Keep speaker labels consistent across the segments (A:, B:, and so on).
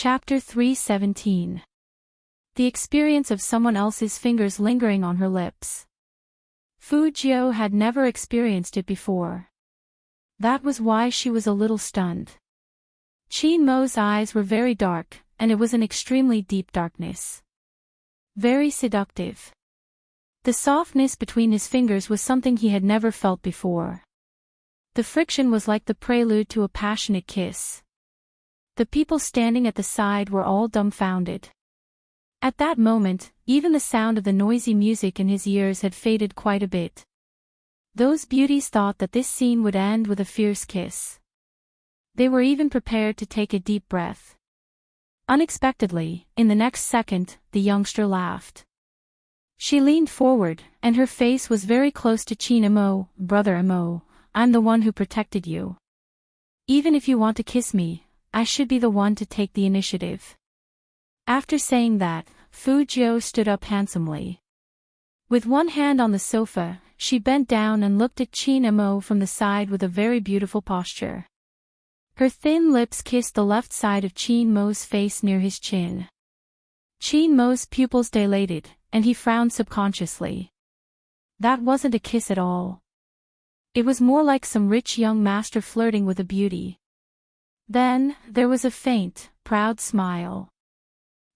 A: Chapter 317. The experience of someone else's fingers lingering on her lips. Fu Jiao had never experienced it before. That was why she was a little stunned. Qin Mo's eyes were very dark, and it was an extremely deep darkness. Very seductive. The softness between his fingers was something he had never felt before. The friction was like the prelude to a passionate kiss. The people standing at the side were all dumbfounded. At that moment, even the sound of the noisy music in his ears had faded quite a bit. Those beauties thought that this scene would end with a fierce kiss. They were even prepared to take a deep breath. Unexpectedly, in the next second, the youngster laughed. She leaned forward, and her face was very close to Qin Mo. "Brother Mo, I'm the one who protected you. Even if you want to kiss me, I should be the one to take the initiative." After saying that, Fu Jiao stood up handsomely. With one hand on the sofa, she bent down and looked at Qin Mo from the side with a very beautiful posture. Her thin lips kissed the left side of Qin Mo's face near his chin. Qin Mo's pupils dilated, and he frowned subconsciously. That wasn't a kiss at all. It was more like some rich young master flirting with a beauty. Then, there was a faint, proud smile.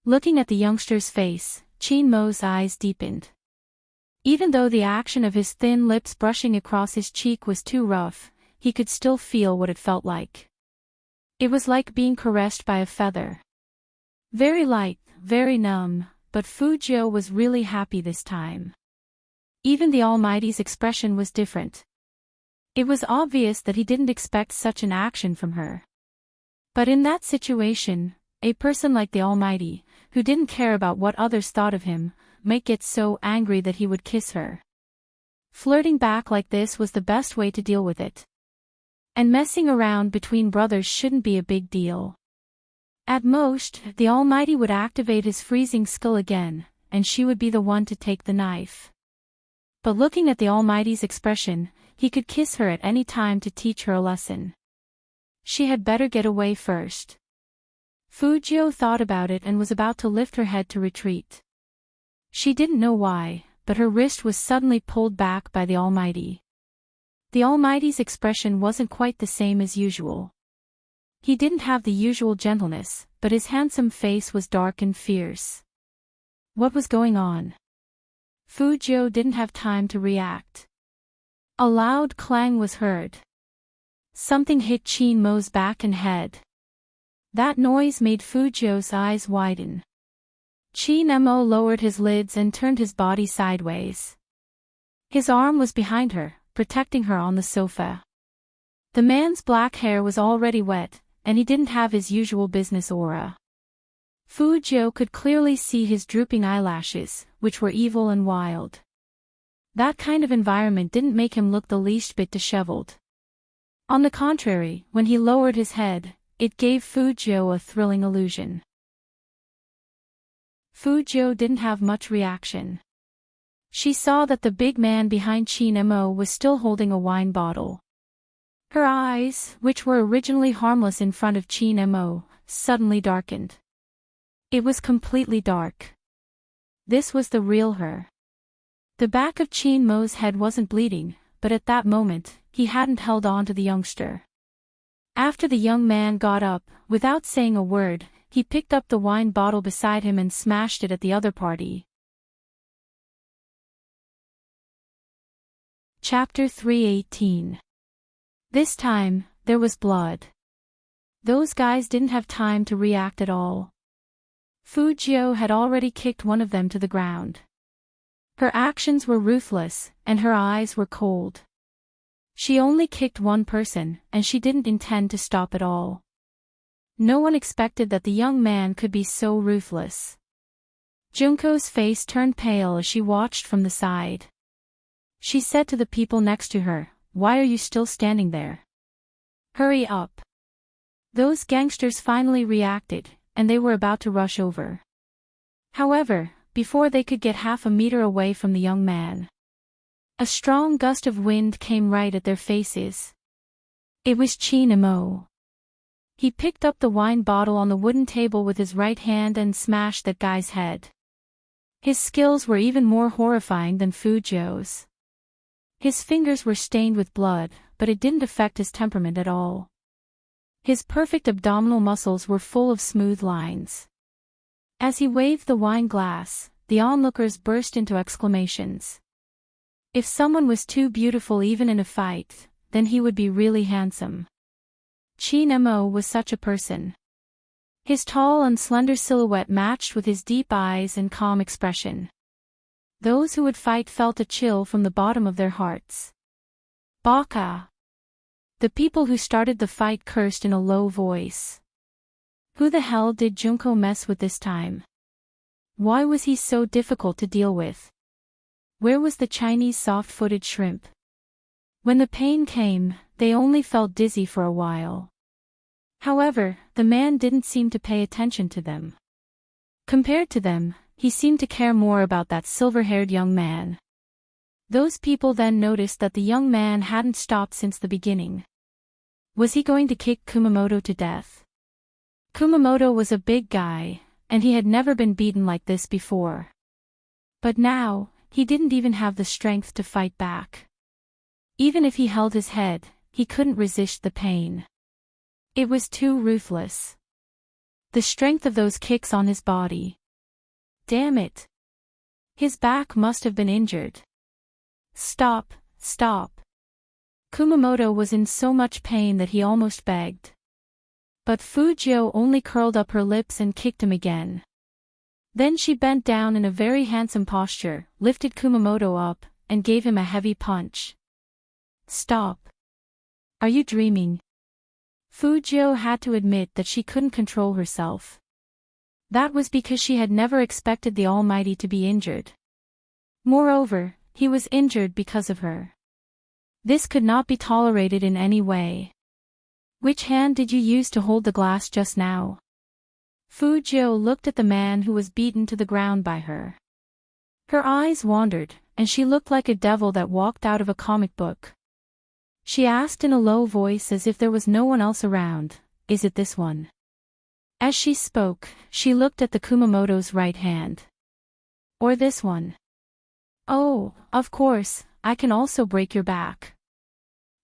A: Looking at the youngster's face, Qin Mo's eyes deepened. Even though the action of his thin lips brushing across his cheek was too rough, he could still feel what it felt like. It was like being caressed by a feather. Very light, very numb, but Fu Jiao was really happy this time. Even the Almighty's expression was different. It was obvious that he didn't expect such an action from her. But in that situation, a person like the Almighty, who didn't care about what others thought of him, might get so angry that he would kiss her. Flirting back like this was the best way to deal with it. And messing around between brothers shouldn't be a big deal. At most, the Almighty would activate his freezing skill again, and she would be the one to take the knife. But looking at the Almighty's expression, he could kiss her at any time to teach her a lesson. She had better get away first. Fu Jiao thought about it and was about to lift her head to retreat. She didn't know why, but her wrist was suddenly pulled back by the Almighty. The Almighty's expression wasn't quite the same as usual. He didn't have the usual gentleness, but his handsome face was dark and fierce. What was going on? Fu Jiao didn't have time to react. A loud clang was heard. Something hit Qin Mo's back and head. That noise made Fu Jiao's eyes widen. Qin Mo lowered his lids and turned his body sideways. His arm was behind her, protecting her on the sofa. The man's black hair was already wet, and he didn't have his usual business aura. Fu Jiao could clearly see his drooping eyelashes, which were evil and wild. That kind of environment didn't make him look the least bit disheveled. On the contrary, when he lowered his head, it gave Fu Jiao a thrilling illusion. Fu Jiao didn't have much reaction. She saw that the big man behind Qin Mo was still holding a wine bottle. Her eyes, which were originally harmless in front of Qin Mo, suddenly darkened. It was completely dark. This was the real her. The back of Qin Mo's head wasn't bleeding, but at that moment, he hadn't held on to the youngster. After the young man got up, without saying a word, he picked up the wine bottle beside him and smashed it at the other party. Chapter 318. This time, there was blood. Those guys didn't have time to react at all. Fu Jiao had already kicked one of them to the ground. Her actions were ruthless, and her eyes were cold. She only kicked one person, and she didn't intend to stop at all. No one expected that the young man could be so ruthless. Junko's face turned pale as she watched from the side. She said to the people next to her, "Why are you still standing there? Hurry up." Those gangsters finally reacted, and they were about to rush over. However, before they could get half a meter away from the young man, a strong gust of wind came right at their faces. It was Qin Mo. He picked up the wine bottle on the wooden table with his right hand and smashed that guy's head. His skills were even more horrifying than Fujio's. His fingers were stained with blood, but it didn't affect his temperament at all. His perfect abdominal muscles were full of smooth lines. As he waved the wine glass, the onlookers burst into exclamations. If someone was too beautiful even in a fight, then he would be really handsome. Chin Mo was such a person. His tall and slender silhouette matched with his deep eyes and calm expression. Those who would fight felt a chill from the bottom of their hearts. Baka! The people who started the fight cursed in a low voice. Who the hell did Junko mess with this time? Why was he so difficult to deal with? Where was the Chinese soft-footed shrimp? When the pain came, they only felt dizzy for a while. However, the man didn't seem to pay attention to them. Compared to them, he seemed to care more about that silver-haired young man. Those people then noticed that the young man hadn't stopped since the beginning. Was he going to kick Kumamoto to death? Kumamoto was a big guy, and he had never been beaten like this before. But now, he didn't even have the strength to fight back. Even if he held his head, he couldn't resist the pain. It was too ruthless. The strength of those kicks on his body. Damn it! His back must have been injured. Stop, stop. Kumamoto was in so much pain that he almost begged. But Fujio only curled up her lips and kicked him again. Then she bent down in a very handsome posture, lifted Kumamoto up, and gave him a heavy punch. Stop. Are you dreaming? Fujio had to admit that she couldn't control herself. That was because she had never expected the Almighty to be injured. Moreover, he was injured because of her. This could not be tolerated in any way. Which hand did you use to hold the glass just now? Fujio looked at the man who was beaten to the ground by her. Her eyes wandered, and she looked like a devil that walked out of a comic book. She asked in a low voice as if there was no one else around, "Is it this one?" As she spoke, she looked at the Kumamoto's right hand. Or this one? Oh, of course, I can also break your back.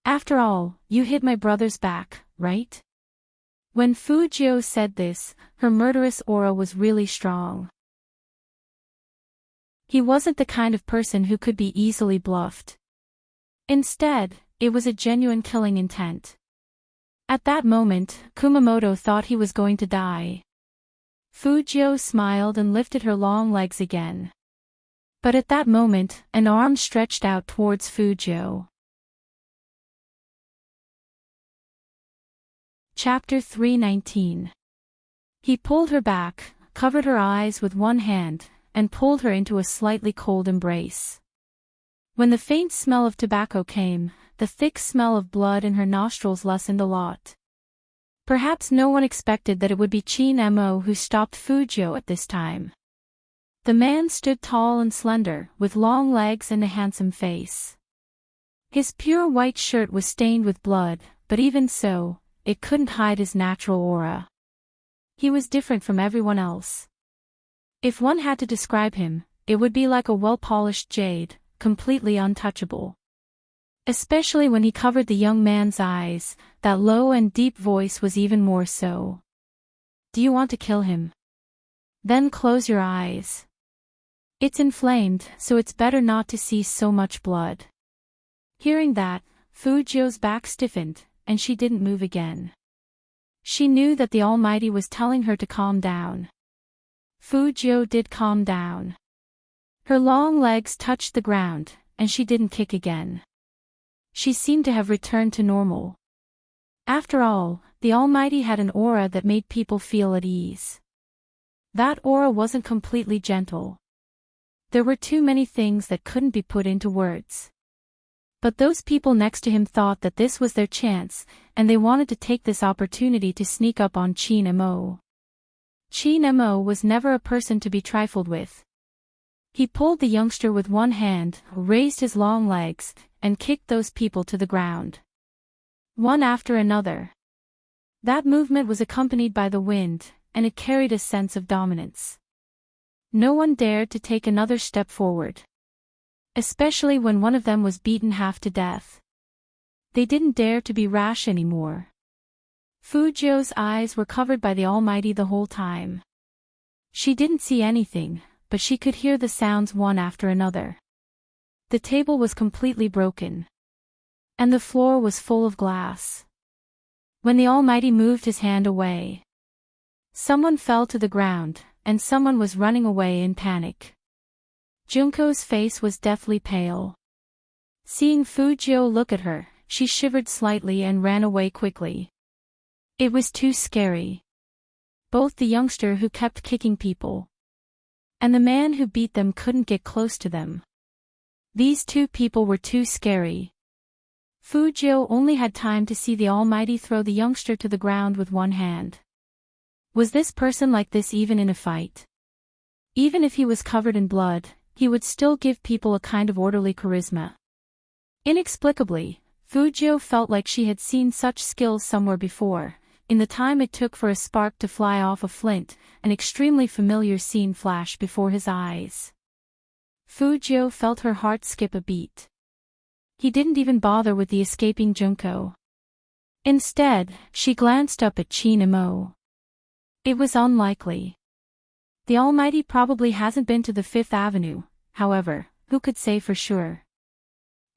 A: After all, you hit my brother's back, right? When Fujio said this, her murderous aura was really strong. He wasn't the kind of person who could be easily bluffed. Instead, it was a genuine killing intent. At that moment, Kumamoto thought he was going to die. Fujio smiled and lifted her long legs again. But at that moment, an arm stretched out towards Fujio. Chapter 319. He pulled her back, covered her eyes with one hand, and pulled her into a slightly cold embrace. When the faint smell of tobacco came, the thick smell of blood in her nostrils lessened a lot. Perhaps no one expected that it would be Chin Mo who stopped Fujio at this time. The man stood tall and slender, with long legs and a handsome face. His pure white shirt was stained with blood, but even so, it couldn't hide his natural aura. He was different from everyone else. If one had to describe him, it would be like a well-polished jade, completely untouchable. Especially when he covered the young man's eyes, that low and deep voice was even more so. Do you want to kill him? Then close your eyes. It's inflamed, so it's better not to see so much blood. Hearing that, Fujio's back stiffened, and she didn't move again. She knew that the Almighty was telling her to calm down. Fujio did calm down. Her long legs touched the ground, and she didn't kick again. She seemed to have returned to normal. After all, the Almighty had an aura that made people feel at ease. That aura wasn't completely gentle. There were too many things that couldn't be put into words. But those people next to him thought that this was their chance, and they wanted to take this opportunity to sneak up on Chin Mo. Chin Mo was never a person to be trifled with. He pulled the youngster with one hand, raised his long legs, and kicked those people to the ground. One after another. That movement was accompanied by the wind, and it carried a sense of dominance. No one dared to take another step forward. Especially when one of them was beaten half to death. They didn't dare to be rash anymore. Fujio's eyes were covered by the Almighty the whole time. She didn't see anything, but she could hear the sounds one after another. The table was completely broken. And the floor was full of glass. When the Almighty moved his hand away, someone fell to the ground, and someone was running away in panic. Junko's face was deathly pale. Seeing Fujio look at her, she shivered slightly and ran away quickly. It was too scary. Both the youngster who kept kicking people and the man who beat them couldn't get close to them. These two people were too scary. Fujio only had time to see the Almighty throw the youngster to the ground with one hand. Was this person like this even in a fight? Even if he was covered in blood, he would still give people a kind of orderly charisma. Inexplicably, Fujio felt like she had seen such skills somewhere before. In the time it took for a spark to fly off a flint, an extremely familiar scene flashed before his eyes. Fujio felt her heart skip a beat. He didn't even bother with the escaping Junko. Instead, she glanced up at Chin-imo. It was unlikely. The Almighty probably hasn't been to the Fifth Avenue, however, who could say for sure?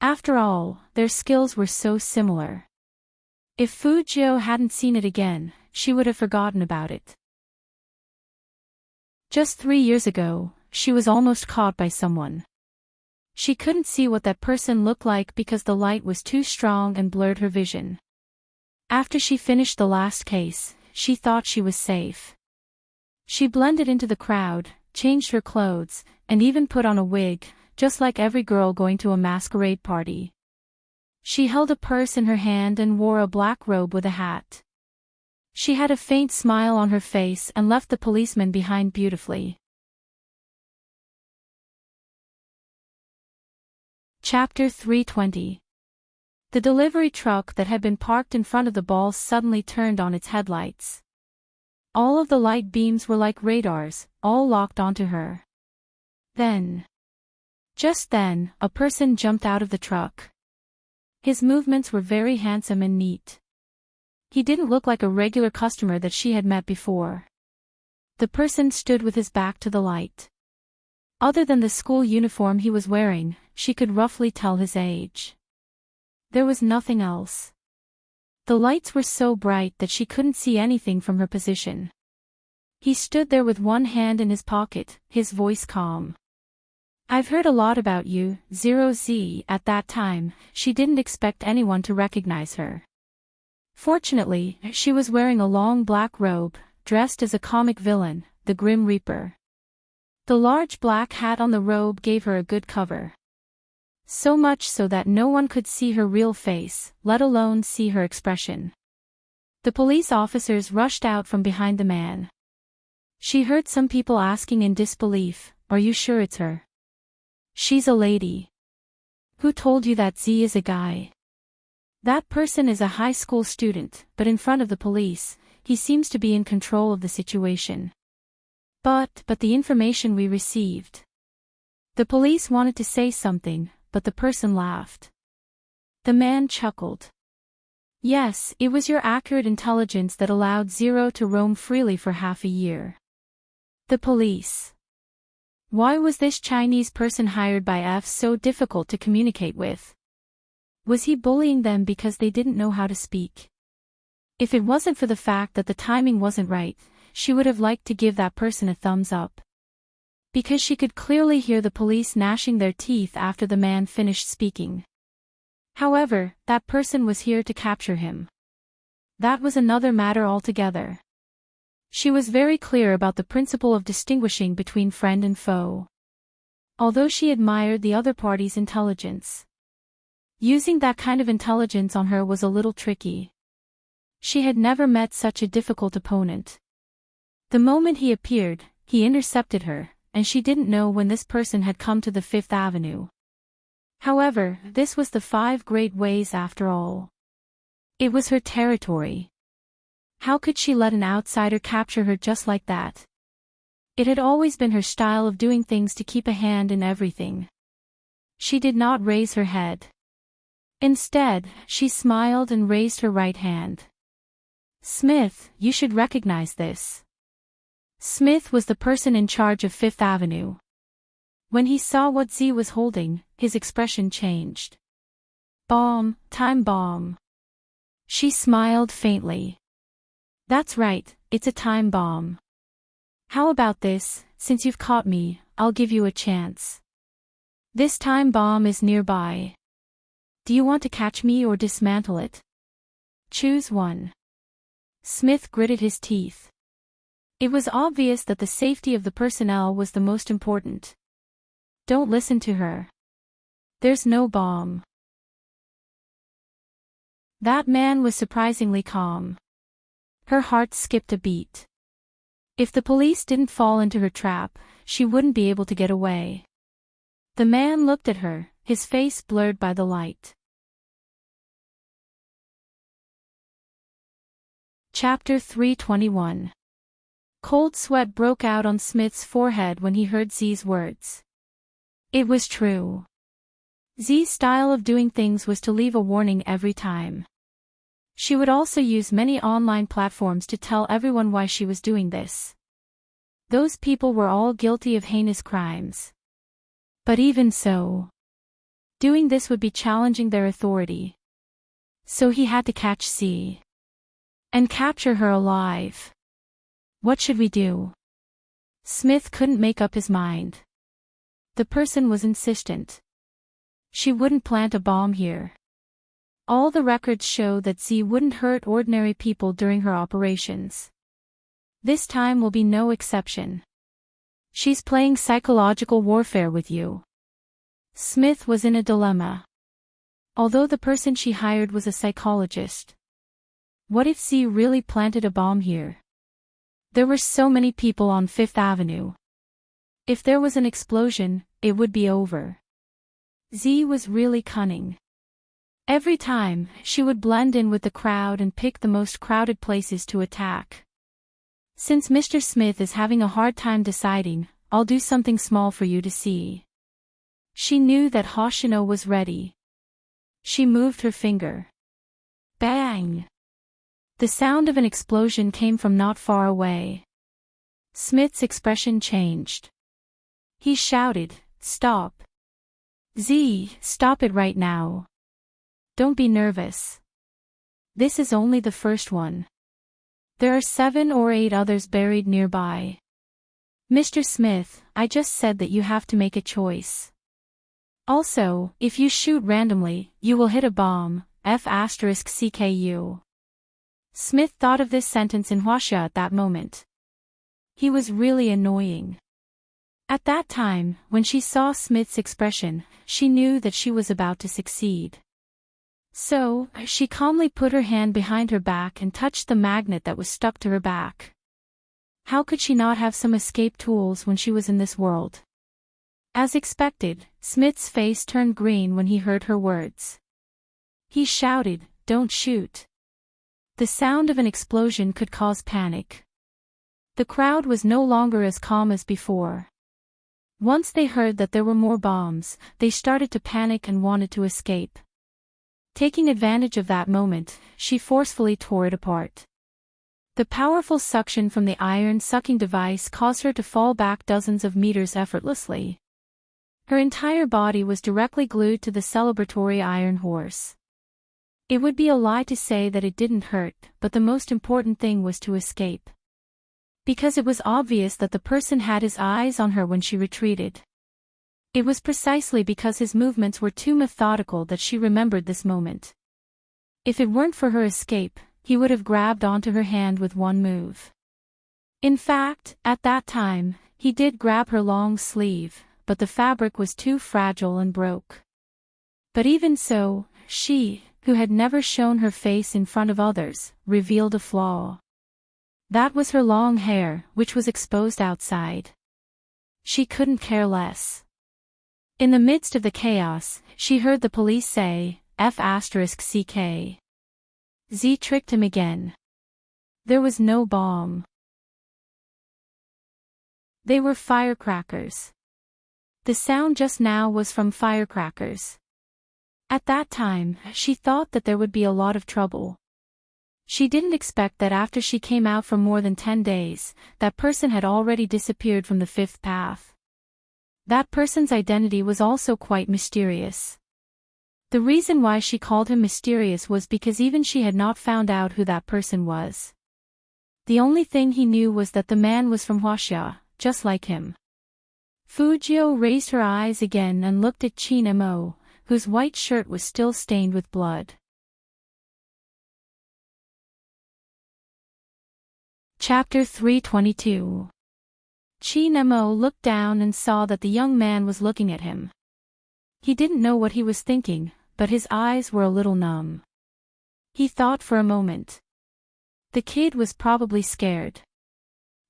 A: After all, their skills were so similar. If Fujio hadn't seen it again, she would have forgotten about it. Just 3 years ago, she was almost caught by someone. She couldn't see what that person looked like because the light was too strong and blurred her vision. After she finished the last case, she thought she was safe. She blended into the crowd, changed her clothes, and even put on a wig, just like every girl going to a masquerade party. She held a purse in her hand and wore a black robe with a hat. She had a faint smile on her face and left the policeman behind beautifully. Chapter 320. The delivery truck that had been parked in front of the ball suddenly turned on its headlights. All of the light beams were like radars, all locked onto her. Just then, a person jumped out of the truck. His movements were very handsome and neat. He didn't look like a regular customer that she had met before. The person stood with his back to the light. Other than the school uniform he was wearing, she could roughly tell his age. There was nothing else. The lights were so bright that she couldn't see anything from her position. He stood there with one hand in his pocket, his voice calm. "I've heard a lot about you, 0Z." At that time, she didn't expect anyone to recognize her. Fortunately, she was wearing a long black robe, dressed as a comic villain, the Grim Reaper. The large black hat on the robe gave her a good cover. So much so that no one could see her real face, let alone see her expression. The police officers rushed out from behind the man. She heard some people asking in disbelief, "Are you sure it's her? She's a lady. Who told you that Z is a guy?" That person is a high school student, but in front of the police, he seems to be in control of the situation. But the information we received. The police wanted to say something, but the person laughed. The man chuckled. "Yes, it was your accurate intelligence that allowed Zero to roam freely for half a year." The police. Why was this Chinese person hired by F so difficult to communicate with? Was he bullying them because they didn't know how to speak? If it wasn't for the fact that the timing wasn't right, she would have liked to give that person a thumbs up. Because she could clearly hear the police gnashing their teeth after the man finished speaking. However, that person was here to capture him. That was another matter altogether. She was very clear about the principle of distinguishing between friend and foe. Although she admired the other party's intelligence, using that kind of intelligence on her was a little tricky. She had never met such a difficult opponent. The moment he appeared, he intercepted her, and she didn't know when this person had come to the Fifth Avenue. However, this was the 5 Great Ways after all. It was her territory. How could she let an outsider capture her just like that? It had always been her style of doing things to keep a hand in everything. She did not raise her head. Instead, she smiled and raised her right hand. Smith, you should recognize this. Smith was the person in charge of Fifth Avenue. When he saw what Z was holding, his expression changed. Bomb, time bomb. She smiled faintly. That's right, it's a time bomb. How about this, since you've caught me, I'll give you a chance. This time bomb is nearby. Do you want to catch me or dismantle it? Choose one. Smith gritted his teeth. It was obvious that the safety of the personnel was the most important. Don't listen to her. There's no bomb. That man was surprisingly calm. Her heart skipped a beat. If the police didn't fall into her trap, she wouldn't be able to get away. The man looked at her, his face blurred by the light. Chapter 321. Cold sweat broke out on Smith's forehead when he heard Z's words. It was true. Z's style of doing things was to leave a warning every time. She would also use many online platforms to tell everyone why she was doing this. Those people were all guilty of heinous crimes. But even so, doing this would be challenging their authority. So he had to catch Z. And capture her alive. What should we do? Smith couldn't make up his mind. The person was insistent. She wouldn't plant a bomb here. All the records show that Z wouldn't hurt ordinary people during her operations. This time will be no exception. She's playing psychological warfare with you. Smith was in a dilemma. Although the person she hired was a psychologist. What if Z really planted a bomb here? There were so many people on Fifth Avenue. If there was an explosion, it would be over. Z was really cunning. Every time, she would blend in with the crowd and pick the most crowded places to attack. Since Mr. Smith is having a hard time deciding, I'll do something small for you to see. She knew that Hoshino was ready. She moved her finger. Bang! The sound of an explosion came from not far away. Smith's expression changed. He shouted, "Stop! Z, stop it right now. Don't be nervous. This is only the first one. There are 7 or 8 others buried nearby. Mr. Smith, I just said that you have to make a choice. Also, if you shoot randomly, you will hit a bomb, F***CKU. Smith thought of this sentence in Hwasha at that moment. He was really annoying. At that time, when she saw Smith's expression, she knew that she was about to succeed. So, she calmly put her hand behind her back and touched the magnet that was stuck to her back. How could she not have some escape tools when she was in this world? As expected, Smith's face turned green when he heard her words. He shouted, "Don't shoot." The sound of an explosion could cause panic. The crowd was no longer as calm as before. Once they heard that there were more bombs, they started to panic and wanted to escape. Taking advantage of that moment, she forcefully tore it apart. The powerful suction from the iron sucking device caused her to fall back dozens of meters effortlessly. Her entire body was directly glued to the celebratory iron horse. It would be a lie to say that it didn't hurt, but the most important thing was to escape. Because it was obvious that the person had his eyes on her when she retreated. It was precisely because his movements were too methodical that she remembered this moment. If it weren't for her escape, he would have grabbed onto her hand with one move. In fact, at that time, he did grab her long sleeve, but the fabric was too fragile and broke. But even so, she, who had never shown her face in front of others, revealed a flaw. That was her long hair, which was exposed outside. She couldn't care less. In the midst of the chaos, she heard the police say, F***CK. Z tricked him again. There was no bomb. They were firecrackers. The sound just now was from firecrackers. At that time, she thought that there would be a lot of trouble. She didn't expect that after she came out for more than 10 days, that person had already disappeared from the fifth path. That person's identity was also quite mysterious. The reason why she called him mysterious was because even she had not found out who that person was. The only thing he knew was that the man was from Huaxia, just like him. Fujio raised her eyes again and looked at Qin Mo, whose white shirt was still stained with blood. Chapter 322. Qin Mo looked down and saw that the young man was looking at him. He didn't know what he was thinking, but his eyes were a little numb. He thought for a moment. The kid was probably scared.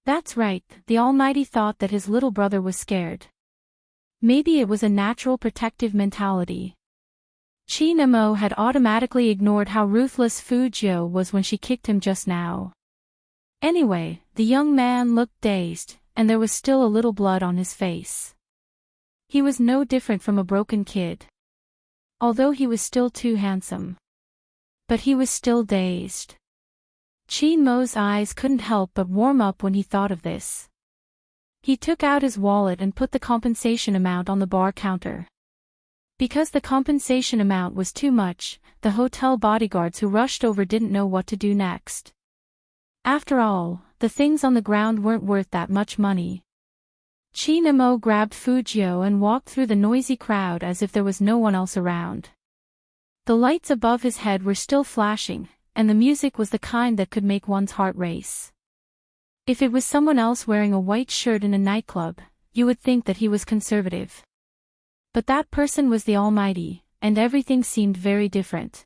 A: That's right, the Almighty thought that his little brother was scared. Maybe it was a natural protective mentality. Qin Mo had automatically ignored how ruthless Fujio was when she kicked him just now. Anyway, the young man looked dazed, and there was still a little blood on his face. He was no different from a broken kid. Although he was still too handsome. But he was still dazed. Qin Mo's eyes couldn't help but warm up when he thought of this. He took out his wallet and put the compensation amount on the bar counter. Because the compensation amount was too much, the hotel bodyguards who rushed over didn't know what to do next. After all, the things on the ground weren't worth that much money. Qin Mo grabbed Fujio and walked through the noisy crowd as if there was no one else around. The lights above his head were still flashing, and the music was the kind that could make one's heart race. If it was someone else wearing a white shirt in a nightclub, you would think that he was conservative. But that person was the Almighty, and everything seemed very different.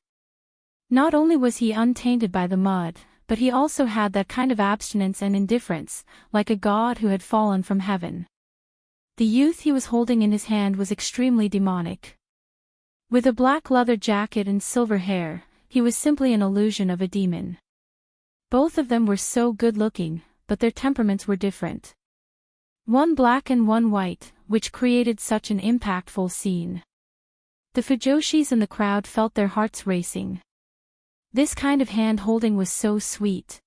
A: Not only was he untainted by the mud, but he also had that kind of abstinence and indifference, like a god who had fallen from heaven. The youth he was holding in his hand was extremely demonic. With a black leather jacket and silver hair, he was simply an illusion of a demon. Both of them were so good-looking, but their temperaments were different. One black and one white, which created such an impactful scene. The Fujoshis in the crowd felt their hearts racing. This kind of hand-holding was so sweet.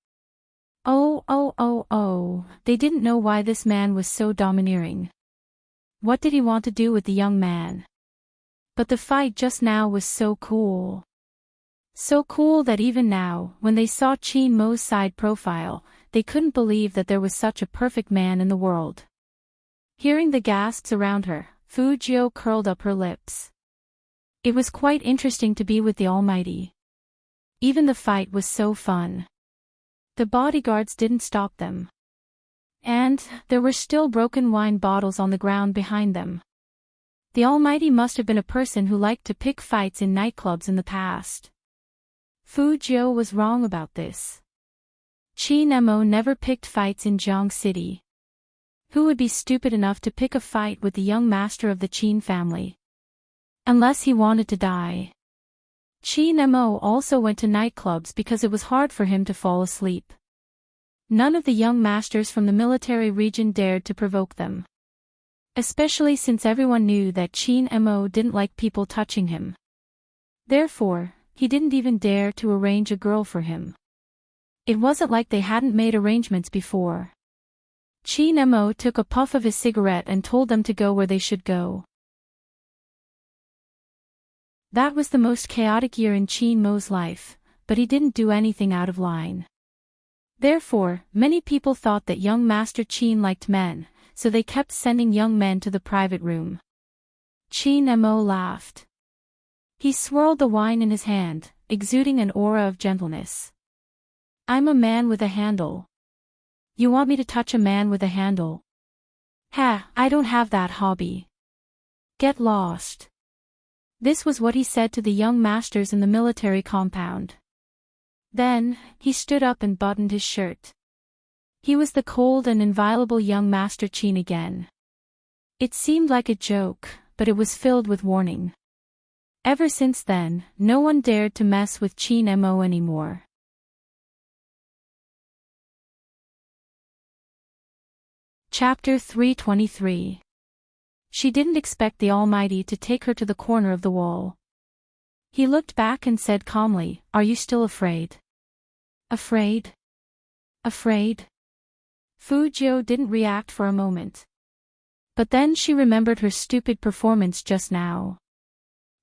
A: Oh, they didn't know why this man was so domineering. What did he want to do with the young man? But the fight just now was so cool. So cool that even now, when they saw Qin Mo's side profile, they couldn't believe that there was such a perfect man in the world. Hearing the gasps around her, Fujio curled up her lips. It was quite interesting to be with the Almighty. Even the fight was so fun. The bodyguards didn't stop them. And there were still broken wine bottles on the ground behind them. The Almighty must have been a person who liked to pick fights in nightclubs in the past. Fujio was wrong about this. Qin Mo never picked fights in Jiang City. Who would be stupid enough to pick a fight with the young master of the Qin family? Unless he wanted to die. Qin Mo also went to nightclubs because it was hard for him to fall asleep. None of the young masters from the military region dared to provoke them. Especially since everyone knew that Qin Mo didn't like people touching him. Therefore, he didn't even dare to arrange a girl for him. It wasn't like they hadn't made arrangements before. Qin Mo took a puff of his cigarette and told them to go where they should go. That was the most chaotic year in Qin Mo's life, but he didn't do anything out of line. Therefore, many people thought that young Master Qin liked men, so they kept sending young men to the private room. Qin Mo laughed. He swirled the wine in his hand, exuding an aura of gentleness. I'm a man with a handle. You want me to touch a man with a handle? Ha, I don't have that hobby. Get lost. This was what he said to the young masters in the military compound. Then, he stood up and buttoned his shirt. He was the cold and inviolable young Master Qin again. It seemed like a joke, but it was filled with warning. Ever since then, no one dared to mess with Qin Mo anymore. Chapter 323. She didn't expect the Almighty to take her to the corner of the wall. He looked back and said calmly, "Are you still afraid?" Afraid? Afraid? Fujio didn't react for a moment. But then she remembered her stupid performance just now.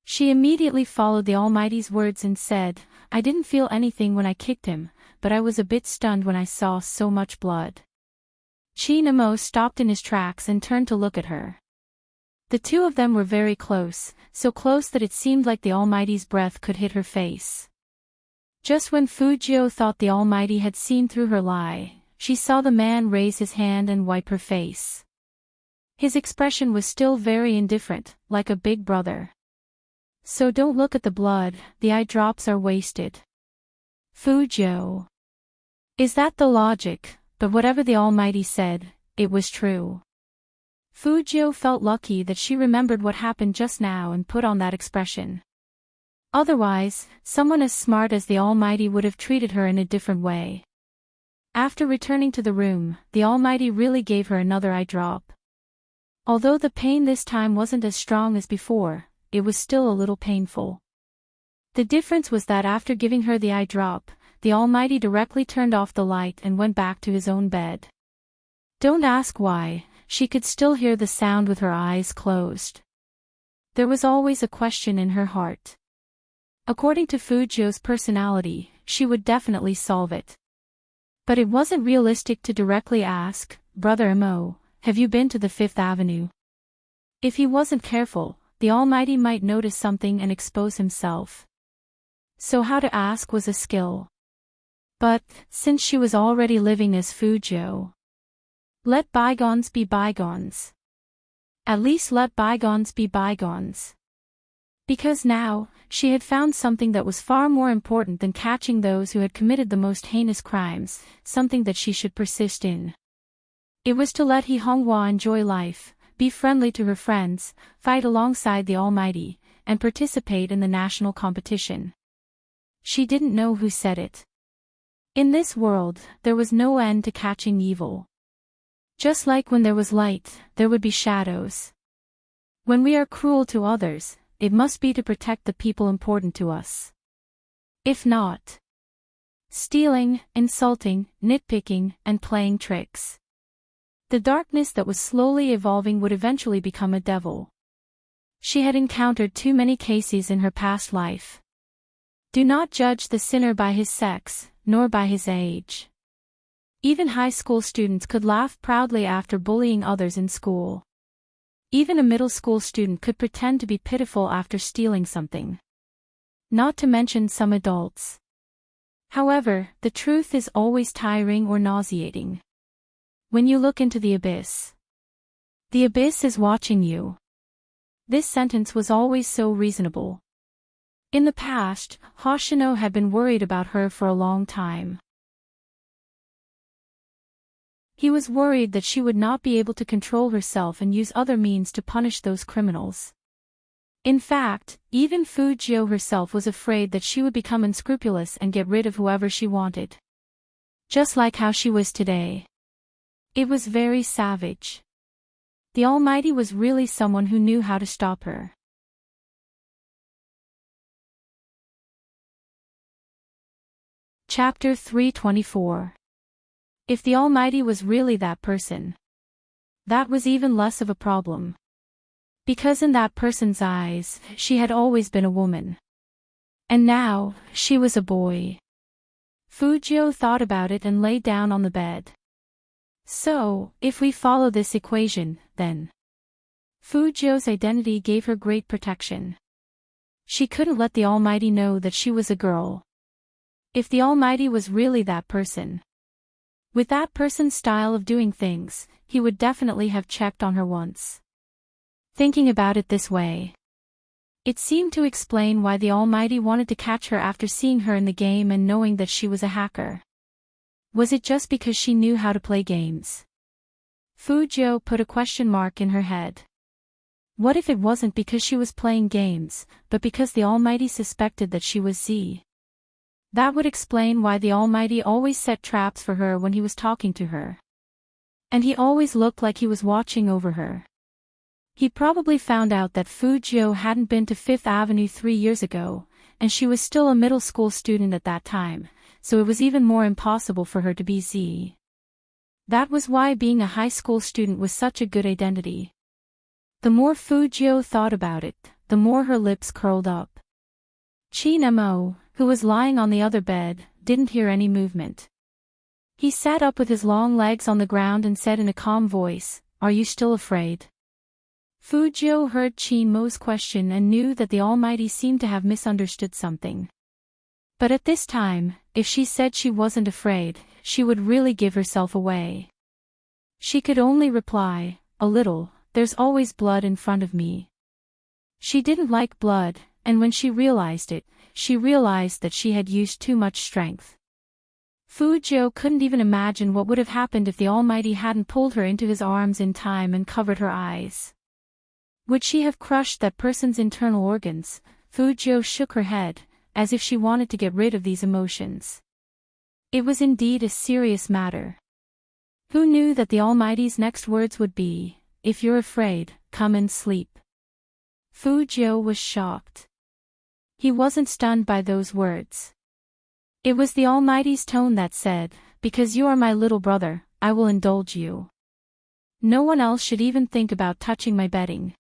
A: She immediately followed the Almighty's words and said, "I didn't feel anything when I kicked him, but I was a bit stunned when I saw so much blood." Chinamo stopped in his tracks and turned to look at her. The two of them were very close, so close that it seemed like the Almighty's breath could hit her face. Just when Fujio thought the Almighty had seen through her lie, she saw the man raise his hand and wipe her face. His expression was still very indifferent, like a big brother. "So don't look at the blood, the eye drops are wasted." Fujio. Is that the logic? But whatever the Almighty said, it was true. Fujio felt lucky that she remembered what happened just now and put on that expression. Otherwise, someone as smart as the Almighty would have treated her in a different way. After returning to the room, the Almighty really gave her another eye drop. Although the pain this time wasn't as strong as before, it was still a little painful. The difference was that after giving her the eye drop, the Almighty directly turned off the light and went back to his own bed. Don't ask why, she could still hear the sound with her eyes closed. There was always a question in her heart. According to Fujio's personality, she would definitely solve it. But it wasn't realistic to directly ask, "Brother Imo, have you been to the Fifth Avenue?" If he wasn't careful, the Almighty might notice something and expose himself. So how to ask was a skill. But, since she was already living as Fujio, let bygones be bygones. At least let bygones be bygones. Because now, she had found something that was far more important than catching those who had committed the most heinous crimes, something that she should persist in. It was to let He Honghua enjoy life, be friendly to her friends, fight alongside the Almighty, and participate in the national competition. She didn't know who said it. In this world, there was no end to catching evil. Just like when there was light, there would be shadows. When we are cruel to others, it must be to protect the people important to us. If not, stealing, insulting, nitpicking, and playing tricks. The darkness that was slowly evolving would eventually become a devil. She had encountered too many cases in her past life. Do not judge the sinner by his sex, nor by his age. Even high school students could laugh proudly after bullying others in school. Even a middle school student could pretend to be pitiful after stealing something. Not to mention some adults. However, the truth is always tiring or nauseating. When you look into the abyss is watching you. This sentence was always so reasonable. In the past, Hoshino had been worried about her for a long time. He was worried that she would not be able to control herself and use other means to punish those criminals. In fact, even Fujio herself was afraid that she would become unscrupulous and get rid of whoever she wanted. Just like how she was today. It was very savage. The Almighty was really someone who knew how to stop her. Chapter 324. If the Almighty was really that person, that was even less of a problem. Because in that person's eyes, she had always been a woman. And now, she was a boy. Fujio thought about it and lay down on the bed. So, if we follow this equation, then Fujio's identity gave her great protection. She couldn't let the Almighty know that she was a girl. If the Almighty was really that person, with that person's style of doing things, he would definitely have checked on her once. Thinking about it this way, it seemed to explain why the Almighty wanted to catch her after seeing her in the game and knowing that she was a hacker. Was it just because she knew how to play games? Fujio put a question mark in her head. What if it wasn't because she was playing games, but because the Almighty suspected that she was Z? That would explain why the Almighty always set traps for her when he was talking to her. And he always looked like he was watching over her. He probably found out that Fu Jiu hadn't been to Fifth Avenue 3 years ago, and she was still a middle school student at that time, so it was even more impossible for her to be Z. That was why being a high school student was such a good identity. The more Fu Jiu thought about it, the more her lips curled up. Qin Mo, who was lying on the other bed, didn't hear any movement. He sat up with his long legs on the ground and said in a calm voice, "Are you still afraid?" Fu Jiu heard Qin Mo's question and knew that the Almighty seemed to have misunderstood something. But at this time, if she said she wasn't afraid, she would really give herself away. She could only reply, "A little, there's always blood in front of me." She didn't like blood, and when she realized it, she realized that she had used too much strength. Fu Jiu couldn't even imagine what would have happened if the Almighty hadn't pulled her into his arms in time and covered her eyes. Would she have crushed that person's internal organs? Fu Jiu shook her head, as if she wanted to get rid of these emotions. It was indeed a serious matter. Who knew that the Almighty's next words would be, "If you're afraid, come and sleep"? Fu Jiu was shocked. He wasn't stunned by those words. It was the Almighty's tone that said, "Because you are my little brother, I will indulge you. No one else should even think about touching my bedding."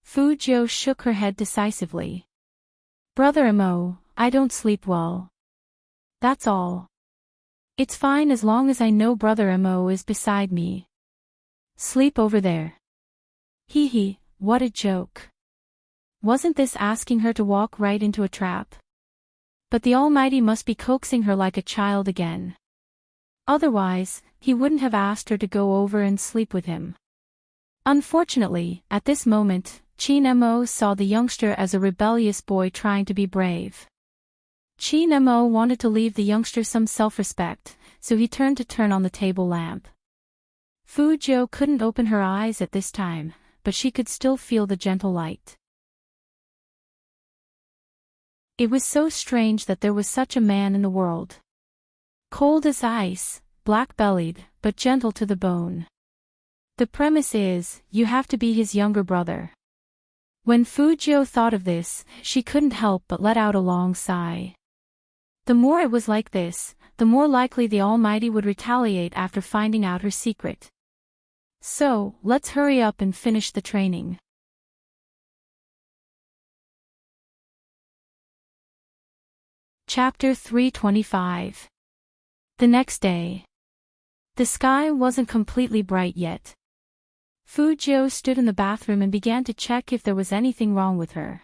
A: Fu Jiu shook her head decisively. "Brother Mo, I don't sleep well. That's all. It's fine as long as I know Brother Mo is beside me. Sleep over there." Hee hee, what a joke. Wasn't this asking her to walk right into a trap? But the Almighty must be coaxing her like a child again. Otherwise, he wouldn't have asked her to go over and sleep with him. Unfortunately, at this moment, Qin Mo saw the youngster as a rebellious boy trying to be brave. Qin Mo wanted to leave the youngster some self-respect, so he turned to turn on the table lamp. Fu Jiu couldn't open her eyes at this time, but she could still feel the gentle light. It was so strange that there was such a man in the world. Cold as ice, black-bellied, but gentle to the bone. The premise is, you have to be his younger brother. When Fu Jiu thought of this, she couldn't help but let out a long sigh. The more it was like this, the more likely the Almighty would retaliate after finding out her secret. So, let's hurry up and finish the training. Chapter 325. The next day. The sky wasn't completely bright yet. Fu Jiu stood in the bathroom and began to check if there was anything wrong with her.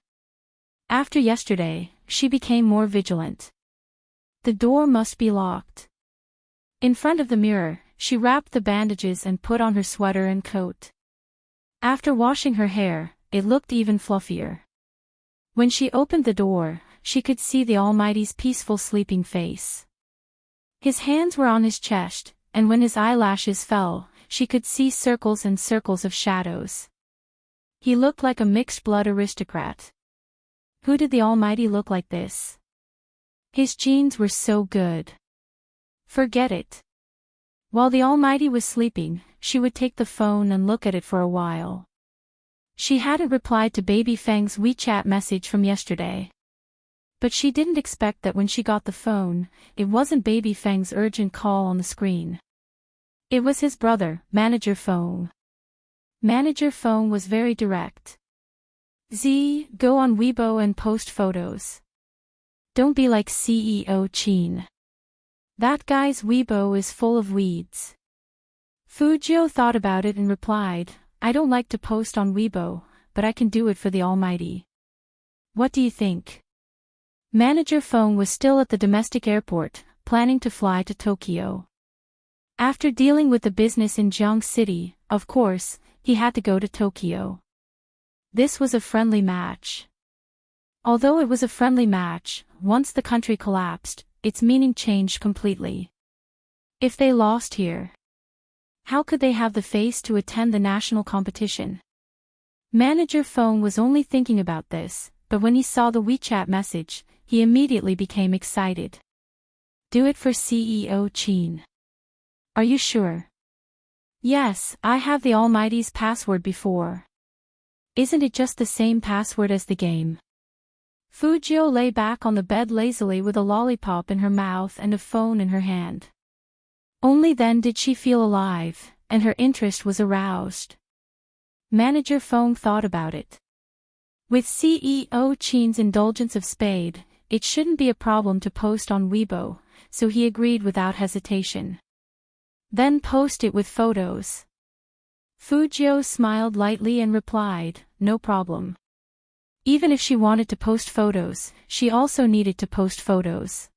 A: After yesterday, she became more vigilant. The door must be locked. In front of the mirror, she wrapped the bandages and put on her sweater and coat. After washing her hair, it looked even fluffier. When she opened the door, she could see the Almighty's peaceful sleeping face. His hands were on his chest, and when his eyelashes fell, she could see circles and circles of shadows. He looked like a mixed-blood aristocrat. Who did the Almighty look like this? His genes were so good. Forget it. While the Almighty was sleeping, she would take the phone and look at it for a while. She hadn't replied to Baby Feng's WeChat message from yesterday. But she didn't expect that when she got the phone, it wasn't Baby Feng's urgent call on the screen. It was his brother, Manager Feng. Manager Feng was very direct. "Z, go on Weibo and post photos. Don't be like CEO Qin. That guy's Weibo is full of weeds." Fu Jiu thought about it and replied, "I don't like to post on Weibo, but I can do it for the Almighty. What do you think?" Manager Feng was still at the domestic airport, planning to fly to Tokyo. After dealing with the business in Jiang City, of course, he had to go to Tokyo. This was a friendly match. Although it was a friendly match, once the country collapsed, its meaning changed completely. If they lost here, how could they have the face to attend the national competition? Manager Feng was only thinking about this, but when he saw the WeChat message, he immediately became excited. "Do it for CEO Qin. Are you sure?" Yes, I have the Almighty's password before. Isn't it just the same password as the game? Fujio lay back on the bed lazily with a lollipop in her mouth and a phone in her hand. Only then did she feel alive, and her interest was aroused. Manager Fong thought about it. With CEO Chin's indulgence of Spade, it shouldn't be a problem to post on Weibo, so he agreed without hesitation. Then post it with photos. Fujio smiled lightly and replied, no problem. Even if she wanted to post photos, she also needed to post photos.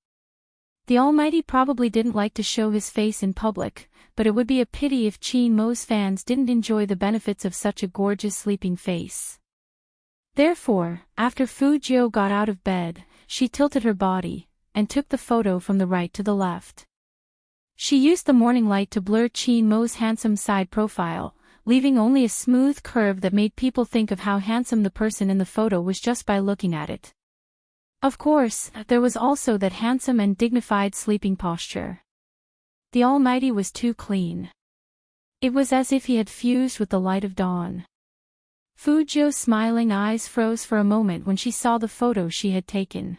A: The Almighty probably didn't like to show his face in public, but it would be a pity if Chin Mo's fans didn't enjoy the benefits of such a gorgeous sleeping face. Therefore, after Fujio got out of bed, she tilted her body, and took the photo from the right to the left. She used the morning light to blur Chin Mo's handsome side profile, leaving only a smooth curve that made people think of how handsome the person in the photo was just by looking at it. Of course, there was also that handsome and dignified sleeping posture. The Almighty was too clean. It was as if he had fused with the light of dawn. Fujio's smiling eyes froze for a moment when she saw the photo she had taken.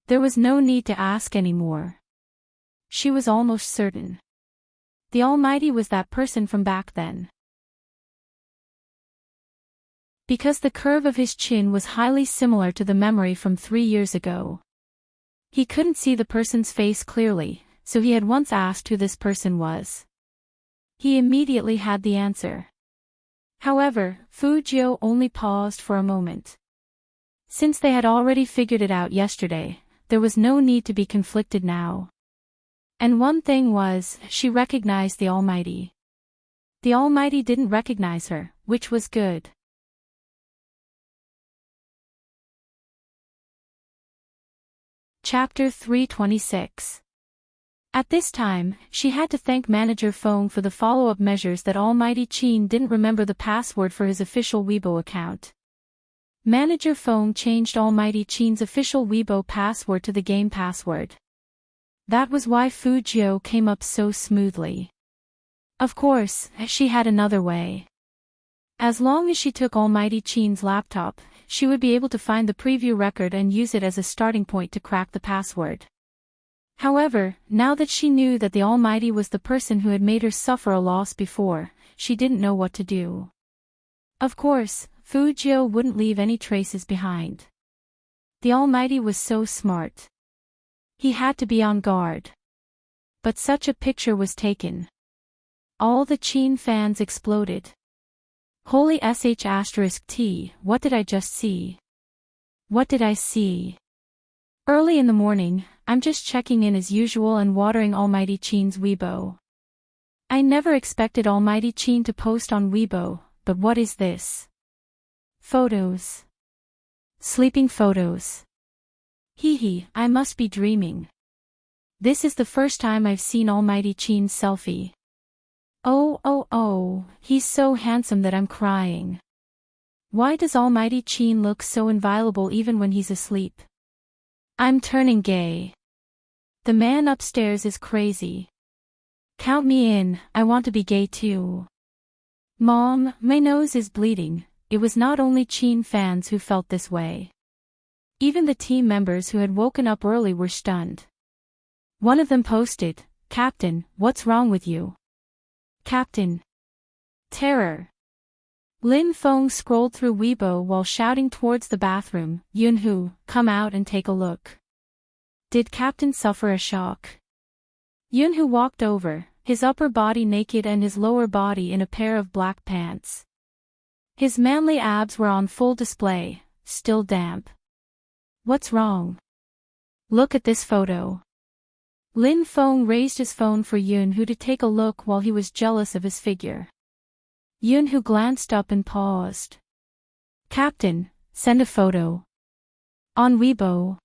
A: There was no need to ask anymore. She was almost certain. The Almighty was that person from back then. Because the curve of his chin was highly similar to the memory from 3 years ago. He couldn't see the person's face clearly, so he had once asked who this person was. He immediately had the answer. However, Fujio only paused for a moment. Since they had already figured it out yesterday, there was no need to be conflicted now. And one thing was, she recognized the Almighty. The Almighty didn't recognize her, which was good. Chapter 326. At this time, she had to thank Manager Fong for the follow-up measures that Almighty Chin didn't remember the password for his official Weibo account. Manager Fong changed Almighty Chin's official Weibo password to the game password. That was why Fujio came up so smoothly. Of course, she had another way. As long as she took Almighty Chin's laptop, she would be able to find the preview record and use it as a starting point to crack the password. However, now that she knew that the Almighty was the person who had made her suffer a loss before, she didn't know what to do. Of course, Fujio wouldn't leave any traces behind. The Almighty was so smart. He had to be on guard. But such a picture was taken. All the Chin fans exploded. Holy sh*t, what did I just see? What did I see? Early in the morning, I'm just checking in as usual and watering Almighty Chin's Weibo. I never expected Almighty Chin to post on Weibo, but what is this? Photos. Sleeping photos. Hee, I must be dreaming. This is the first time I've seen Almighty Chin's selfie. Oh, he's so handsome that I'm crying. Why does Almighty Chin look so inviolable even when he's asleep? I'm turning gay. The man upstairs is crazy. Count me in, I want to be gay too. Mom, my nose is bleeding. It was not only Chin fans who felt this way. Even the team members who had woken up early were stunned. One of them posted, "Captain, what's wrong with you?" Captain. Terror. Lin Feng scrolled through Weibo while shouting towards the bathroom, "Yunhu, come out and take a look." Did Captain suffer a shock? Yunhu walked over, his upper body naked and his lower body in a pair of black pants. His manly abs were on full display, still damp. What's wrong? Look at this photo. Lin Feng raised his phone for Yunhu to take a look while he was jealous of his figure. Yunhu glanced up and paused. Captain, send a photo. On Weibo?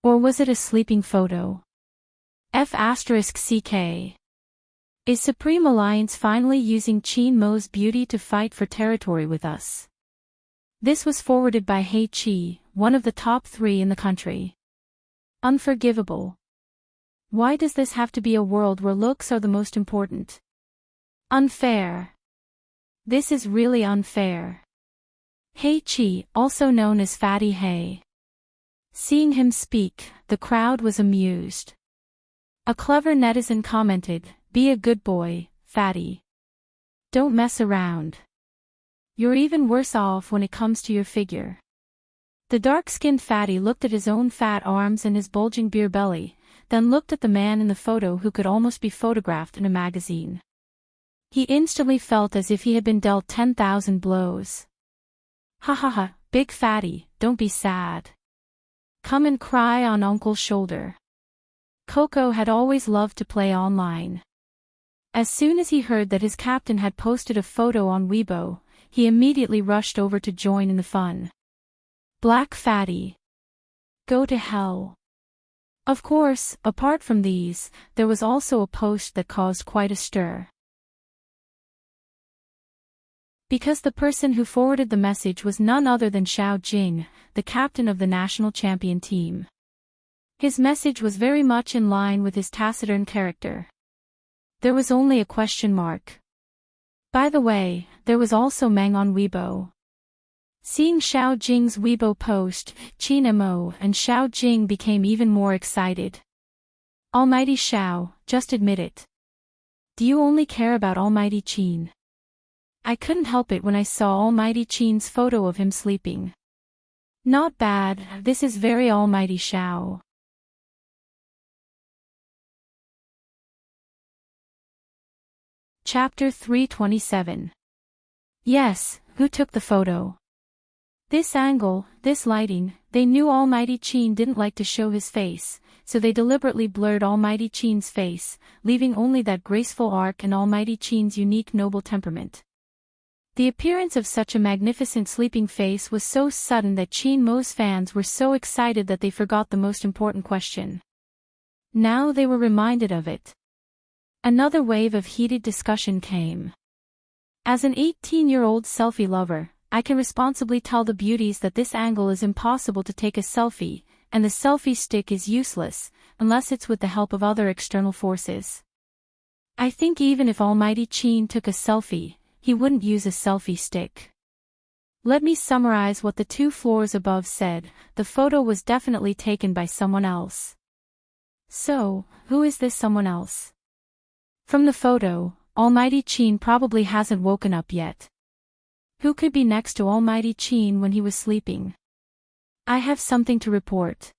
A: Or was it a sleeping photo? F***CK. Is Supreme Alliance finally using Chin Mo's beauty to fight for territory with us? This was forwarded by Hei Chi, one of the top 3 in the country. Unforgivable. Why does this have to be a world where looks are the most important? Unfair. This is really unfair. Hey Chi, also known as Fatty Hey. Seeing him speak, the crowd was amused. A clever netizen commented, "Be a good boy, Fatty. Don't mess around. You're even worse off when it comes to your figure." The dark-skinned Fatty looked at his own fat arms and his bulging beer belly, then looked at the man in the photo who could almost be photographed in a magazine. He instantly felt as if he had been dealt 10,000 blows. "Ha ha ha, big Fatty, don't be sad. Come and cry on Uncle's shoulder." Coco had always loved to play online. As soon as he heard that his captain had posted a photo on Weibo, he immediately rushed over to join in the fun. Black Fatty. Go to hell. Of course, apart from these, there was also a post that caused quite a stir. Because the person who forwarded the message was none other than Xiao Jing, the captain of the national champion team. His message was very much in line with his taciturn character. There was only a question mark. By the way, there was also Meng on Weibo. Seeing Xiao Jing's Weibo post, Qin Mo and Xiao Jing became even more excited. Almighty Xiao, just admit it. Do you only care about Almighty Qin? I couldn't help it when I saw Almighty Qin's photo of him sleeping. Not bad, this is very Almighty Xiao. Chapter 327. Yes, who took the photo? This angle, this lighting, they knew Almighty Qin didn't like to show his face, so they deliberately blurred Almighty Qin's face, leaving only that graceful arc and Almighty Qin's unique noble temperament. The appearance of such a magnificent sleeping face was so sudden that Qin Mo's fans were so excited that they forgot the most important question. Now they were reminded of it. Another wave of heated discussion came. As an 18-year-old selfie lover, I can responsibly tell the beauties that this angle is impossible to take a selfie, and the selfie stick is useless, unless it's with the help of other external forces. I think even if Almighty Qin took a selfie, he wouldn't use a selfie stick. Let me summarize what the 2 floors above said. The photo was definitely taken by someone else. So, who is this someone else? From the photo, Almighty Qin probably hasn't woken up yet. Who could be next to Almighty Qin when he was sleeping? I have something to report.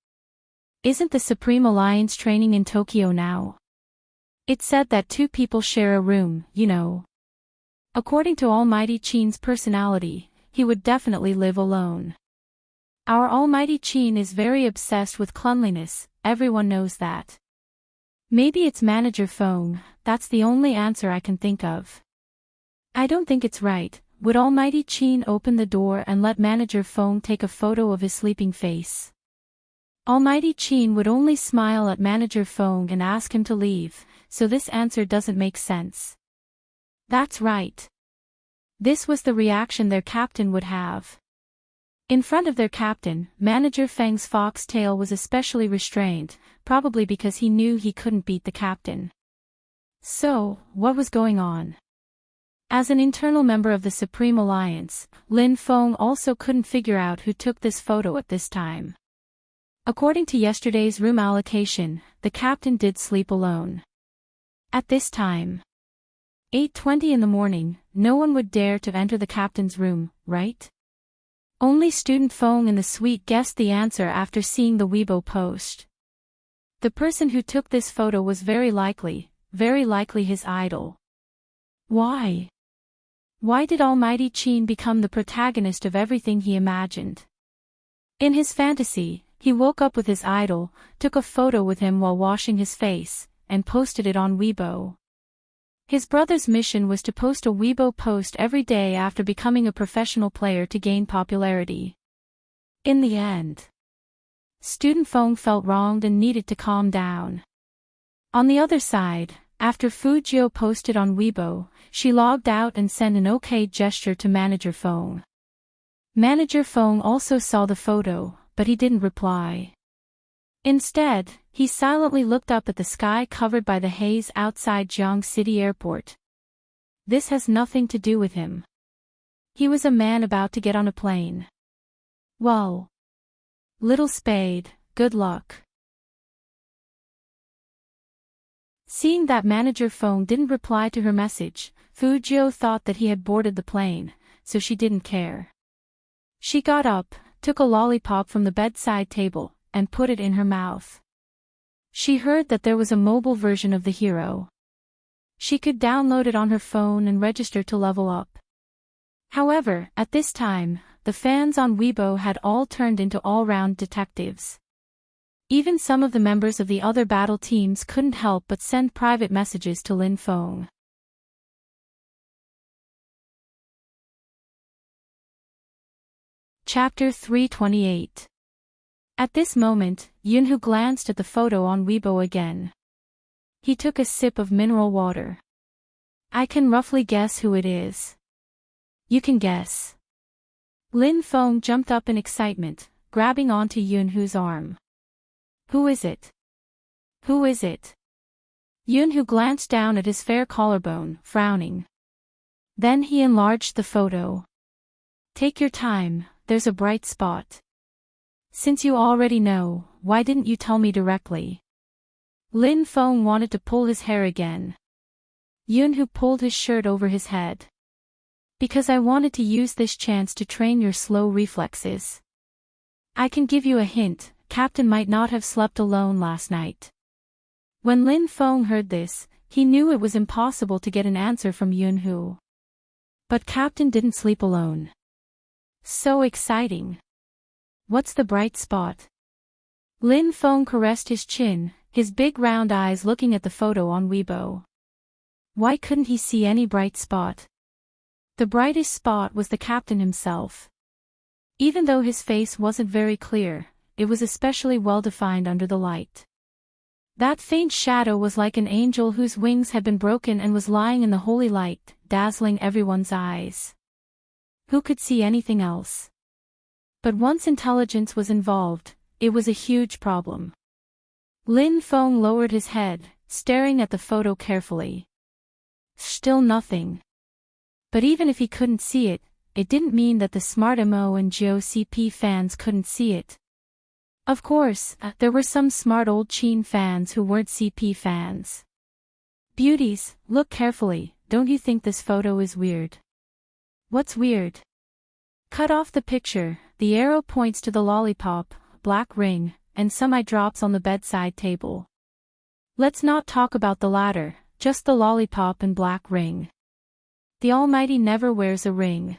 A: Isn't the Supreme Alliance training in Tokyo now? It said that 2 people share a room, you know. According to Almighty Qin's personality, he would definitely live alone. Our Almighty Qin is very obsessed with cleanliness, everyone knows that. Maybe it's Manager Feng, that's the only answer I can think of. I don't think it's right. Would Almighty Qin open the door and let Manager Feng take a photo of his sleeping face? Almighty Qin would only smile at Manager Feng and ask him to leave, so this answer doesn't make sense. That's right. This was the reaction their captain would have. In front of their captain, Manager Feng's foxtail was especially restrained, probably because he knew he couldn't beat the captain. So, what was going on? As an internal member of the Supreme Alliance, Lin Feng also couldn't figure out who took this photo at this time. According to yesterday's room allocation, the captain did sleep alone. At this time, 8:20 in the morning, no one would dare to enter the captain's room, right? Only student Feng in the suite guessed the answer after seeing the Weibo post. The person who took this photo was very likely his idol. Why? Why did Almighty Qin become the protagonist of everything he imagined? In his fantasy, he woke up with his idol, took a photo with him while washing his face, and posted it on Weibo. His brother's mission was to post a Weibo post every day after becoming a professional player to gain popularity. In the end, student Feng felt wronged and needed to calm down. On the other side, after Fujio posted on Weibo, she logged out and sent an OK gesture to Manager Feng. Manager Feng also saw the photo, but he didn't reply. Instead, he silently looked up at the sky covered by the haze outside Jiang City Airport. This has nothing to do with him. He was a man about to get on a plane. Well. Little Spade, good luck. Seeing that manager phone didn't reply to her message, Fujio thought that he had boarded the plane, so she didn't care. She got up, took a lollipop from the bedside table, and put it in her mouth. She heard that there was a mobile version of the hero. She could download it on her phone and register to level up. However, at this time, the fans on Weibo had all turned into all-round detectives. Even some of the members of the other battle teams couldn't help but send private messages to Lin Feng. Chapter 328. At this moment, Yunhu glanced at the photo on Weibo again. He took a sip of mineral water. I can roughly guess who it is. You can guess. Lin Feng jumped up in excitement, grabbing onto Yunhu's arm. Who is it? Who is it? Yunhu glanced down at his fair collarbone, frowning. Then he enlarged the photo. Take your time, there's a bright spot. Since you already know, why didn't you tell me directly? Lin Feng wanted to pull his hair again. Yunhu pulled his shirt over his head. Because I wanted to use this chance to train your slow reflexes. I can give you a hint, Captain might not have slept alone last night. When Lin Feng heard this, he knew it was impossible to get an answer from Yunhu. But Captain didn't sleep alone. So exciting. What's the bright spot? Lin Feng caressed his chin, his big round eyes looking at the photo on Weibo. Why couldn't he see any bright spot? The brightest spot was the captain himself. Even though his face wasn't very clear, it was especially well defined under the light. That faint shadow was like an angel whose wings had been broken and was lying in the holy light, dazzling everyone's eyes. Who could see anything else? But once intelligence was involved, it was a huge problem. Lin Feng lowered his head, staring at the photo carefully. Still nothing. But even if he couldn't see it, it didn't mean that the smart MO and GOCP fans couldn't see it. Of course, there were some smart old Qin fans who weren't CP fans. Beauties, look carefully, don't you think this photo is weird? What's weird? Cut off the picture, the arrow points to the lollipop, black ring, and some eye drops on the bedside table. Let's not talk about the latter, just the lollipop and black ring. The Almighty never wears a ring.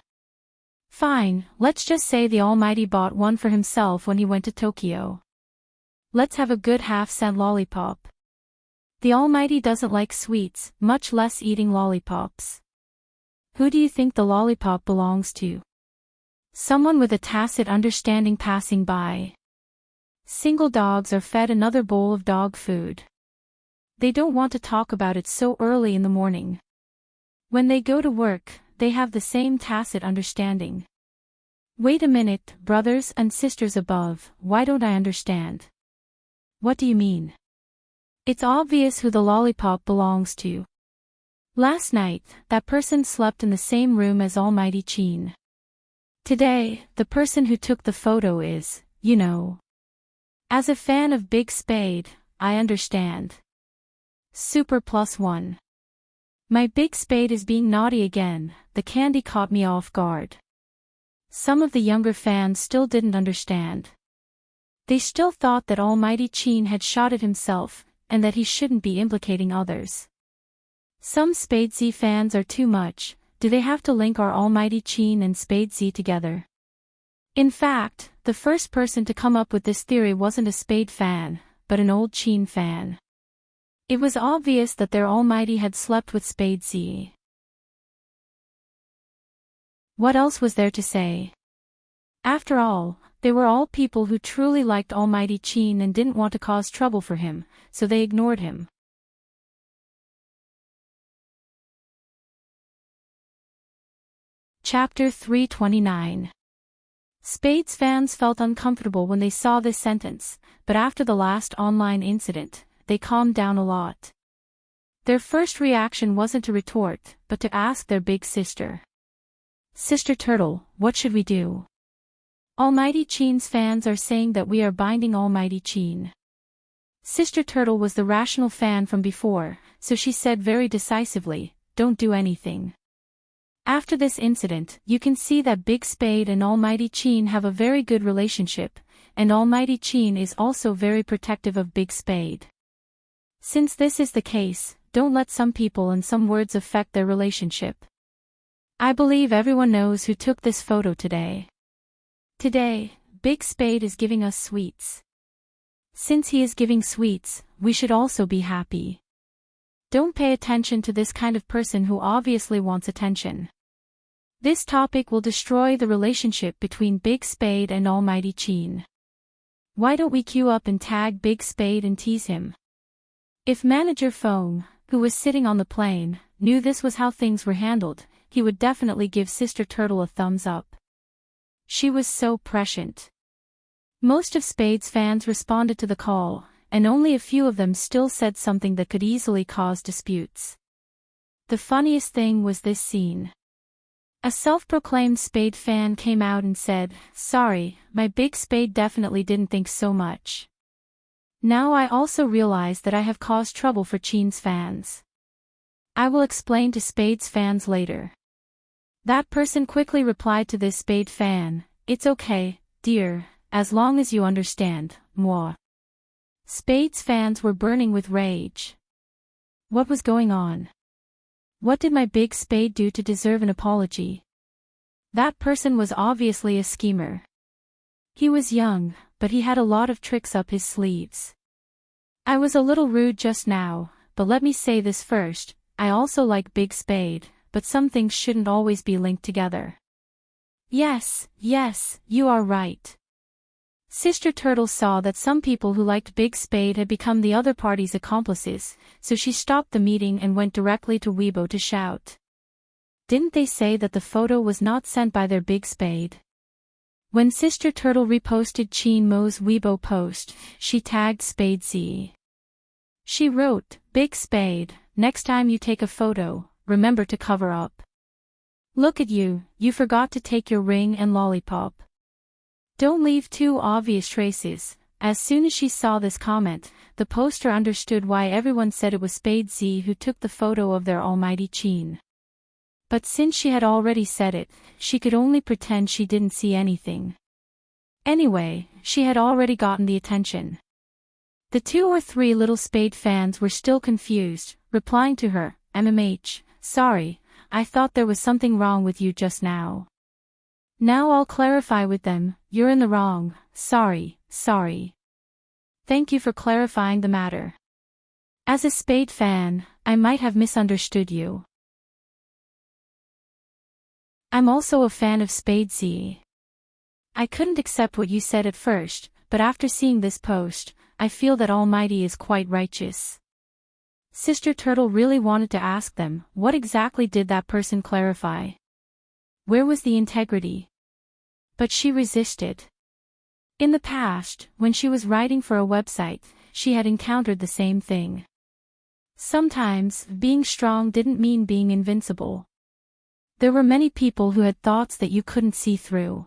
A: Fine, let's just say the Almighty bought one for himself when he went to Tokyo. Let's have a good half-cent lollipop. The Almighty doesn't like sweets, much less eating lollipops. Who do you think the lollipop belongs to? Someone with a tacit understanding passing by. Single dogs are fed another bowl of dog food. They don't want to talk about it so early in the morning. When they go to work, they have the same tacit understanding. Wait a minute, brothers and sisters above, why don't I understand? What do you mean? It's obvious who the lollipop belongs to. Last night, that person slept in the same room as Almighty Qin. Today, the person who took the photo is, you know. As a fan of Big Spade, I understand. Super +1. My Big Spade is being naughty again, the candy caught me off guard. Some of the younger fans still didn't understand. They still thought that Almighty Qin had shot it himself, and that he shouldn't be implicating others. Some Spade-Z fans are too much, do they have to link our Almighty Qin and Spade-Z together? In fact, the first person to come up with this theory wasn't a Spade fan, but an old Qin fan. It was obvious that their Almighty had slept with Spade-Z. What else was there to say? After all, they were all people who truly liked Almighty Qin and didn't want to cause trouble for him, so they ignored him. Chapter 329. Spades fans felt uncomfortable when they saw this sentence, but after the last online incident, they calmed down a lot. Their first reaction wasn't to retort, but to ask their big sister. Sister Turtle, what should we do? Almighty Chin's fans are saying that we are binding Almighty Chin. Sister Turtle was the rational fan from before, so she said very decisively, don't do anything. After this incident, you can see that Big Spade and Almighty Chin have a very good relationship, and Almighty Chin is also very protective of Big Spade. Since this is the case, don't let some people and some words affect their relationship. I believe everyone knows who took this photo today. Today, Big Spade is giving us sweets. Since he is giving sweets, we should also be happy. Don't pay attention to this kind of person who obviously wants attention. This topic will destroy the relationship between Big Spade and Almighty Chin. Why don't we queue up and tag Big Spade and tease him? If Manager Foam, who was sitting on the plane, knew this was how things were handled, he would definitely give Sister Turtle a thumbs up. She was so prescient. Most of Spade's fans responded to the call, and only a few of them still said something that could easily cause disputes. The funniest thing was this scene. A self-proclaimed Spade fan came out and said, "Sorry, my Big Spade definitely didn't think so much. Now I also realize that I have caused trouble for Chin's fans. I will explain to Spade's fans later." That person quickly replied to this Spade fan, "It's okay, dear, as long as you understand, moi." Spade's fans were burning with rage. What was going on? What did my Big Spade do to deserve an apology? That person was obviously a schemer. He was young, but he had a lot of tricks up his sleeves. I was a little rude just now, but let me say this first, I also like Big Spade, but some things shouldn't always be linked together. Yes, you are right. Sister Turtle saw that some people who liked Big Spade had become the other party's accomplices, so she stopped the meeting and went directly to Weibo to shout. Didn't they say that the photo was not sent by their Big Spade? When Sister Turtle reposted Chin Mo's Weibo post, she tagged Spade Z. She wrote, "Big Spade, next time you take a photo, remember to cover up. Look at you, you forgot to take your ring and lollipop. Don't leave too obvious traces." As soon as she saw this comment, the poster understood why everyone said it was Spade Z who took the photo of their Almighty Chin. But since she had already said it, she could only pretend she didn't see anything. Anyway, she had already gotten the attention. The 2 or 3 little Spade fans were still confused, replying to her, "MMH, sorry, I thought there was something wrong with you just now. Now I'll clarify with them, you're in the wrong, sorry. Thank you for clarifying the matter. As a Spade fan, I might have misunderstood you. I'm also a fan of Spade Z. I couldn't accept what you said at first, but after seeing this post, I feel that Almighty is quite righteous." Sister Turtle really wanted to ask them, what exactly did that person clarify? Where was the integrity? But she resisted. In the past, when she was writing for a website, she had encountered the same thing. Sometimes, being strong didn't mean being invincible. There were many people who had thoughts that you couldn't see through.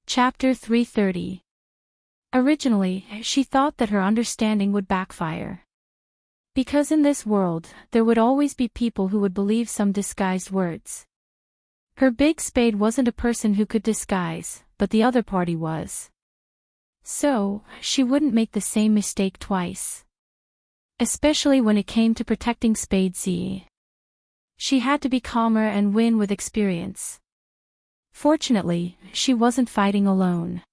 A: Chapter 330. Originally, she thought that her understanding would backfire. Because in this world, there would always be people who would believe some disguised words. Her Big Spade wasn't a person who could disguise, but the other party was. So, she wouldn't make the same mistake twice. Especially when it came to protecting Spade Z. She had to be calmer and win with experience. Fortunately, she wasn't fighting alone.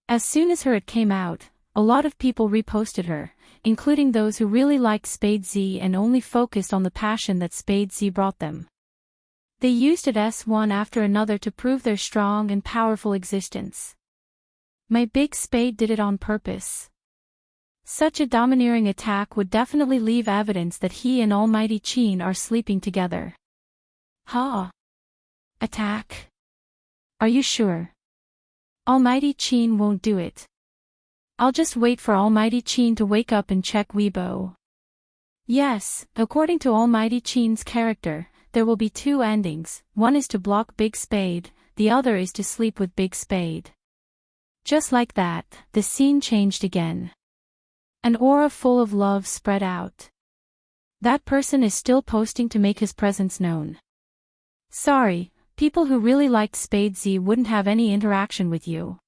A: As soon as it came out, a lot of people reposted her, including those who really liked Spade Z and only focused on the passion that Spade Z brought them. They used it one after another to prove their strong and powerful existence. My Big Spade did it on purpose. Such a domineering attack would definitely leave evidence that he and Almighty Chin are sleeping together. Attack? Are you sure? Almighty Chin won't do it. I'll just wait for Almighty Chin to wake up and check Weibo. Yes, according to Almighty Chin's character, there will be two endings, one is to block Big Spade, the other is to sleep with Big Spade. Just like that, the scene changed again. An aura full of love spread out. That person is still posting to make his presence known. Sorry, people who really liked Spade Z wouldn't have any interaction with you.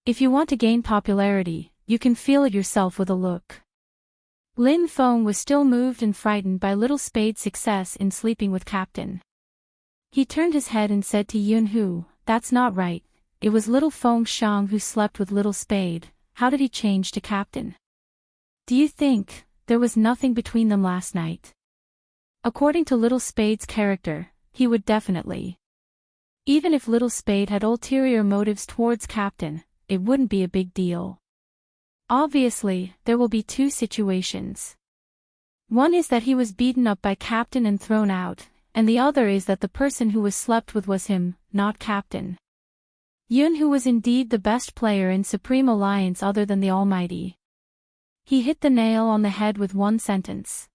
A: If you want to gain popularity, you can feel it yourself with a look. Lin Feng was still moved and frightened by Little Spade's success in sleeping with Captain. He turned his head and said to Yunhu, "That's not right, it was Little Feng Shang who slept with Little Spade, how did he change to Captain? Do you think there was nothing between them last night?" According to Little Spade's character, he would definitely. Even if Little Spade had ulterior motives towards Captain, it wouldn't be a big deal. Obviously, there will be two situations. One is that he was beaten up by Captain and thrown out, and the other is that the person who was slept with was him, not Captain. Yun, who was indeed the best player in Supreme Alliance other than the Almighty. He hit the nail on the head with one sentence.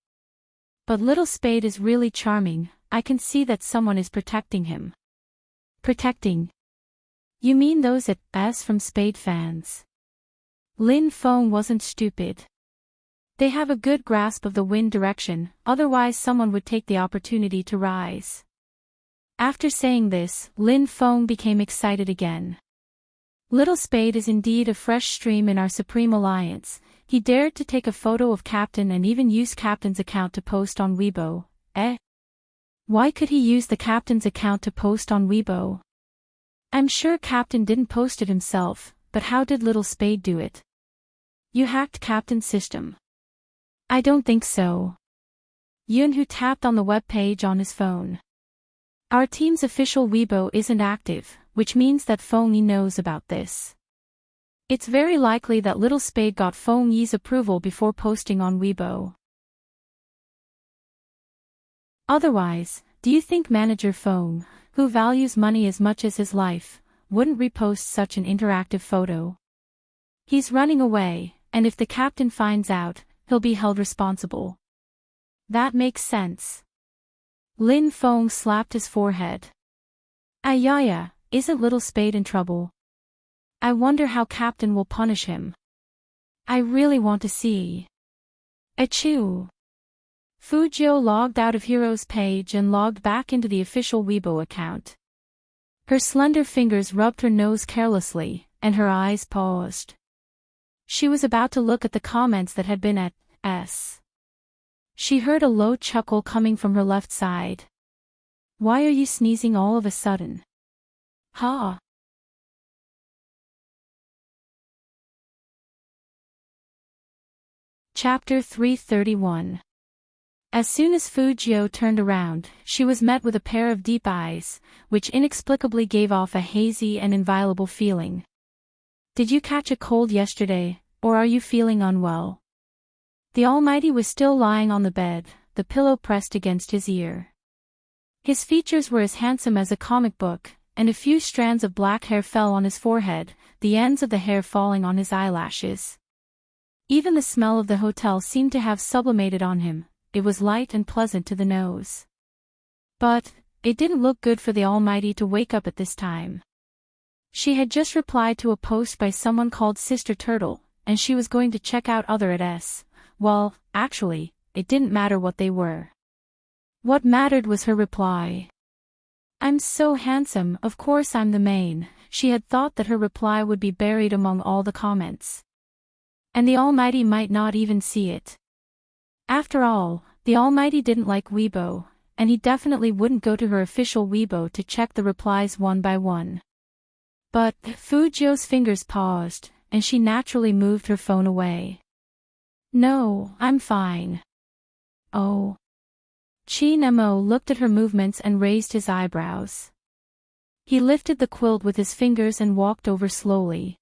A: But Little Spade is really charming, I can see that someone is protecting him. Protecting? You mean those at S from Spade fans? Lin Feng wasn't stupid. They have a good grasp of the wind direction, otherwise someone would take the opportunity to rise. After saying this, Lin Feng became excited again. Little Spade is indeed a fresh stream in our Supreme Alliance. He dared to take a photo of Captain and even use Captain's account to post on Weibo. Why could he use the Captain's account to post on Weibo? I'm sure Captain didn't post it himself, but how did Little Spade do it? You hacked Captain's system. I don't think so. Yunhu tapped on the web page on his phone. Our team's official Weibo isn't active, which means that Feng Yi knows about this. It's very likely that Little Spade got Feng Yi's approval before posting on Weibo. Otherwise, do you think Manager Feng, who values money as much as his life, wouldn't repost such an interactive photo? He's running away, and if the Captain finds out, he'll be held responsible. That makes sense. Lin Feng slapped his forehead. Ayaya, isn't Little Spade in trouble? I wonder how Captain will punish him. I really want to see. Achoo. Fujio logged out of Hero's page and logged back into the official Weibo account. Her slender fingers rubbed her nose carelessly, and her eyes paused. She was about to look at the comments that had been at S. She heard a low chuckle coming from her left side. Why are you sneezing all of a sudden? Ha! Chapter 331. As soon as Fujio turned around, she was met with a pair of deep eyes, which inexplicably gave off a hazy and inviolable feeling. Did you catch a cold yesterday, or are you feeling unwell? The Almighty was still lying on the bed, the pillow pressed against his ear. His features were as handsome as a comic book, and a few strands of black hair fell on his forehead, the ends of the hair falling on his eyelashes. Even the smell of the hotel seemed to have sublimated on him, it was light and pleasant to the nose. But it didn't look good for the Almighty to wake up at this time. She had just replied to a post by someone called Sister Turtle, and she was going to check out other at S. Well, actually, it didn't matter what they were. What mattered was her reply. I'm so handsome, of course I'm the main. She had thought that her reply would be buried among all the comments. And the Almighty might not even see it. After all, the Almighty didn't like Weibo, and he definitely wouldn't go to her official Weibo to check the replies one by one. But Fujio's fingers paused, and she naturally moved her phone away. No, I'm fine. Oh. Chi Nemo looked at her movements and raised his eyebrows. He lifted the quilt with his fingers and walked over slowly.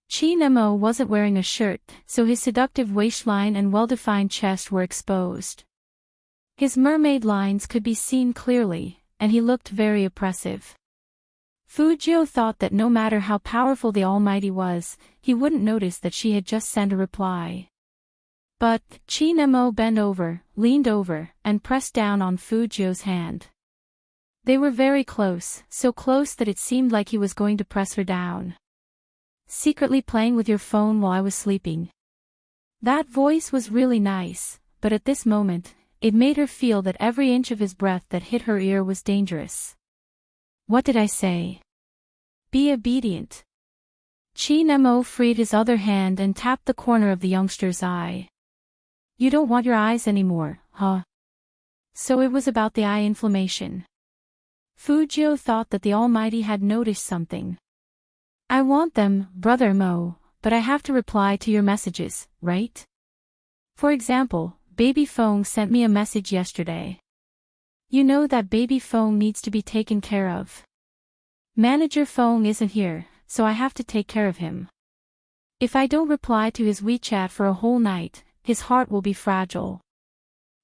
A: Chi Nemo wasn't wearing a shirt, so his seductive waistline and well-defined chest were exposed. His mermaid lines could be seen clearly, and he looked very oppressive. Fujio thought that no matter how powerful the Almighty was, he wouldn't notice that she had just sent a reply. But Chinemo leaned over, and pressed down on Fujio's hand. They were very close, so close that it seemed like he was going to press her down. Secretly playing with your phone while I was sleeping. That voice was really nice, but at this moment, it made her feel that every inch of his breath that hit her ear was dangerous. What did I say? Be obedient. Chinemo freed his other hand and tapped the corner of the youngster's eye. You don't want your eyes anymore, huh? So it was about the eye inflammation. Fujio thought that the Almighty had noticed something. I want them, Brother Mo, but I have to reply to your messages, right? For example, Baby Fong sent me a message yesterday. You know that Baby Fong needs to be taken care of. Manager Fong isn't here, so I have to take care of him. If I don't reply to his WeChat for a whole night, his heart will be fragile.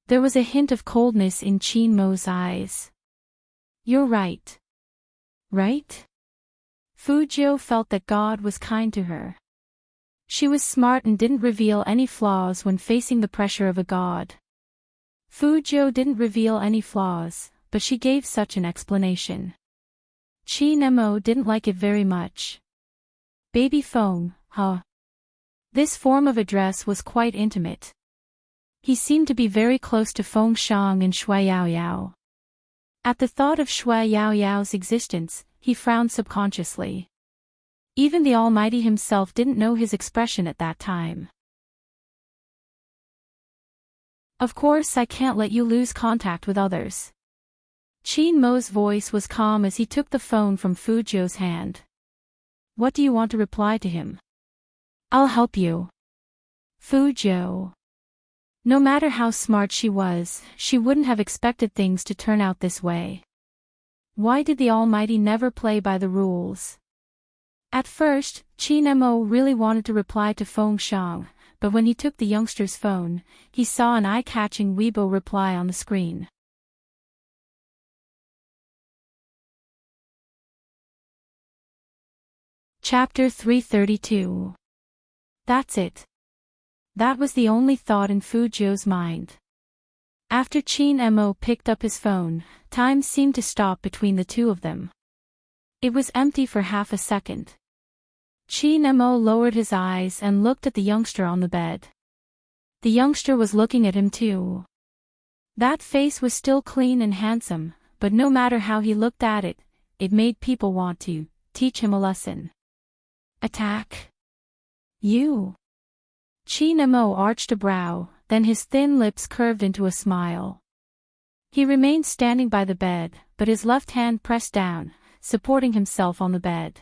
A: There was a hint of coldness in Chinmo's eyes. You're right. Right? Fujio felt that God was kind to her. She was smart and didn't reveal any flaws when facing the pressure of a god. Fujio didn't reveal any flaws, but she gave such an explanation. Chinemo didn't like it very much. Baby Fong, huh? This form of address was quite intimate. He seemed to be very close to Feng Shang and Shui Yaoyao. At the thought of Shui Yaoyao's existence, he frowned subconsciously. Even the Almighty himself didn't know his expression at that time. Of course I can't let you lose contact with others. Chinmo's voice was calm as he took the phone from Fujio's hand. What do you want to reply to him? I'll help you. Fujio. No matter how smart she was, she wouldn't have expected things to turn out this way. Why did the Almighty never play by the rules? At first, Chinemo really wanted to reply to Feng Shang, but when he took the youngster's phone, he saw an eye-catching Weibo reply on the screen. Chapter 332. That's it. That was the only thought in Fujio's mind. After Chinemo picked up his phone, time seemed to stop between the two of them. It was empty for half a second. Chinemo lowered his eyes and looked at the youngster on the bed. The youngster was looking at him too. That face was still clean and handsome, but no matter how he looked at it, it made people want to teach him a lesson. Attack. You. Chinemo arched a brow, then his thin lips curved into a smile. He remained standing by the bed, but his left hand pressed down, supporting himself on the bed.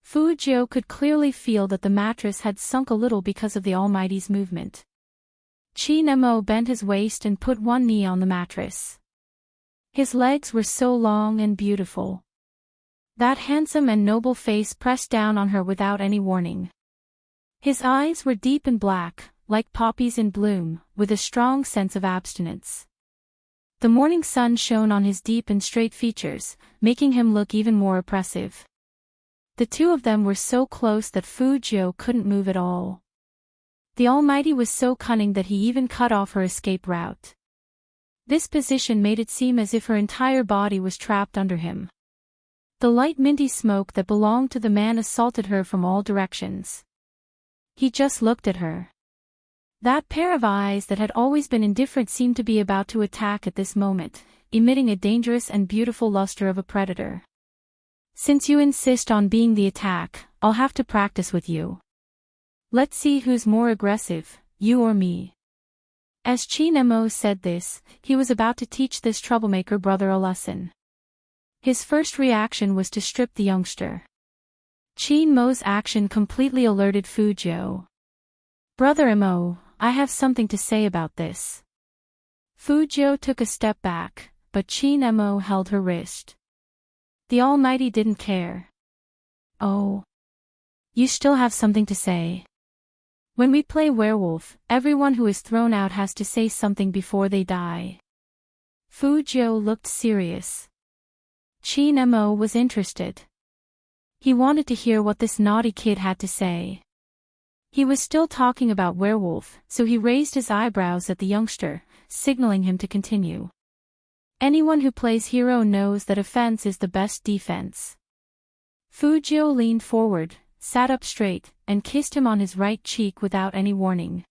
A: Fujio could clearly feel that the mattress had sunk a little because of the Almighty's movement. Chinemo bent his waist and put one knee on the mattress. His legs were so long and beautiful. That handsome and noble face pressed down on her without any warning. His eyes were deep and black, like poppies in bloom, with a strong sense of abstinence. The morning sun shone on his deep and straight features, making him look even more oppressive. The two of them were so close that Fujio couldn't move at all. The Almighty was so cunning that he even cut off her escape route. This position made it seem as if her entire body was trapped under him. The light minty smoke that belonged to the man assaulted her from all directions. He just looked at her. That pair of eyes that had always been indifferent seemed to be about to attack at this moment, emitting a dangerous and beautiful luster of a predator. Since you insist on being the attack, I'll have to practice with you. Let's see who's more aggressive, you or me. As Chinemo said this, he was about to teach this troublemaker brother a lesson. His first reaction was to strip the youngster. Chinmo's action completely alerted Fujio. Brother Imo, I have something to say about this. Fujio took a step back, but Chinemo held her wrist. The Almighty didn't care. Oh. You still have something to say. When we play werewolf, everyone who is thrown out has to say something before they die. Fujio looked serious. Chin Mo was interested. He wanted to hear what this naughty kid had to say. He was still talking about werewolf, so he raised his eyebrows at the youngster, signaling him to continue. Anyone who plays hero knows that offense is the best defense. Fu Jiu leaned forward, sat up straight, and kissed him on his right cheek without any warning.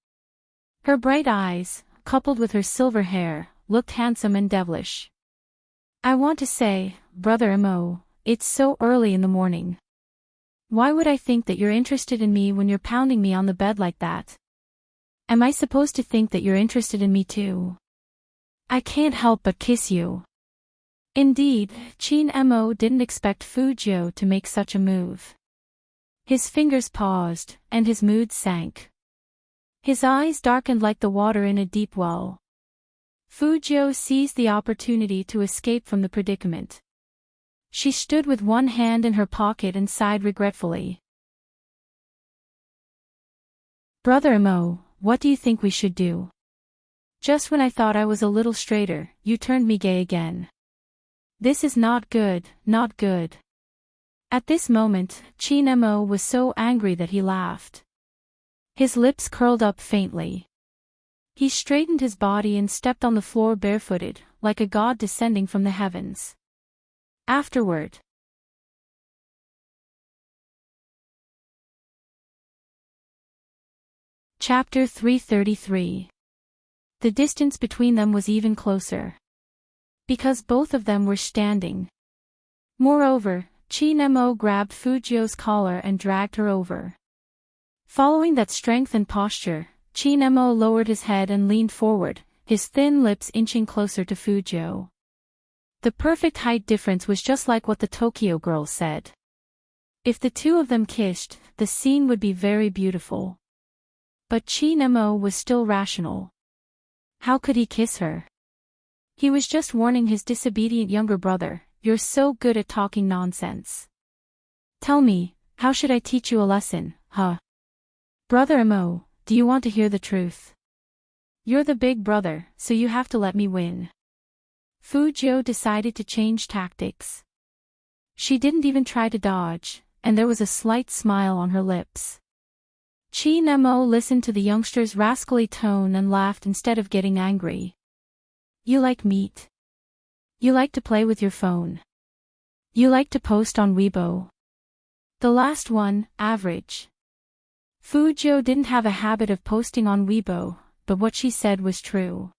A: Her bright eyes, coupled with her silver hair, looked handsome and devilish. I want to say, Brother Mo, it's so early in the morning. Why would I think that you're interested in me when you're pounding me on the bed like that? Am I supposed to think that you're interested in me too? I can't help but kiss you. Indeed, Chin Mo didn't expect Fu Jiu to make such a move. His fingers paused, and his mood sank. His eyes darkened like the water in a deep well. Fu Jiu seized the opportunity to escape from the predicament. She stood with one hand in her pocket and sighed regretfully. Brother Mo, what do you think we should do? Just when I thought I was a little straighter, you turned me gay again. This is not good, not good. At this moment, Chin Mo was so angry that he laughed. His lips curled up faintly. He straightened his body and stepped on the floor barefooted, like a god descending from the heavens. Afterward. Chapter 333. The distance between them was even closer. Because both of them were standing. Moreover, Chin Mo grabbed Fu Jiu's collar and dragged her over. Following that strength and posture, Chin Mo lowered his head and leaned forward, his thin lips inching closer to Fu Jiu. The perfect height difference was just like what the Tokyo girls said. If the two of them kissed, the scene would be very beautiful. But Chin Mo was still rational. How could he kiss her? He was just warning his disobedient younger brother, you're so good at talking nonsense. Tell me, how should I teach you a lesson, huh? Brother Mo, do you want to hear the truth? You're the big brother, so you have to let me win. Fu Jiu decided to change tactics. She didn't even try to dodge, and there was a slight smile on her lips. Chin Mo listened to the youngster's rascally tone and laughed instead of getting angry. You like meat. You like to play with your phone. You like to post on Weibo. The last one, average. Fu Jiu didn't have a habit of posting on Weibo, but what she said was true.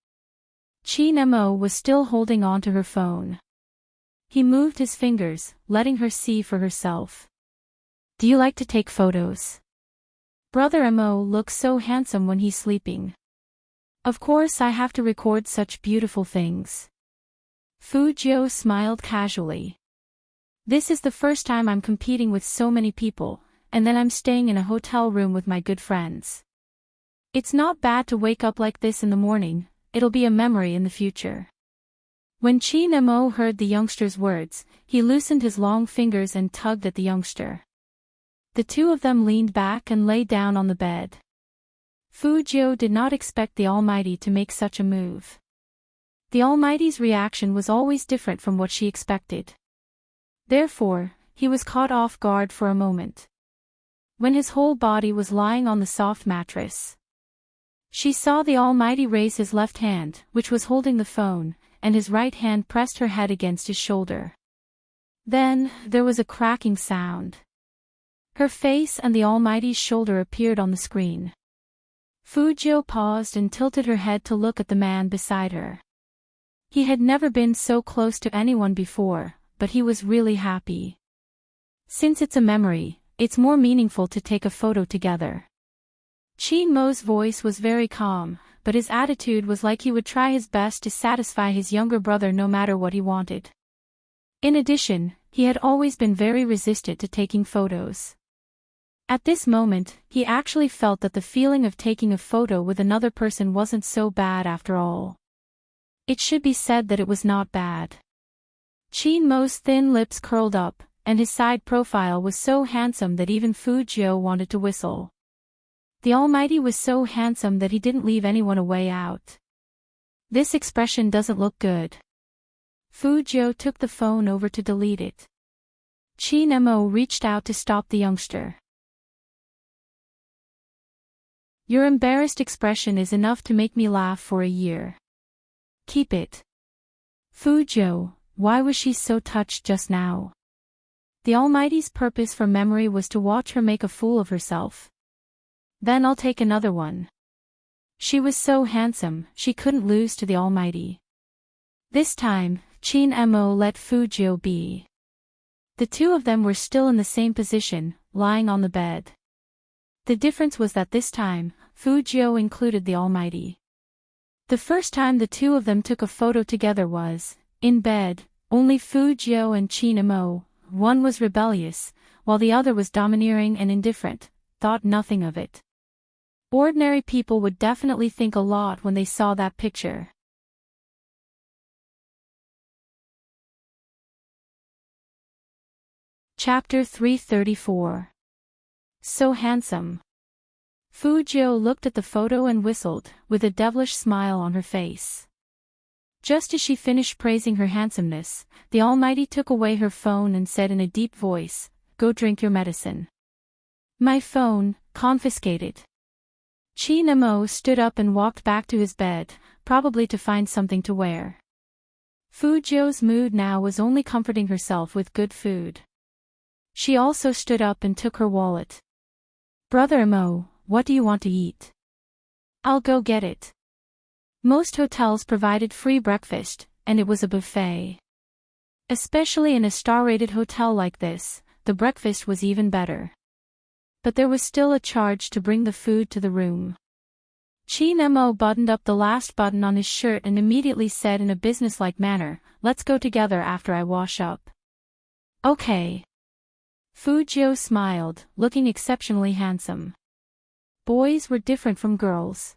A: Chin Mo was still holding on to her phone. He moved his fingers, letting her see for herself. Do you like to take photos? Brother Mo looks so handsome when he's sleeping. Of course I have to record such beautiful things. Fu Jiu smiled casually. This is the first time I'm competing with so many people, and then I'm staying in a hotel room with my good friends. It's not bad to wake up like this in the morning. It'll be a memory in the future. When Chin Mo heard the youngster's words, he loosened his long fingers and tugged at the youngster. The two of them leaned back and lay down on the bed. Fu Jiu did not expect the Almighty to make such a move. The Almighty's reaction was always different from what she expected. Therefore, he was caught off guard for a moment. When his whole body was lying on the soft mattress, she saw the Almighty raise his left hand, which was holding the phone, and his right hand pressed her head against his shoulder. Then, there was a cracking sound. Her face and the Almighty's shoulder appeared on the screen. Fu Jiu paused and tilted her head to look at the man beside her. He had never been so close to anyone before, but he was really happy. Since it's a memory, it's more meaningful to take a photo together. Chin Mo's voice was very calm, but his attitude was like he would try his best to satisfy his younger brother no matter what he wanted. In addition, he had always been very resistant to taking photos. At this moment, he actually felt that the feeling of taking a photo with another person wasn't so bad after all. It should be said that it was not bad. Chin Mo's thin lips curled up, and his side profile was so handsome that even Fu Jiu wanted to whistle. The Almighty was so handsome that he didn't leave anyone a way out. This expression doesn't look good. Fu Jiu took the phone over to delete it. Qin Mo reached out to stop the youngster. Your embarrassed expression is enough to make me laugh for a year. Keep it. Fu Jiu, why was she so touched just now? The Almighty's purpose for memory was to watch her make a fool of herself. Then I'll take another one. She was so handsome, she couldn't lose to the Almighty. This time, Qin Mo let Fu Jiu be. The two of them were still in the same position, lying on the bed. The difference was that this time, Fu Jiu included the Almighty. The first time the two of them took a photo together was, in bed, only Fu Jiu and Qin Mo. One was rebellious, while the other was domineering and indifferent, thought nothing of it. Ordinary people would definitely think a lot when they saw that picture. Chapter 334. So handsome. Fu Jiu looked at the photo and whistled, with a devilish smile on her face. Just as she finished praising her handsomeness, the Almighty took away her phone and said in a deep voice, "Go drink your medicine." My phone, confiscated. Qin Mo stood up and walked back to his bed, probably to find something to wear. Fu Jiu's mood now was only comforting herself with good food. She also stood up and took her wallet. Brother Mo, what do you want to eat? I'll go get it. Most hotels provided free breakfast, and it was a buffet. Especially in a star-rated hotel like this, the breakfast was even better. But there was still a charge to bring the food to the room. Qin Mo buttoned up the last button on his shirt and immediately said in a businesslike manner, "Let's go together after I wash up." Okay. Fu Jiu smiled, looking exceptionally handsome. Boys were different from girls.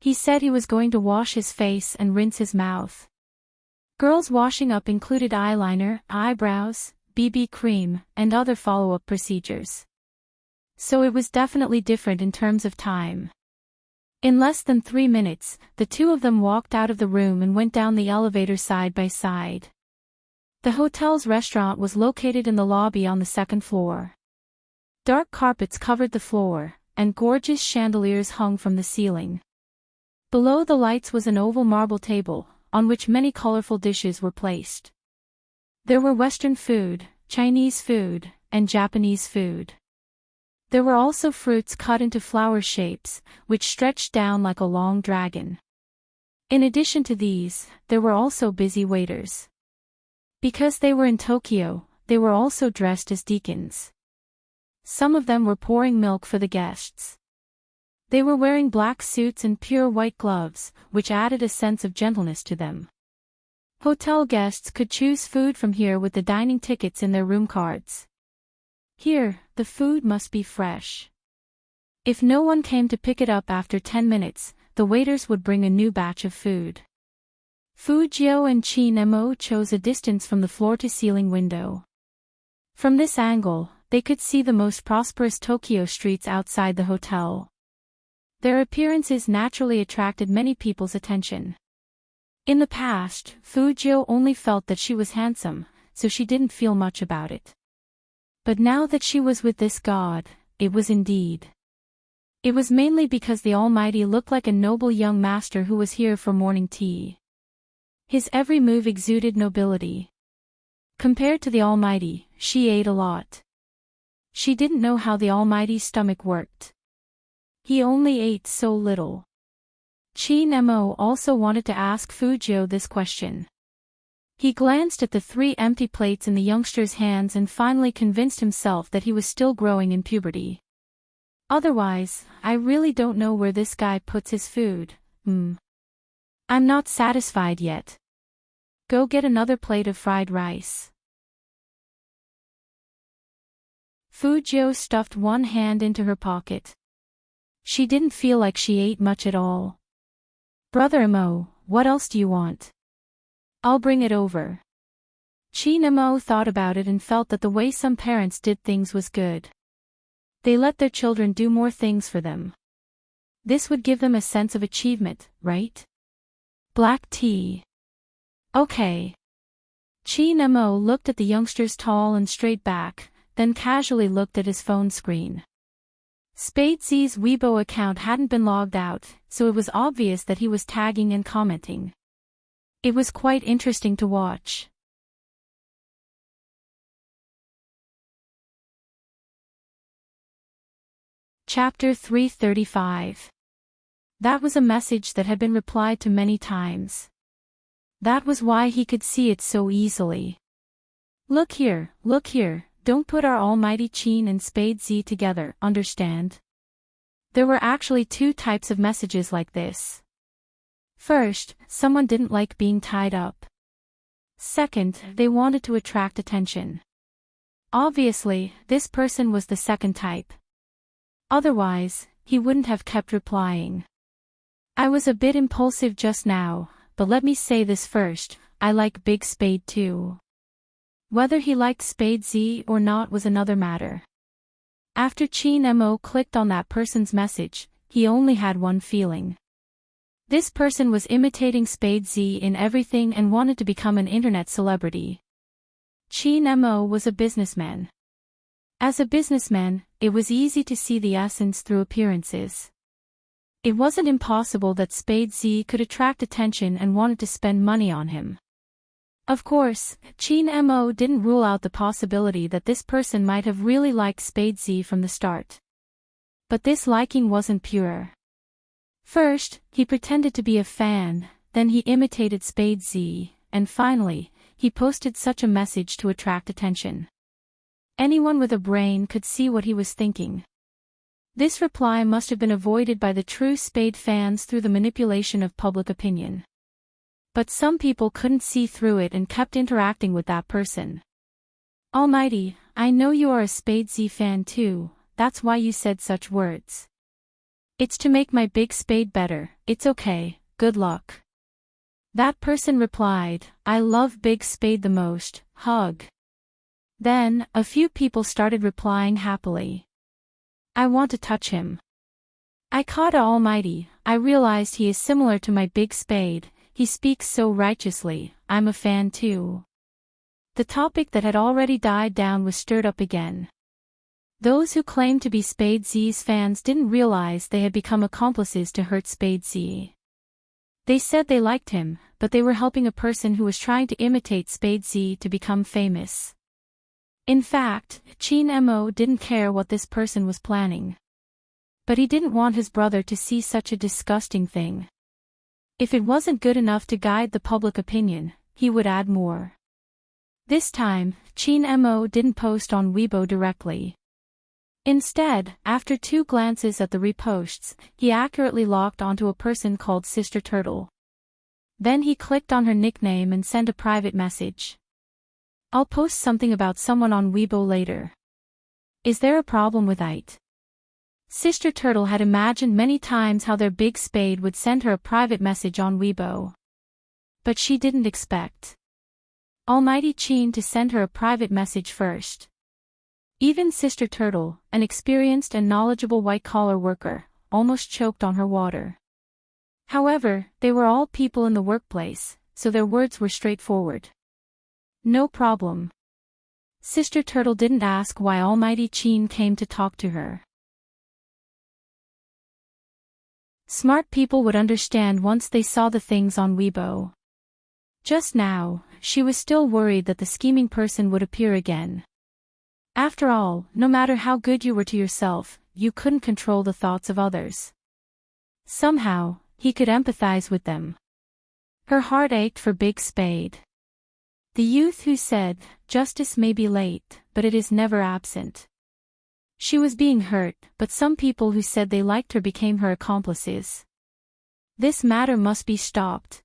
A: He said he was going to wash his face and rinse his mouth. Girls' washing up included eyeliner, eyebrows, BB cream, and other follow-up procedures. So it was definitely different in terms of time. In less than 3 minutes, the two of them walked out of the room and went down the elevator side by side. The hotel's restaurant was located in the lobby on the second floor. Dark carpets covered the floor, and gorgeous chandeliers hung from the ceiling. Below the lights was an oval marble table, on which many colorful dishes were placed. There were Western food, Chinese food, and Japanese food. There were also fruits cut into flower shapes, which stretched down like a long dragon. In addition to these, there were also busy waiters. Because they were in Tokyo, they were also dressed as deacons. Some of them were pouring milk for the guests. They were wearing black suits and pure white gloves, which added a sense of gentleness to them. Hotel guests could choose food from here with the dining tickets in their room cards. Here, the food must be fresh. If no one came to pick it up after 10 minutes, the waiters would bring a new batch of food. Fu Jiu and Qin Mo chose a distance from the floor-to-ceiling window. From this angle, they could see the most prosperous Tokyo streets outside the hotel. Their appearances naturally attracted many people's attention. In the past, Fu Jiu only felt that she was handsome, so she didn't feel much about it. But now that she was with this god, it was indeed. It was mainly because the Almighty looked like a noble young master who was here for morning tea. His every move exuded nobility. Compared to the Almighty, she ate a lot. She didn't know how the Almighty's stomach worked. He only ate so little. Qin Mo also wanted to ask Fu Jiu this question. He glanced at the 3 empty plates in the youngster's hands and finally convinced himself that he was still growing in puberty. Otherwise, I really don't know where this guy puts his food. I'm not satisfied yet. Go get another plate of fried rice. Fu Jiu stuffed one hand into her pocket. She didn't feel like she ate much at all. Brother Mo, what else do you want? I'll bring it over. Qin Mo thought about it and felt that the way some parents did things was good. They let their children do more things for them. This would give them a sense of achievement, right? Black tea. Okay. Chin Mo looked at the youngster's tall and straight back, then casually looked at his phone screen. Spade Z's Weibo account hadn't been logged out, so it was obvious that he was tagging and commenting. It was quite interesting to watch. Chapter 335. That was a message that had been replied to many times. That was why he could see it so easily. Look here, don't put our almighty Chin and Spade Z together, understand? There were actually two types of messages like this. First, someone didn't like being tied up. Second, they wanted to attract attention. Obviously, this person was the second type. Otherwise, he wouldn't have kept replying. I was a bit impulsive just now, but let me say this first, I like Big Spade too. Whether he liked Spade Z or not was another matter. After Chin Mo clicked on that person's message, he only had one feeling. This person was imitating Spade Z in everything and wanted to become an internet celebrity. Chin Mo was a businessman. As a businessman, it was easy to see the essence through appearances. It wasn't impossible that Spade Z could attract attention and wanted to spend money on him. Of course, Chin Mo didn't rule out the possibility that this person might have really liked Spade Z from the start. But this liking wasn't pure. First, he pretended to be a fan, then he imitated Spade Z, and finally, he posted such a message to attract attention. Anyone with a brain could see what he was thinking. This reply must have been avoided by the true Spade fans through the manipulation of public opinion. But some people couldn't see through it and kept interacting with that person. Almighty, I know you are a Spade Z fan too, that's why you said such words. It's to make my Big Spade better, it's okay, good luck. That person replied, I love Big Spade the most, hug. Then, a few people started replying happily. I want to touch him. I caught Almighty, I realized he is similar to my Big Spade, he speaks so righteously, I'm a fan too. The topic that had already died down was stirred up again. Those who claimed to be Spade Z's fans didn't realize they had become accomplices to hurt Spade Z. They said they liked him, but they were helping a person who was trying to imitate Spade Z to become famous. In fact, Chin Mo didn't care what this person was planning. But he didn't want his brother to see such a disgusting thing. If it wasn't good enough to guide the public opinion, he would add more. This time, Chin Mo didn't post on Weibo directly. Instead, after 2 glances at the reposts, he accurately locked onto a person called Sister Turtle. Then he clicked on her nickname and sent a private message. I'll post something about someone on Weibo later. Is there a problem with it? Sister Turtle had imagined many times how their Big Spade would send her a private message on Weibo. But she didn't expect Almighty Chin to send her a private message first. Even Sister Turtle, an experienced and knowledgeable white-collar worker, almost choked on her water. However, they were all people in the workplace, so their words were straightforward. No problem. Sister Turtle didn't ask why Almighty Chin came to talk to her. Smart people would understand once they saw the things on Weibo. Just now, she was still worried that the scheming person would appear again. After all, no matter how good you were to yourself, you couldn't control the thoughts of others. Somehow, he could empathize with them. Her heart ached for Big Spade. The youth who said, justice may be late, but it is never absent. She was being hurt, but some people who said they liked her became her accomplices. This matter must be stopped.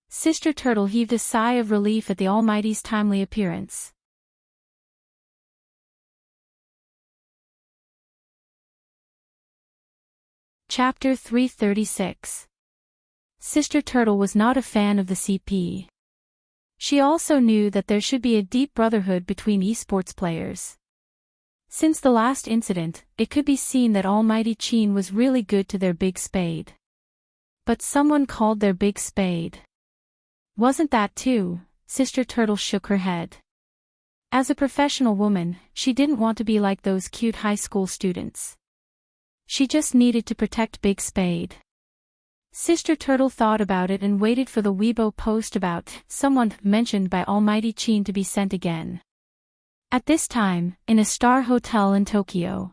A: Sister Turtle heaved a sigh of relief at the Almighty's timely appearance. Chapter 336. Sister Turtle was not a fan of the CP. She also knew that there should be a deep brotherhood between esports players. Since the last incident, it could be seen that Almighty Chin was really good to their Big Spade. But someone called their Big Spade. Wasn't that too Sister Turtle shook her head. As a professional woman, she didn't want to be like those cute high school students. She just needed to protect Big Spade. Sister Turtle thought about it and waited for the Weibo post about someone mentioned by Almighty Chin to be sent again. At this time, in a star hotel in Tokyo,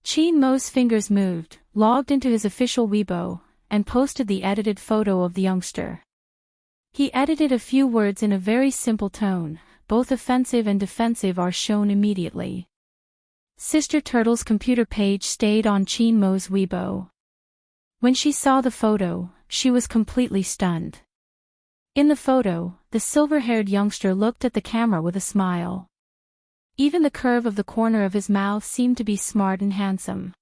A: Chin Mo's fingers moved, logged into his official Weibo, and posted the edited photo of the youngster. He edited a few words in a very simple tone. Both offensive and defensive are shown immediately. Sister Turtle's computer page stayed on Chin Mo's Weibo. When she saw the photo, she was completely stunned. In the photo, the silver-haired youngster looked at the camera with a smile. Even the curve of the corner of his mouth seemed to be smart and handsome.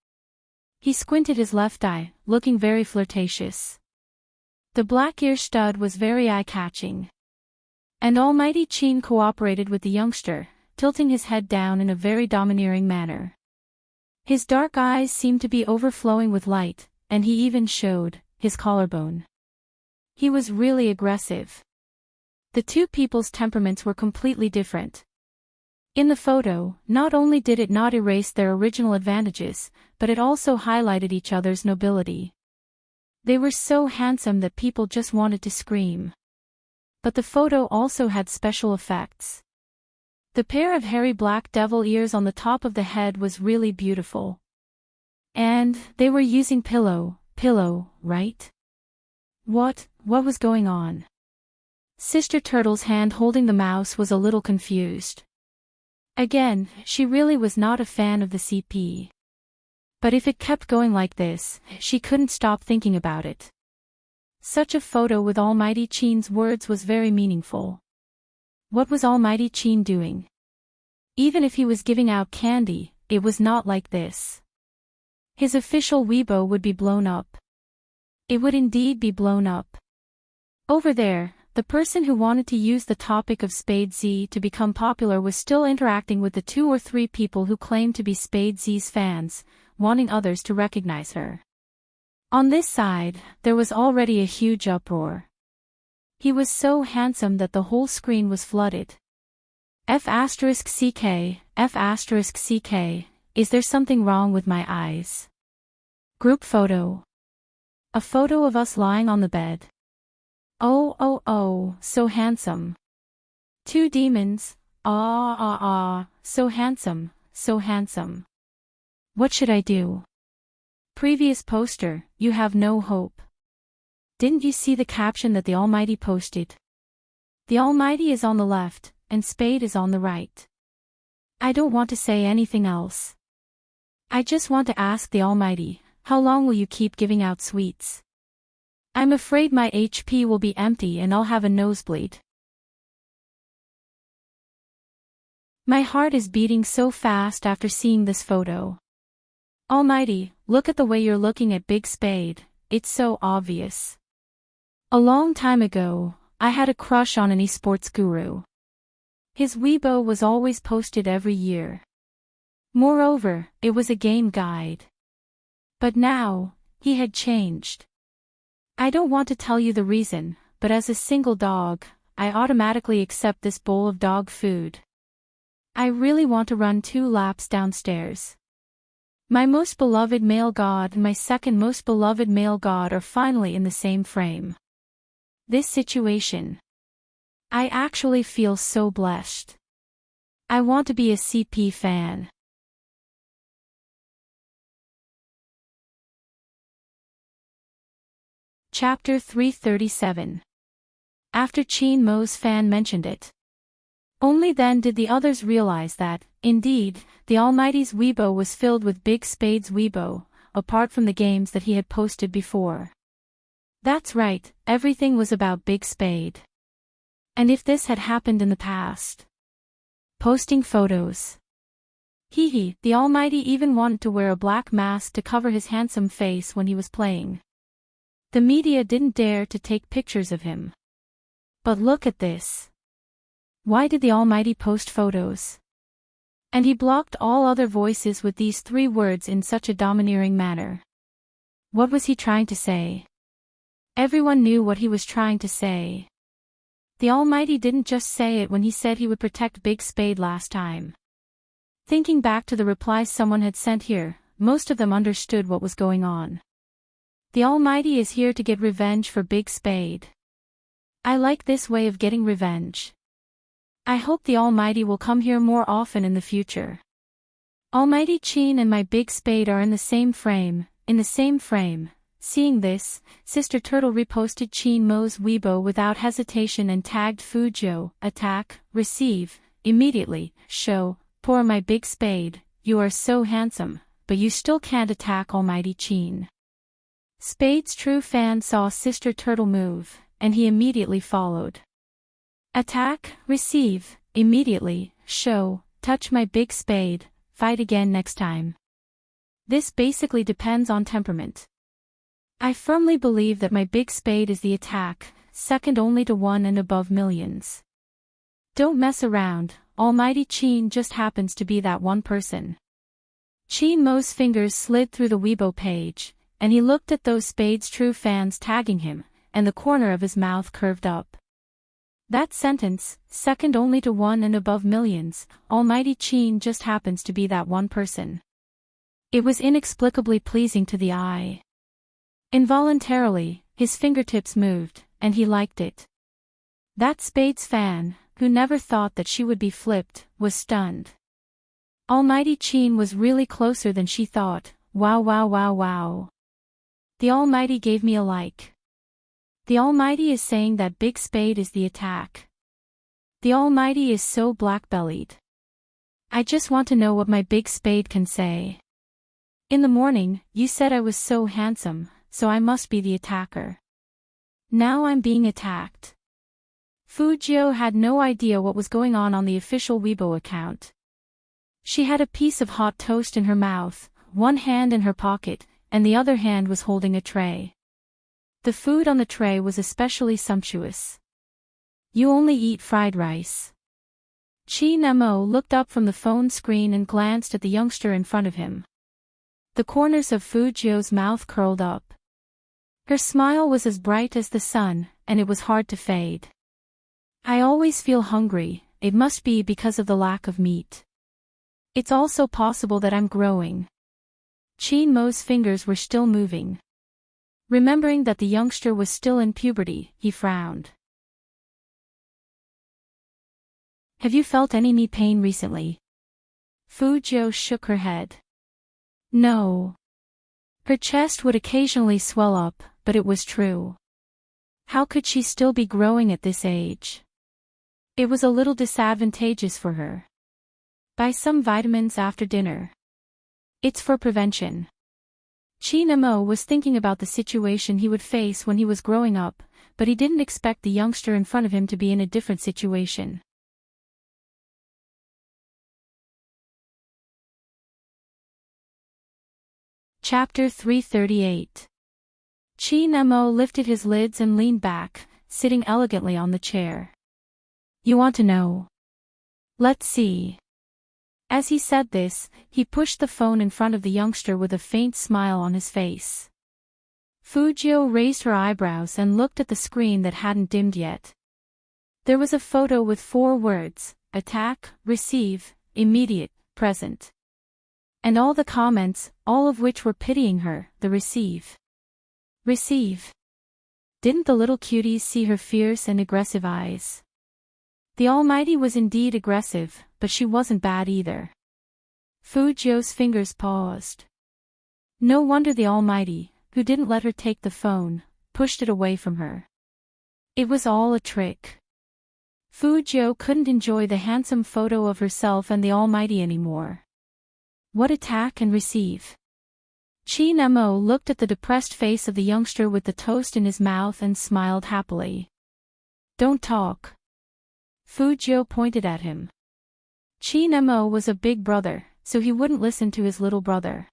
A: He squinted his left eye, looking very flirtatious. The black ear stud was very eye-catching. And Almighty Chin cooperated with the youngster, tilting his head down in a very domineering manner. His dark eyes seemed to be overflowing with light, and he even showed his collarbone. He was really aggressive. The two people's temperaments were completely different. In the photo, not only did it not erase their original advantages, but it also highlighted each other's nobility. They were so handsome that people just wanted to scream. But the photo also had special effects. The pair of hairy black devil ears on the top of the head was really beautiful. And they were using pillow, right? What was going on? Sister Turtle's hand holding the mouse was a little confused. Again, she really was not a fan of the CP. But if it kept going like this, she couldn't stop thinking about it. Such a photo with Almighty Chin's words was very meaningful. What was Almighty Chin doing? Even if he was giving out candy, it was not like this. His official Weibo would be blown up. It would indeed be blown up. Over there, the person who wanted to use the topic of Spade Z to become popular was still interacting with the 2 or 3 people who claimed to be Spade Z's fans, wanting others to recognize her. On this side, there was already a huge uproar. He was so handsome that the whole screen was flooded. F***CK, F***CK, is there something wrong with my eyes? Group photo. A photo of us lying on the bed. Oh, so handsome. 2 demons, so handsome, so handsome. What should I do? Previous poster, you have no hope. Didn't you see the caption that the Almighty posted? The Almighty is on the left, and Spade is on the right. I don't want to say anything else. I just want to ask the Almighty, how long will you keep giving out sweets? I'm afraid my HP will be empty and I'll have a nosebleed. My heart is beating so fast after seeing this photo. Almighty, look at the way you're looking at Big Spade, it's so obvious. A long time ago, I had a crush on an esports guru. His Weibo was always posted every year. Moreover, it was a game guide. But now, he had changed. I don't want to tell you the reason, but as a single dog, I automatically accept this bowl of dog food. I really want to run 2 laps downstairs. My most beloved male god and my second most beloved male god are finally in the same frame. This situation. I actually feel so blessed. I want to be a CP fan. Chapter 337. After Chin Mo's fan mentioned it. Only then did the others realize that, indeed, the Almighty's Weibo was filled with Big Spade's Weibo, apart from the games that he had posted before. That's right, everything was about Big Spade. And if this had happened in the past? Posting photos. The Almighty even wanted to wear a black mask to cover his handsome face when he was playing. The media didn't dare to take pictures of him. But look at this. Why did the Almighty post photos? And he blocked all other voices with these 3 words in such a domineering manner. What was he trying to say? Everyone knew what he was trying to say. The Almighty didn't just say it when he said he would protect Big Spade last time. Thinking back to the replies someone had sent here, most of them understood what was going on. The Almighty is here to get revenge for Big Spade. I like this way of getting revenge. I hope the Almighty will come here more often in the future. Almighty Chin and my Big Spade are in the same frame. Seeing this, Sister Turtle reposted Chin Mo's Weibo without hesitation and tagged Fujio, attack, receive, immediately, show, poor my Big Spade, you are so handsome, but you still can't attack Almighty Chin. Spade's true fan saw Sister Turtle move, and he immediately followed. Attack, receive, immediately, show, touch my Big Spade, fight again next time. This basically depends on temperament. I firmly believe that my Big Spade is the attack, second only to 1 and above millions. Don't mess around, Almighty Chin just happens to be that one person. Chin Mo's fingers slid through the Weibo page, and he looked at those Spade's true fans tagging him, and the corner of his mouth curved up. That sentence, second only to 1 and above millions, Almighty Chin just happens to be that one person. It was inexplicably pleasing to the eye. Involuntarily, his fingertips moved, and he liked it. That Spade's fan, who never thought that she would be flipped, was stunned. Almighty Chin was really closer than she thought. Wow wow wow wow. The Almighty gave me a like. The Almighty is saying that Big Spade is the attack. The Almighty is so black-bellied. I just want to know what my Big Spade can say. In the morning, you said I was so handsome, so I must be the attacker. Now I'm being attacked. Fujio had no idea what was going on the official Weibo account. She had a piece of hot toast in her mouth, one hand in her pocket, and the other hand was holding a tray. The food on the tray was especially sumptuous. You only eat fried rice. Chin Mo looked up from the phone screen and glanced at the youngster in front of him. The corners of Fujio's mouth curled up. Her smile was as bright as the sun, and it was hard to fade. I always feel hungry, it must be because of the lack of meat. It's also possible that I'm growing. Chin Mo's fingers were still moving. Remembering that the youngster was still in puberty, he frowned. Have you felt any knee pain recently? Fujio shook her head. No. Her chest would occasionally swell up, but it was true. How could she still be growing at this age? It was a little disadvantageous for her. Buy some vitamins after dinner. It's for prevention. Chin Mo was thinking about the situation he would face when he was growing up, but he didn't expect the youngster in front of him to be in a different situation. Chapter 338. Chin Mo lifted his lids and leaned back, sitting elegantly on the chair. You want to know? Let's see. As he said this, he pushed the phone in front of the youngster with a faint smile on his face. Fujio raised her eyebrows and looked at the screen that hadn't dimmed yet. There was a photo with 4 words, attack, receive, immediate, present. And all the comments, all of which were pitying her, the receive. Receive. Didn't the little cuties see her fierce and aggressive eyes? The Almighty was indeed aggressive, but she wasn't bad either. Fujio's fingers paused. No wonder the Almighty, who didn't let her take the phone, pushed it away from her. It was all a trick. Fujio couldn't enjoy the handsome photo of herself and the Almighty anymore. What attack and receive? Chin Mo looked at the depressed face of the youngster with the toast in his mouth and smiled happily. Don't talk. Fujio pointed at him. Chin Mo was a big brother, so he wouldn't listen to his little brother.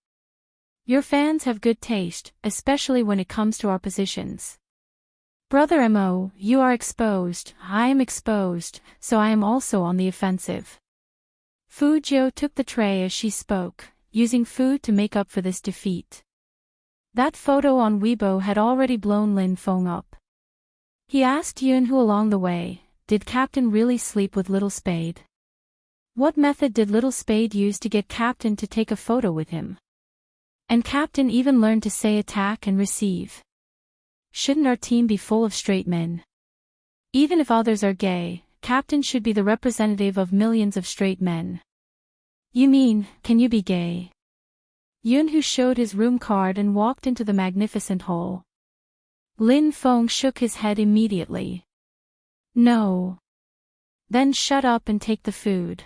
A: Your fans have good taste, especially when it comes to our positions. Brother Mo, you are exposed, I am exposed, so I am also on the offensive. Fujio took the tray as she spoke, using food to make up for this defeat. That photo on Weibo had already blown Lin Feng up. He asked Yunhu along the way, did Captain really sleep with Little Spade? What method did Little Spade use to get Captain to take a photo with him? And Captain even learned to say attack and receive. Shouldn't our team be full of straight men? Even if others are gay, Captain should be the representative of millions of straight men. You mean, can you be gay? Yunhu showed his room card and walked into the magnificent hall. Lin Feng shook his head immediately. No. Then shut up and take the food.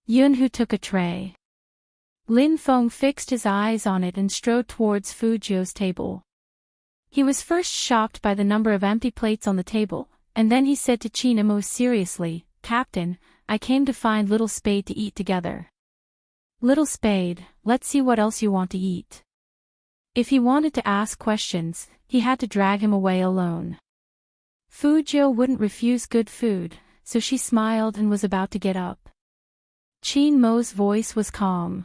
A: Yunhu took a tray. Lin Feng fixed his eyes on it and strode towards Fu Jiu's table. He was first shocked by the number of empty plates on the table, and then he said to Qin Emo seriously, "Captain, I came to find Little Spade to eat together." "Little Spade, let's see what else you want to eat." If he wanted to ask questions, he had to drag him away alone. Fu Jiu wouldn't refuse good food, so she smiled and was about to get up. Qin Mo's voice was calm.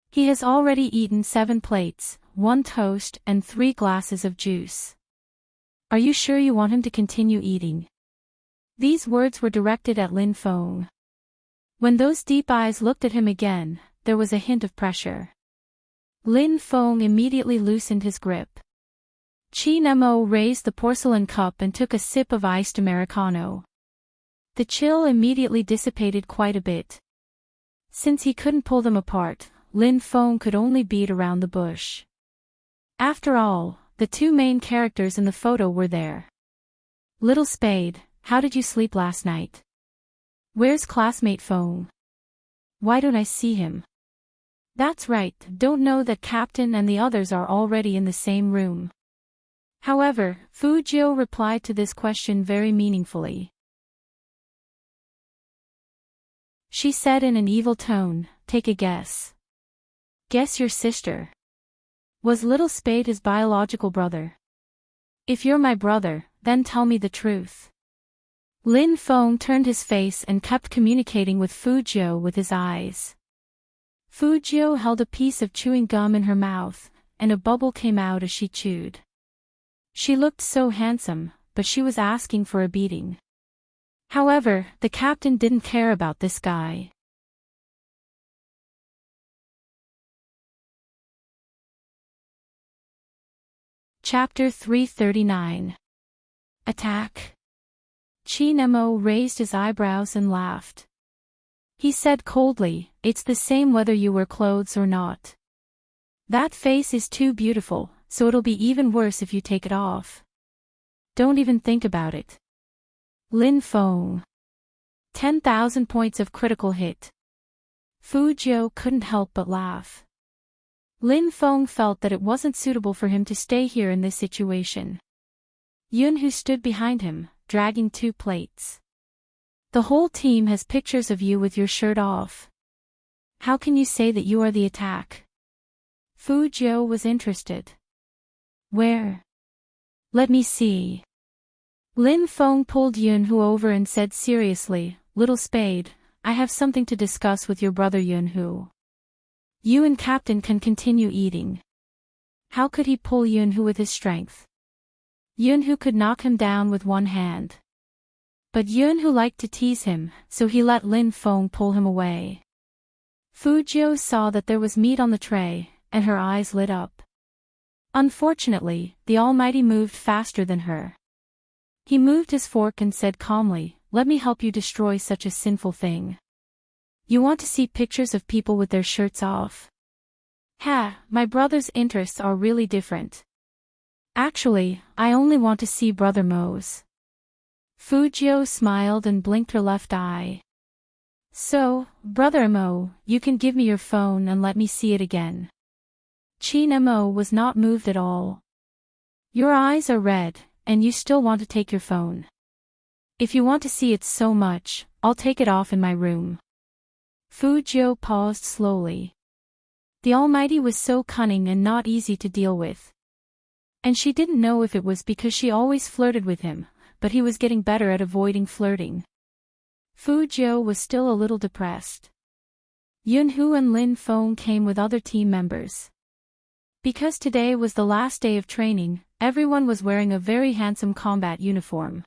A: He has already eaten 7 plates, 1 toast and 3 glasses of juice. Are you sure you want him to continue eating? These words were directed at Lin Feng. When those deep eyes looked at him again, there was a hint of pressure. Lin Feng immediately loosened his grip. Qin Mo raised the porcelain cup and took a sip of iced Americano. The chill immediately dissipated quite a bit. Since he couldn't pull them apart, Lin Feng could only beat around the bush. After all, the 2 main characters in the photo were there. "Little Spade, how did you sleep last night? Where's classmate Feng? Why don't I see him?" That's right, don't know that Captain and the others are already in the same room. However, Fu Jiu replied to this question very meaningfully. She said in an evil tone, "Take a guess. Guess your sister. Was Little Spade his biological brother? If you're my brother, then tell me the truth." Lin Feng turned his face and kept communicating with Fu Jiu with his eyes. Fu Jiu held a piece of chewing gum in her mouth, and a bubble came out as she chewed. She looked so handsome, but she was asking for a beating. However, the captain didn't care about this guy. Chapter 339. Attack. Qin Mo raised his eyebrows and laughed. He said coldly, "It's the same whether you wear clothes or not. That face is too beautiful, so it'll be even worse if you take it off. Don't even think about it." Lin Feng. 10,000 points of critical hit. Fu Jiu couldn't help but laugh. Lin Feng felt that it wasn't suitable for him to stay here in this situation. Yunhu stood behind him, dragging 2 plates. "The whole team has pictures of you with your shirt off. How can you say that you are the attack?" Fu Jiu was interested. "Where? Let me see." Lin Feng pulled Yunhu over and said seriously, "Little Spade, I have something to discuss with your brother Yunhu. You and Captain can continue eating." How could he pull Yunhu with his strength? Yunhu could knock him down with one hand. But Yunhu liked to tease him, so he let Lin Feng pull him away. Fu Jiu saw that there was meat on the tray, and her eyes lit up. Unfortunately, the Almighty moved faster than her. He moved his fork and said calmly, "Let me help you destroy such a sinful thing. You want to see pictures of people with their shirts off? Ha, my brother's interests are really different. Actually, I only want to see Brother Mo's." Fu Jiu smiled and blinked her left eye. "So, Brother Mo, you can give me your phone and let me see it again." Qin Mo was not moved at all. "Your eyes are red, and you still want to take your phone. If you want to see it so much, I'll take it off in my room." Fu Jiu paused slowly. The Almighty was so cunning and not easy to deal with. And she didn't know if it was because she always flirted with him, but he was getting better at avoiding flirting. Fu Jiu was still a little depressed. Yunhu and Lin Feng came with other team members. Because today was the last day of training, everyone was wearing a very handsome combat uniform.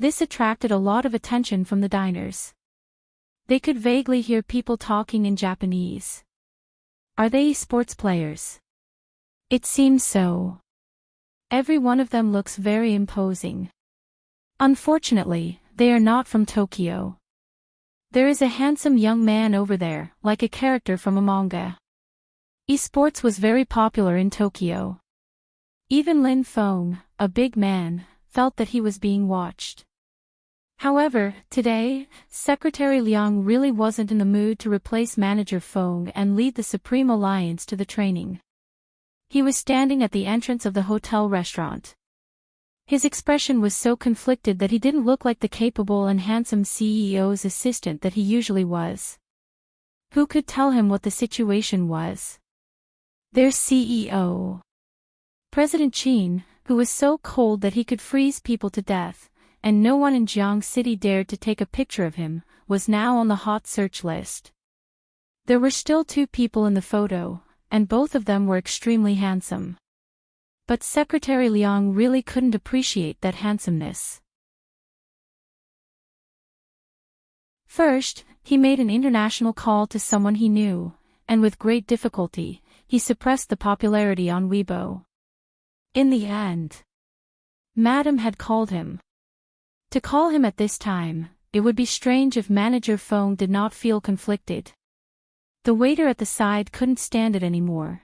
A: This attracted a lot of attention from the diners. They could vaguely hear people talking in Japanese. Are they sports players? It seems so. Every one of them looks very imposing. Unfortunately, they are not from Tokyo. There is a handsome young man over there, like a character from a manga. Esports was very popular in Tokyo. Even Lin Feng, a big man, felt that he was being watched. However, today, Secretary Liang really wasn't in the mood to replace Manager Feng and lead the Supreme Alliance to the training. He was standing at the entrance of the hotel restaurant. His expression was so conflicted that he didn't look like the capable and handsome CEO's assistant that he usually was. Who could tell him what the situation was? Their CEO. President Qin, who was so cold that he could freeze people to death, and no one in Jiang City dared to take a picture of him, was now on the hot search list. There were still 2 people in the photo, and both of them were extremely handsome. But Secretary Liang really couldn't appreciate that handsomeness. First, he made an international call to someone he knew, and with great difficulty, he suppressed the popularity on Weibo. In the end, Madam had called him. To call him at this time, it would be strange if Manager Feng did not feel conflicted. The waiter at the side couldn't stand it anymore.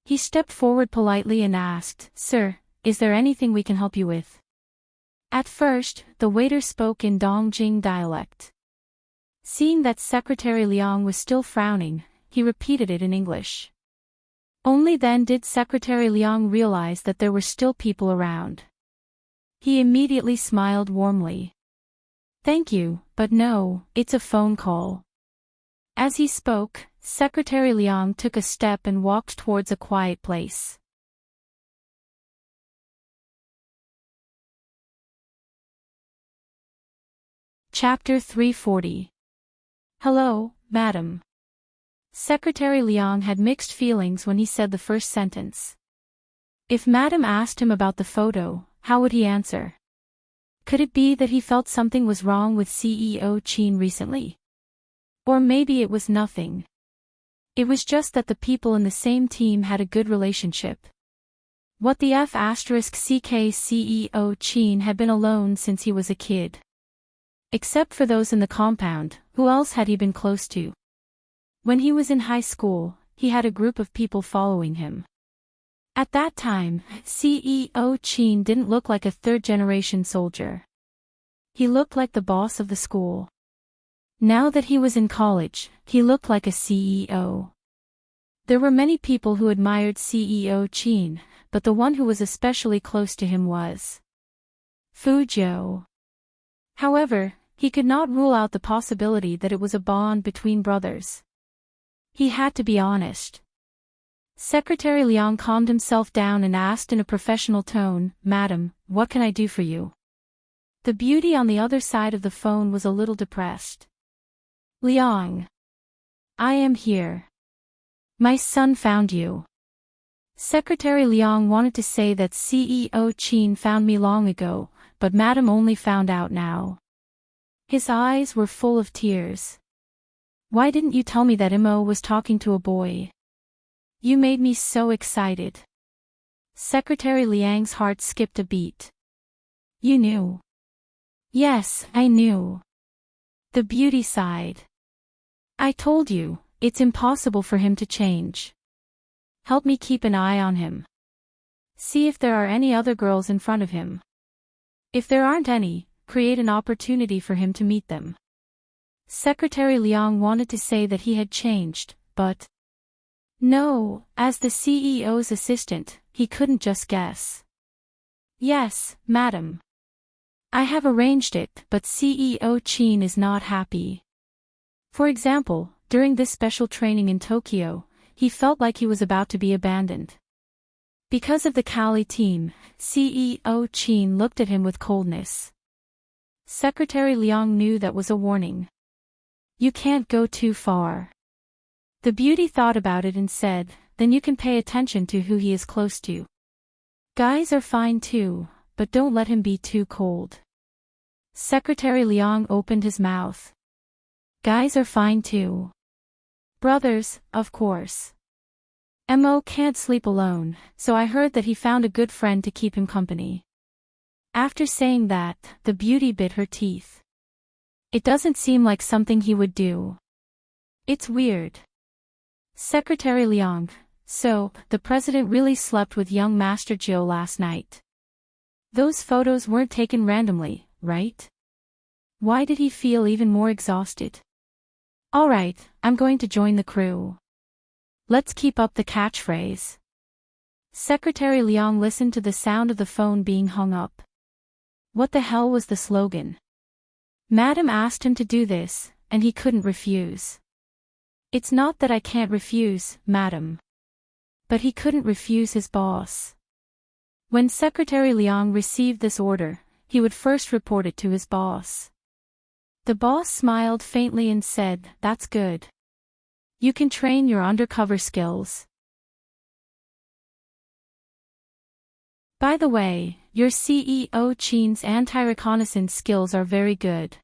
A: He stepped forward politely and asked, "Sir, is there anything we can help you with?" At first, the waiter spoke in Dongjing dialect. Seeing that Secretary Liang was still frowning, he repeated it in English. Only then did Secretary Liang realize that there were still people around. He immediately smiled warmly. "Thank you, but no, it's a phone call." As he spoke, Secretary Liang took a step and walked towards a quiet place. Chapter 340. Hello, Madam. Secretary Liang had mixed feelings when he said the first sentence. If Madam asked him about the photo, how would he answer? Could it be that he felt something was wrong with CEO Qin recently? Or maybe it was nothing. It was just that the people in the same team had a good relationship. What the F***CK CEO Qin had been alone since he was a kid. Except for those in the compound, who else had he been close to? When he was in high school, he had a group of people following him. At that time, CEO Qin didn't look like a third-generation soldier. He looked like the boss of the school. Now that he was in college, he looked like a CEO. There were many people who admired CEO Qin, but the one who was especially close to him was Fuzhou. However, he could not rule out the possibility that it was a bond between brothers. He had to be honest. Secretary Liang calmed himself down and asked in a professional tone, "Madam, what can I do for you?" The beauty on the other side of the phone was a little depressed. "Liang. I am here. My son found you." Secretary Liang wanted to say that CEO Qin found me long ago, but Madam only found out now. His eyes were full of tears. "Why didn't you tell me that Imo was talking to a boy? You made me so excited." Secretary Liang's heart skipped a beat. "You knew?" "Yes, I knew." The beauty sighed. "I told you, it's impossible for him to change. Help me keep an eye on him. See if there are any other girls in front of him. If there aren't any, create an opportunity for him to meet them." Secretary Liang wanted to say that he had changed, but no, as the CEO's assistant, he couldn't just guess. "Yes, Madam. I have arranged it, but CEO Qin is not happy. For example, during this special training in Tokyo, he felt like he was about to be abandoned. Because of the Cali team, CEO Qin looked at him with coldness. Secretary Liang knew that was a warning. You can't go too far. The beauty thought about it and said, "Then you can pay attention to who he is close to. Guys are fine too, but don't let him be too cold." Secretary Liang opened his mouth. Guys are fine too. Brothers, of course. Mo can't sleep alone, so I heard that he found a good friend to keep him company. After saying that, the beauty bit her teeth. It doesn't seem like something he would do. It's weird. Secretary Liang, so, the president really slept with young Master Joe last night. Those photos weren't taken randomly, right? Why did he feel even more exhausted? Alright, I'm going to join the crew. Let's keep up the catchphrase. Secretary Liang listened to the sound of the phone being hung up. What the hell was the slogan? Madam asked him to do this, and he couldn't refuse. It's not that I can't refuse, madam. But he couldn't refuse his boss. When Secretary Liang received this order, he would first report it to his boss. The boss smiled faintly and said, "That's good. You can train your undercover skills. By the way, your CEO Chin's anti-reconnaissance skills are very good.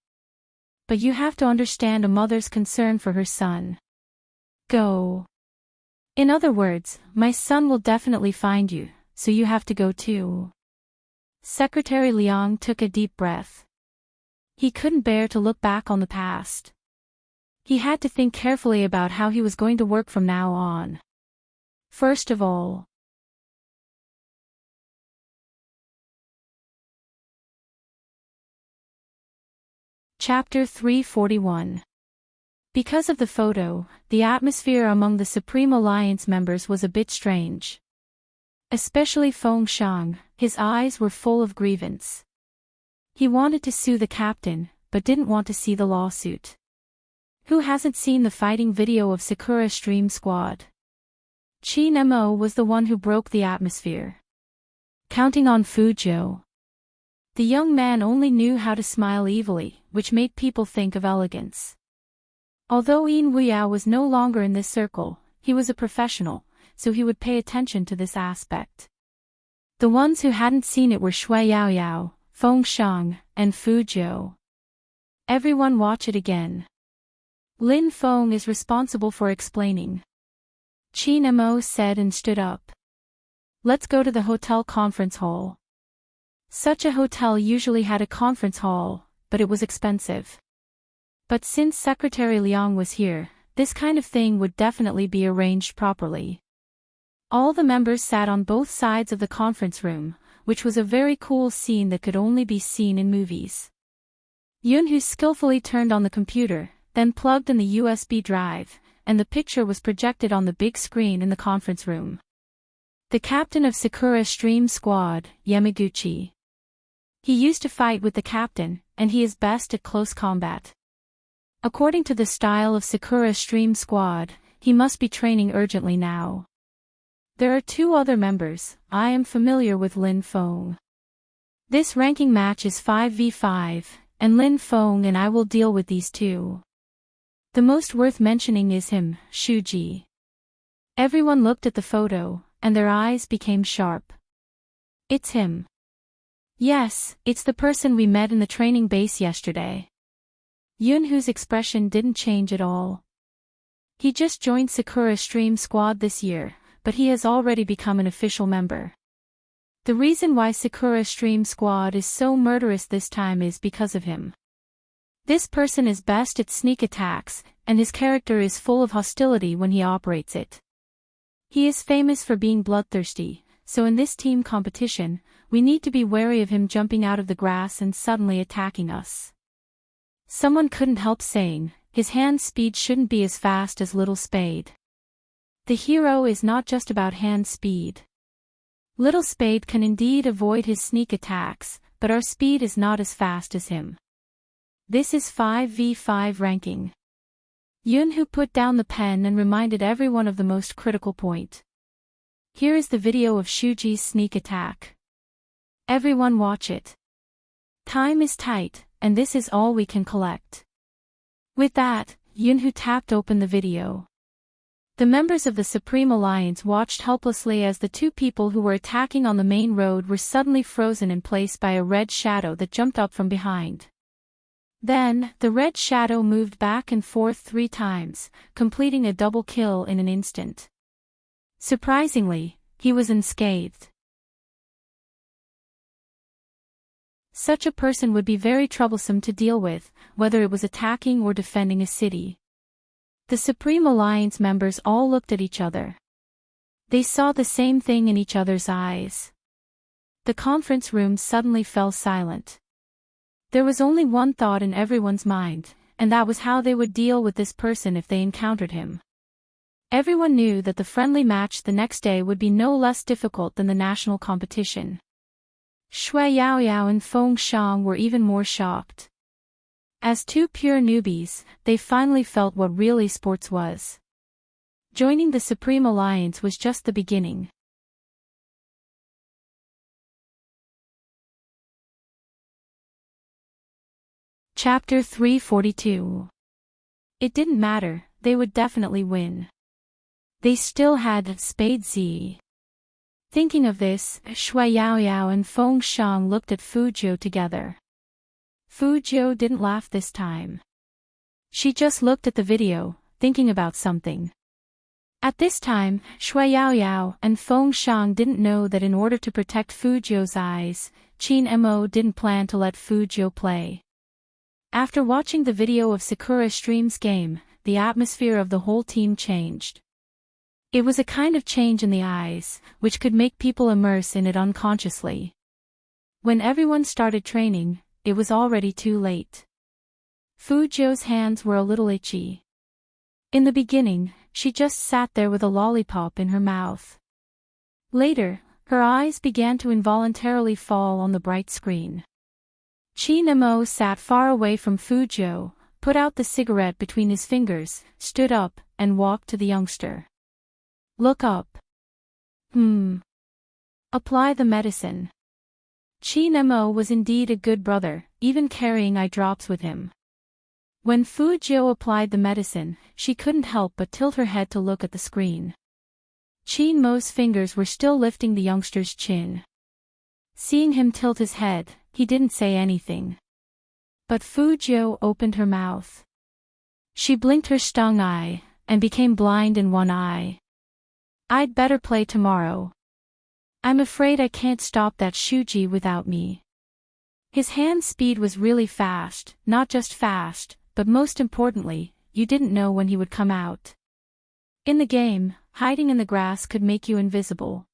A: But you have to understand a mother's concern for her son. Go. In other words, my son will definitely find you, so you have to go too." Secretary Liang took a deep breath. He couldn't bear to look back on the past. He had to think carefully about how he was going to work from now on. First of all, Chapter 341. Because of the photo, the atmosphere among the Supreme Alliance members was a bit strange. Especially Feng Shang, his eyes were full of grievance. He wanted to sue the captain, but didn't want to see the lawsuit. Who hasn't seen the fighting video of Sakura Stream Squad? Qin Mo was the one who broke the atmosphere. Counting on Fuzhou. The young man only knew how to smile evilly, which made people think of elegance. Although Yin Wuyao was no longer in this circle, he was a professional, so he would pay attention to this aspect. The ones who hadn't seen it were Shui Yaoyao, Feng Shang, and Fuzhou. Everyone watch it again. Lin Feng is responsible for explaining. Qin Mo said and stood up. Let's go to the hotel conference hall. Such a hotel usually had a conference hall, but it was expensive. But since Secretary Liang was here, this kind of thing would definitely be arranged properly. All the members sat on both sides of the conference room, which was a very cool scene that could only be seen in movies. Yunhu skillfully turned on the computer, then plugged in the USB drive, and the picture was projected on the big screen in the conference room. The captain of Sakura Stream Squad, Yamaguchi. He used to fight with the captain, and he is best at close combat. According to the style of Sakura Stream Squad, he must be training urgently now. There are two other members. I am familiar with Lin Feng. This ranking match is 5v5, and Lin Feng and I will deal with these two. The most worth mentioning is him, Shuji. Everyone looked at the photo, and their eyes became sharp. It's him. Yes, it's the person we met in the training base yesterday. Yunhu's expression didn't change at all. He just joined Sakura Stream Squad this year, but he has already become an official member. The reason why Sakura Stream Squad is so murderous this time is because of him. This person is best at sneak attacks, and his character is full of hostility when he operates it. He is famous for being bloodthirsty, so in this team competition, we need to be wary of him jumping out of the grass and suddenly attacking us. Someone couldn't help saying, his hand speed shouldn't be as fast as Little Spade. The hero is not just about hand speed. Little Spade can indeed avoid his sneak attacks, but our speed is not as fast as him. This is 5v5 ranking. Yunhu put down the pen and reminded everyone of the most critical point. Here is the video of Shuji's sneak attack. Everyone watch it. Time is tight, and this is all we can collect. With that, Yunhu tapped open the video. The members of the Supreme Alliance watched helplessly as the two people who were attacking on the main road were suddenly frozen in place by a red shadow that jumped up from behind. Then, the red shadow moved back and forth 3 times, completing a double kill in an instant. Surprisingly, he was unscathed. Such a person would be very troublesome to deal with, whether it was attacking or defending a city. The Supreme Alliance members all looked at each other. They saw the same thing in each other's eyes. The conference room suddenly fell silent. There was only one thought in everyone's mind, and that was how they would deal with this person if they encountered him. Everyone knew that the friendly match the next day would be no less difficult than the national competition. Shui Yaoyao and Feng Shang were even more shocked. As 2 pure newbies, they finally felt what real esports was. Joining the Supreme Alliance was just the beginning. Chapter 342. It didn't matter, they would definitely win. They still had Spade Z. Thinking of this, Shui Yaoyao and Feng Shang looked at Fu Jiu together. Fu Jiu didn't laugh this time. She just looked at the video, thinking about something. At this time, Shui Yaoyao and Feng Shang didn't know that in order to protect Fu Jiu's eyes, Qin Mo didn't plan to let Fu Jiu play. After watching the video of Sakura Stream's game, the atmosphere of the whole team changed. It was a kind of change in the eyes, which could make people immerse in it unconsciously. When everyone started training, it was already too late. Fu Jiu's hands were a little itchy. In the beginning, she just sat there with a lollipop in her mouth. Later, her eyes began to involuntarily fall on the bright screen. Qin Mo sat far away from Fu Jiu, put out the cigarette between his fingers, stood up, and walked to the youngster. Look up. Apply the medicine. Qin Mo was indeed a good brother, even carrying eye drops with him. When Fu Jiu applied the medicine, she couldn't help but tilt her head to look at the screen. Qin Mo's fingers were still lifting the youngster's chin. Seeing him tilt his head, he didn't say anything. But Fu Jiu opened her mouth. She blinked her stung eye, and became blind in one eye. I'd better play tomorrow. I'm afraid I can't stop that Shuji without me. His hand speed was really fast, not just fast, but most importantly, you didn't know when he would come out. In the game, hiding in the grass could make you invisible.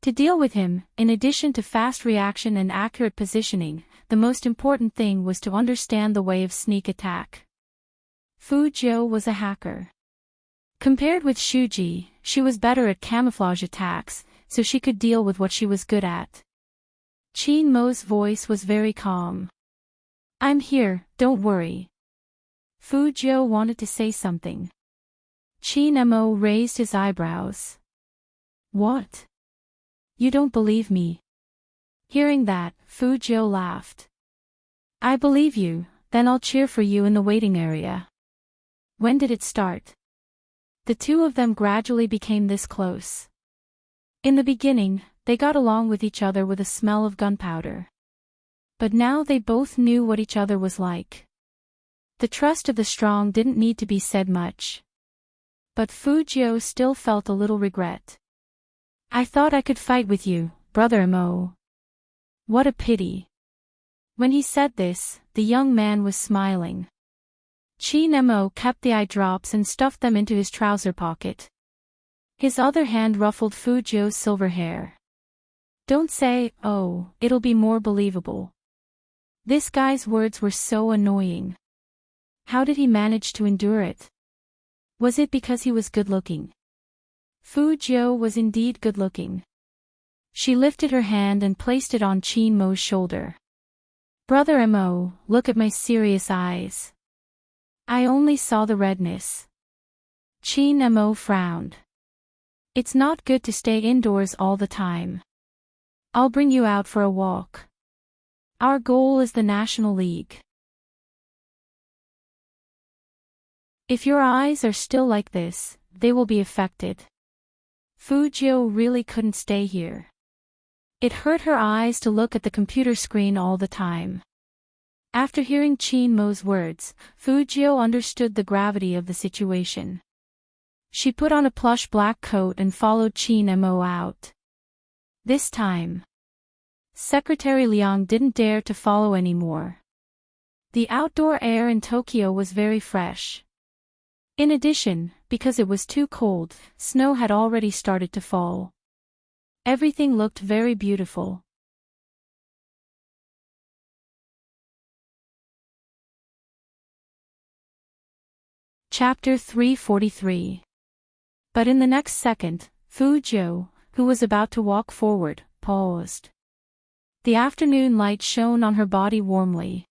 A: To deal with him, in addition to fast reaction and accurate positioning, the most important thing was to understand the way of sneak attack. Fu Jiu was a hacker. Compared with Shuji, she was better at camouflage attacks, so she could deal with what she was good at. Qin Mo's voice was very calm. I'm here, don't worry. Fu Jiu wanted to say something. Qin Mo raised his eyebrows. What? You don't believe me? Hearing that, Fu Jiu laughed. I believe you, then I'll cheer for you in the waiting area. When did it start? The two of them gradually became this close. In the beginning, they got along with each other with a smell of gunpowder. But now they both knew what each other was like. The trust of the strong didn't need to be said much. But Fu Jiu still felt a little regret. I thought I could fight with you, brother Mo. What a pity. When he said this, the young man was smiling. Qin Mo kept the eye drops and stuffed them into his trouser pocket. His other hand ruffled Fu Jiu's silver hair. Don't say, oh, it'll be more believable. This guy's words were so annoying. How did he manage to endure it? Was it because he was good-looking? Fu Jiu was indeed good-looking. She lifted her hand and placed it on Qin Mo's shoulder. Brother Mo, look at my serious eyes. I only saw the redness. Qin Mo frowned. It's not good to stay indoors all the time. I'll bring you out for a walk. Our goal is the National League. If your eyes are still like this, they will be affected. Fu Jiu really couldn't stay here. It hurt her eyes to look at the computer screen all the time. After hearing Chin Mo's words, Fujio understood the gravity of the situation. She put on a plush black coat and followed Chin Mo out. This time, Secretary Liang didn't dare to follow anymore. The outdoor air in Tokyo was very fresh. In addition, because it was too cold, snow had already started to fall. Everything looked very beautiful. Chapter 343. But in the next second, Fujio, who was about to walk forward, paused. The afternoon light shone on her body warmly.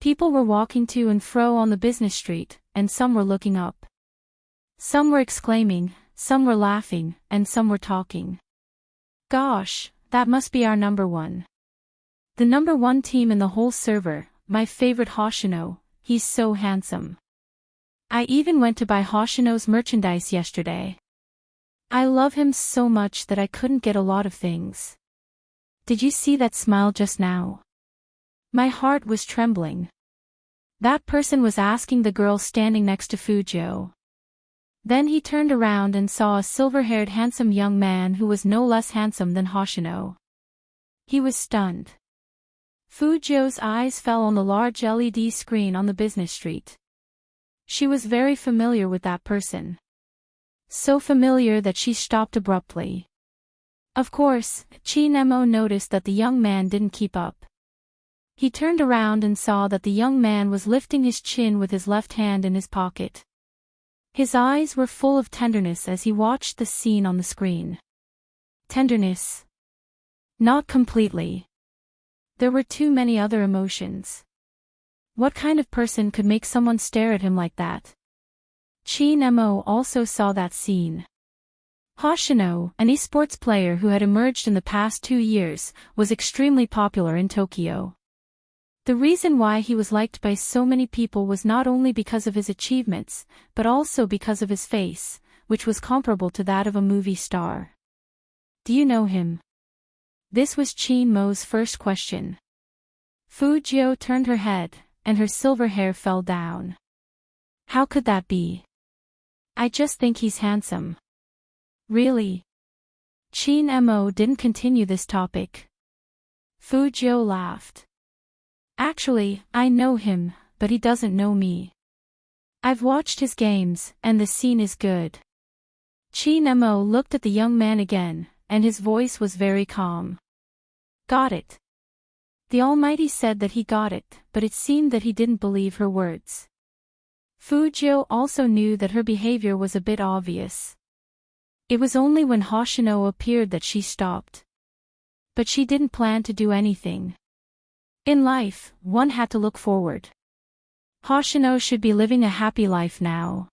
A: People were walking to and fro on the business street, and some were looking up. Some were exclaiming, some were laughing, and some were talking. Gosh, that must be our number one. The number one team in the whole server, my favorite Hoshino, he's so handsome. I even went to buy Hoshino's merchandise yesterday. I love him so much that I couldn't get a lot of things. Did you see that smile just now? My heart was trembling. That person was asking the girl standing next to Fujio. Then he turned around and saw a silver-haired handsome young man who was no less handsome than Hoshino. He was stunned. Fujio's eyes fell on the large LED screen on the business street. She was very familiar with that person. So familiar that she stopped abruptly. Of course, Chin Mo noticed that the young man didn't keep up. He turned around and saw that the young man was lifting his chin with his left hand in his pocket. His eyes were full of tenderness as he watched the scene on the screen. Tenderness? Not completely. There were too many other emotions. What kind of person could make someone stare at him like that? Chin Mo also saw that scene. Hoshino, an esports player who had emerged in the past 2 years, was extremely popular in Tokyo. The reason why he was liked by so many people was not only because of his achievements, but also because of his face, which was comparable to that of a movie star. Do you know him? This was Chin Mo's first question. Fujio turned her head, and her silver hair fell down. How could that be? I just think he's handsome. Really? Chin Mo didn't continue this topic. Fujio laughed. Actually, I know him, but he doesn't know me. I've watched his games, and the scene is good. Chin Mo looked at the young man again, and his voice was very calm. Got it. The Almighty said that he got it, but it seemed that he didn't believe her words. Fujio also knew that her behavior was a bit obvious. It was only when Hoshino appeared that she stopped. But she didn't plan to do anything. In life, one had to look forward. Hoshino should be living a happy life now.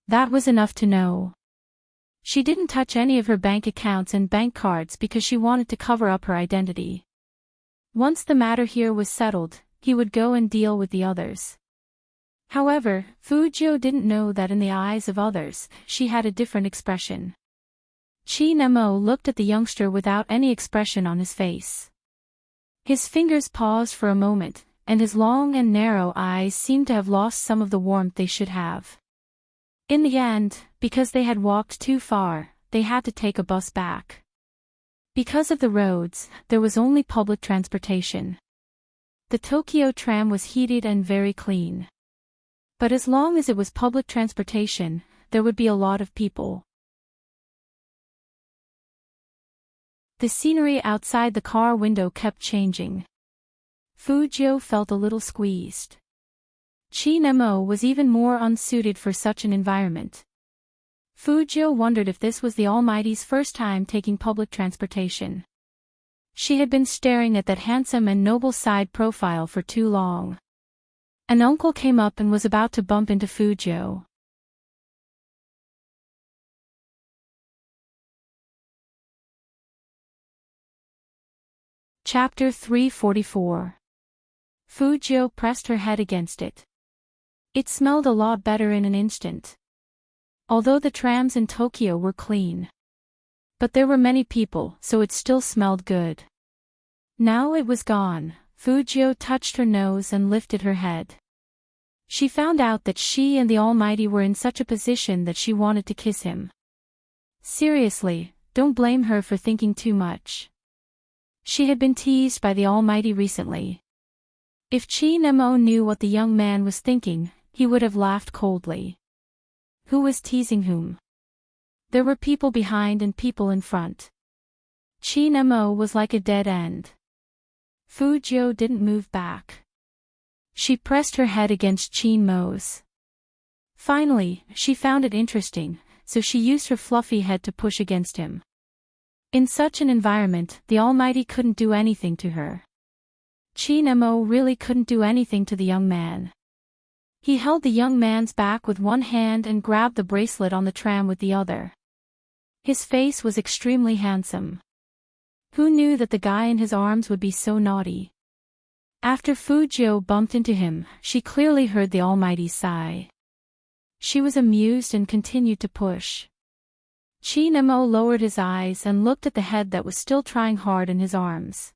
A: That was enough to know. She didn't touch any of her bank accounts and bank cards because she wanted to cover up her identity. Once the matter here was settled, he would go and deal with the others. However, Fujio didn't know that in the eyes of others, she had a different expression. Chin Mo looked at the youngster without any expression on his face. His fingers paused for a moment, and his long and narrow eyes seemed to have lost some of the warmth they should have. In the end, because they had walked too far, they had to take a bus back. Because of the roads, there was only public transportation. The Tokyo tram was heated and very clean. But as long as it was public transportation, there would be a lot of people. The scenery outside the car window kept changing. Fujio felt a little squeezed. Chin Mo was even more unsuited for such an environment. Fujio wondered if this was the Almighty's first time taking public transportation. She had been staring at that handsome and noble side profile for too long. An uncle came up and was about to bump into Fujio. Chapter 344. Fujio pressed her head against it. It smelled a lot better in an instant. Although the trams in Tokyo were clean. But there were many people, so it still smelled good. Now it was gone, Fujio touched her nose and lifted her head. She found out that she and the Almighty were in such a position that she wanted to kiss him. Seriously, don't blame her for thinking too much. She had been teased by the Almighty recently. If Chi-Nemo knew what the young man was thinking, he would have laughed coldly. Who was teasing whom? There were people behind and people in front. Chi-Nemo was like a dead end. Fujio didn't move back. She pressed her head against Chi-Nemo's. Finally, she found it interesting, so she used her fluffy head to push against him. In such an environment, the Almighty couldn't do anything to her. Chi-Nemo really couldn't do anything to the young man. He held the young man's back with one hand and grabbed the bracelet on the tram with the other. His face was extremely handsome. Who knew that the guy in his arms would be so naughty? After Fujio bumped into him, she clearly heard the Almighty's sigh. She was amused and continued to push. Chi-Nemo lowered his eyes and looked at the head that was still trying hard in his arms.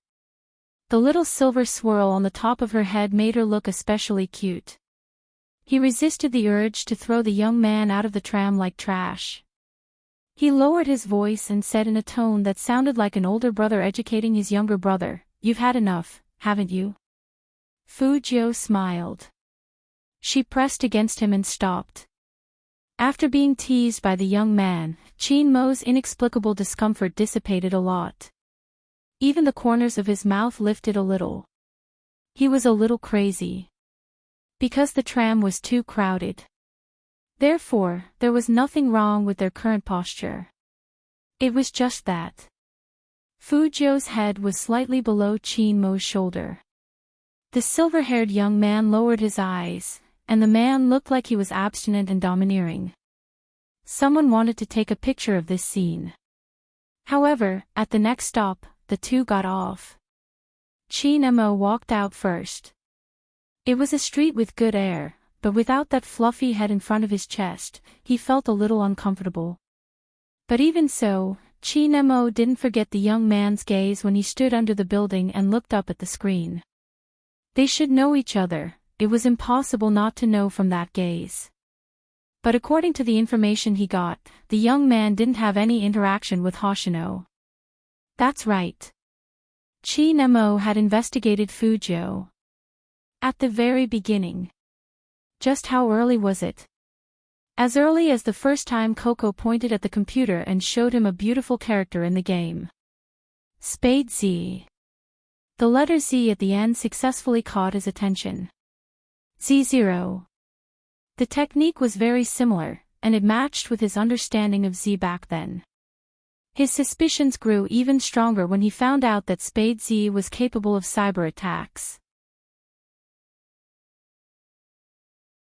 A: The little silver swirl on the top of her head made her look especially cute. He resisted the urge to throw the young man out of the tram like trash. He lowered his voice and said in a tone that sounded like an older brother educating his younger brother, "You've had enough, haven't you?" Fujio smiled. She pressed against him and stopped. After being teased by the young man, Chi-Nemo's inexplicable discomfort dissipated a lot. Even the corners of his mouth lifted a little. He was a little crazy. Because the tram was too crowded. Therefore, there was nothing wrong with their current posture. It was just that. Fujio's head was slightly below Chi-Nemo's shoulder. The silver-haired young man lowered his eyes, and the man looked like he was abstinent and domineering. Someone wanted to take a picture of this scene. However, at the next stop, the two got off. Chi-Nemo walked out first. It was a street with good air, but without that fluffy head in front of his chest, he felt a little uncomfortable. But even so, Chi-Nemo didn't forget the young man's gaze when he stood under the building and looked up at the screen. They should know each other, it was impossible not to know from that gaze. But according to the information he got, the young man didn't have any interaction with Hoshino. That's right. Chi-Nemo had investigated Fujio. At the very beginning. Just how early was it? As early as the first time Coco pointed at the computer and showed him a beautiful character in the game. Spade Z. The letter Z at the end successfully caught his attention. Z0. The technique was very similar, and it matched with his understanding of Z back then. His suspicions grew even stronger when he found out that Spade Z was capable of cyber attacks.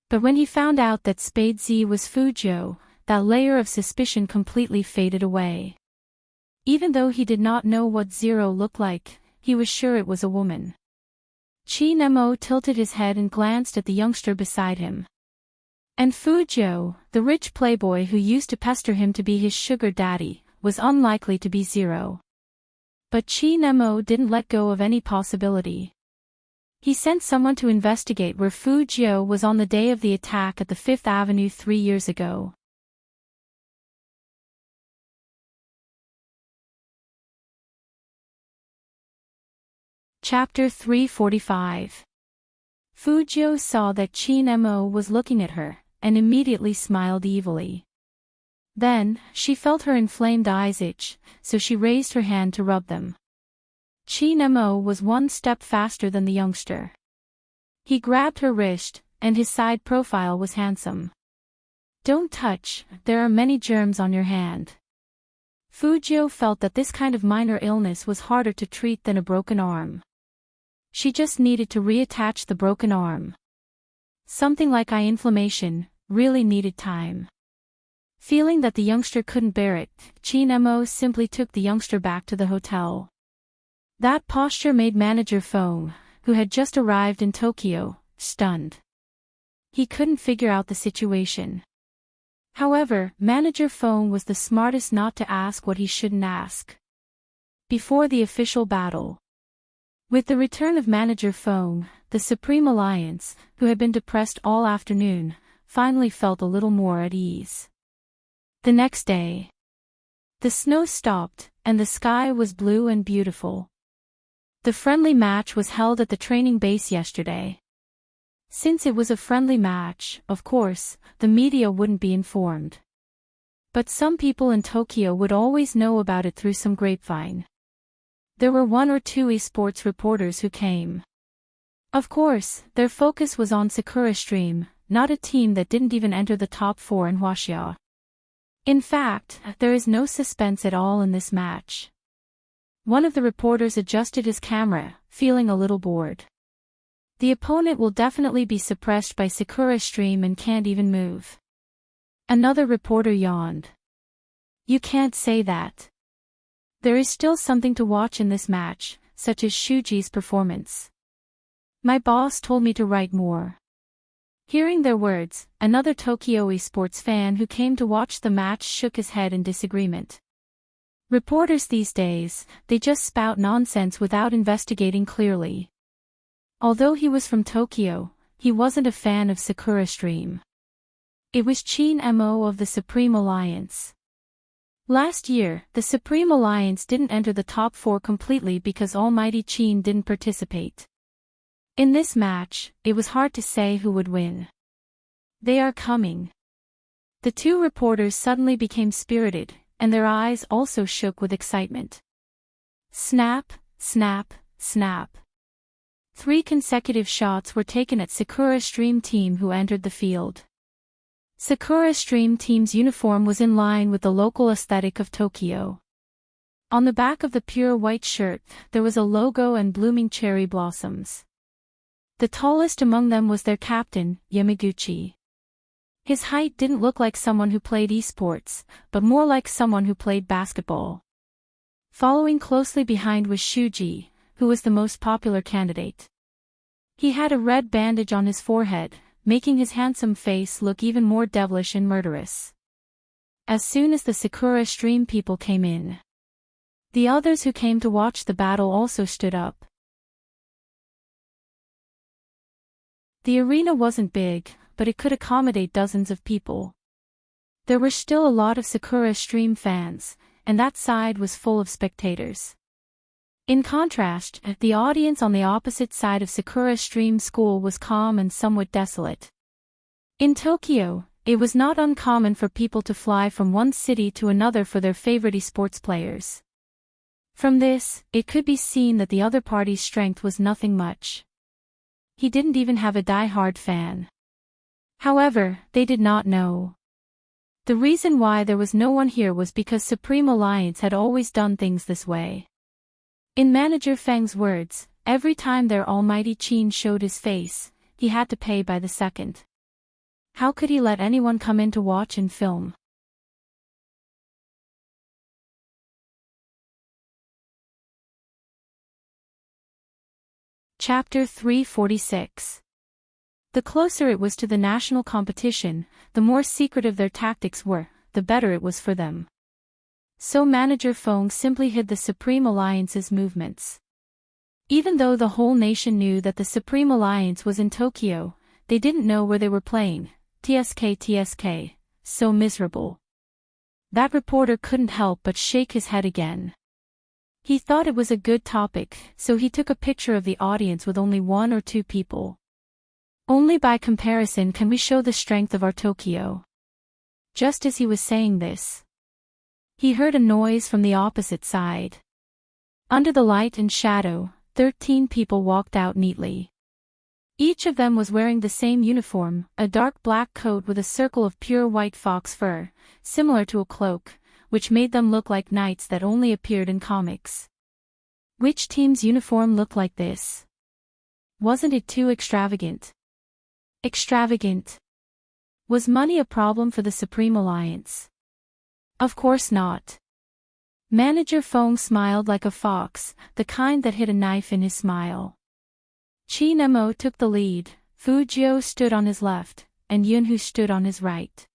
A: But when he found out that Spade Z was Fujio, that layer of suspicion completely faded away. Even though he did not know what Zero looked like, he was sure it was a woman. Chi-Nemo tilted his head and glanced at the youngster beside him. And Fujio, the rich playboy who used to pester him to be his sugar daddy, was unlikely to be Zero. But Chi-Nemo didn't let go of any possibility. He sent someone to investigate where Fujio was on the day of the attack at the 5th Avenue 3 years ago. Chapter 345. Fujio saw that Chi-Nemo was looking at her, and immediately smiled evilly. Then, she felt her inflamed eyes itch, so she raised her hand to rub them. Chi-Nemo was one step faster than the youngster. He grabbed her wrist, and his side profile was handsome. "Don't touch, there are many germs on your hand." Fujio felt that this kind of minor illness was harder to treat than a broken arm. She just needed to reattach the broken arm. Something like eye inflammation really needed time. Feeling that the youngster couldn't bear it, Chi-Nemo simply took the youngster back to the hotel. That posture made Manager Foam, who had just arrived in Tokyo, stunned. He couldn't figure out the situation. However, Manager Foam was the smartest not to ask what he shouldn't ask. Before the official battle. With the return of Manager Feng, the Supreme Alliance, who had been depressed all afternoon, finally felt a little more at ease. The next day, the snow stopped, and the sky was blue and beautiful. The friendly match was held at the training base yesterday. Since it was a friendly match, of course, the media wouldn't be informed. But some people in Tokyo would always know about it through some grapevine. There were 1 or 2 esports reporters who came. Of course, their focus was on Sakura Stream, not a team that didn't even enter the top 4 in Huaxia. In fact, there is no suspense at all in this match. One of the reporters adjusted his camera, feeling a little bored. The opponent will definitely be suppressed by Sakura Stream and can't even move. Another reporter yawned. You can't say that. There is still something to watch in this match, such as Shuji's performance. My boss told me to write more. Hearing their words, another Tokyo esports fan who came to watch the match shook his head in disagreement. Reporters these days, they just spout nonsense without investigating clearly. Although he was from Tokyo, he wasn't a fan of Sakura Stream. It was Chin Mo of the Supreme Alliance. Last year, the Supreme Alliance didn't enter the top 4 completely because Almighty Chin didn't participate. In this match, it was hard to say who would win. They are coming. The 2 reporters suddenly became spirited, and their eyes also shook with excitement. Snap, snap, snap. 3 consecutive shots were taken at Sakura Stream team who entered the field. Sakura Stream team's uniform was in line with the local aesthetic of Tokyo. On the back of the pure white shirt, there was a logo and blooming cherry blossoms. The tallest among them was their captain, Yamaguchi. His height didn't look like someone who played esports, but more like someone who played basketball. Following closely behind was Shuji, who was the most popular candidate. He had a red bandage on his forehead, making his handsome face look even more devilish and murderous. As soon as the Sakura Stream people came in, the others who came to watch the battle also stood up. The arena wasn't big, but it could accommodate dozens of people. There were still a lot of Sakura Stream fans, and that side was full of spectators. In contrast, the audience on the opposite side of Sakura Stream School was calm and somewhat desolate. In Tokyo, it was not uncommon for people to fly from one city to another for their favorite esports players. From this, it could be seen that the other party's strength was nothing much. He didn't even have a die-hard fan. However, they did not know. The reason why there was no one here was because Supreme Alliance had always done things this way. In Manager Feng's words, every time their Almighty Chin showed his face, he had to pay by the second. How could he let anyone come in to watch and film? Chapter 346. The closer it was to the national competition, the more secretive their tactics were, the better it was for them. So Manager Feng simply hid the Supreme Alliance's movements. Even though the whole nation knew that the Supreme Alliance was in Tokyo, they didn't know where they were playing. TSK, so miserable. That reporter couldn't help but shake his head again. He thought it was a good topic, so he took a picture of the audience with only 1 or 2 people. Only by comparison can we show the strength of our Tokyo. Just as he was saying this, he heard a noise from the opposite side. Under the light and shadow, 13 people walked out neatly. Each of them was wearing the same uniform, a dark black coat with a circle of pure white fox fur, similar to a cloak, which made them look like knights that only appeared in comics. Which team's uniform looked like this? Wasn't it too extravagant? Extravagant. Was money a problem for the Supreme Alliance? Of course not. Manager Feng smiled like a fox, the kind that hid a knife in his smile. Chin Mo took the lead, Fujio stood on his left, and Yunhu stood on his right.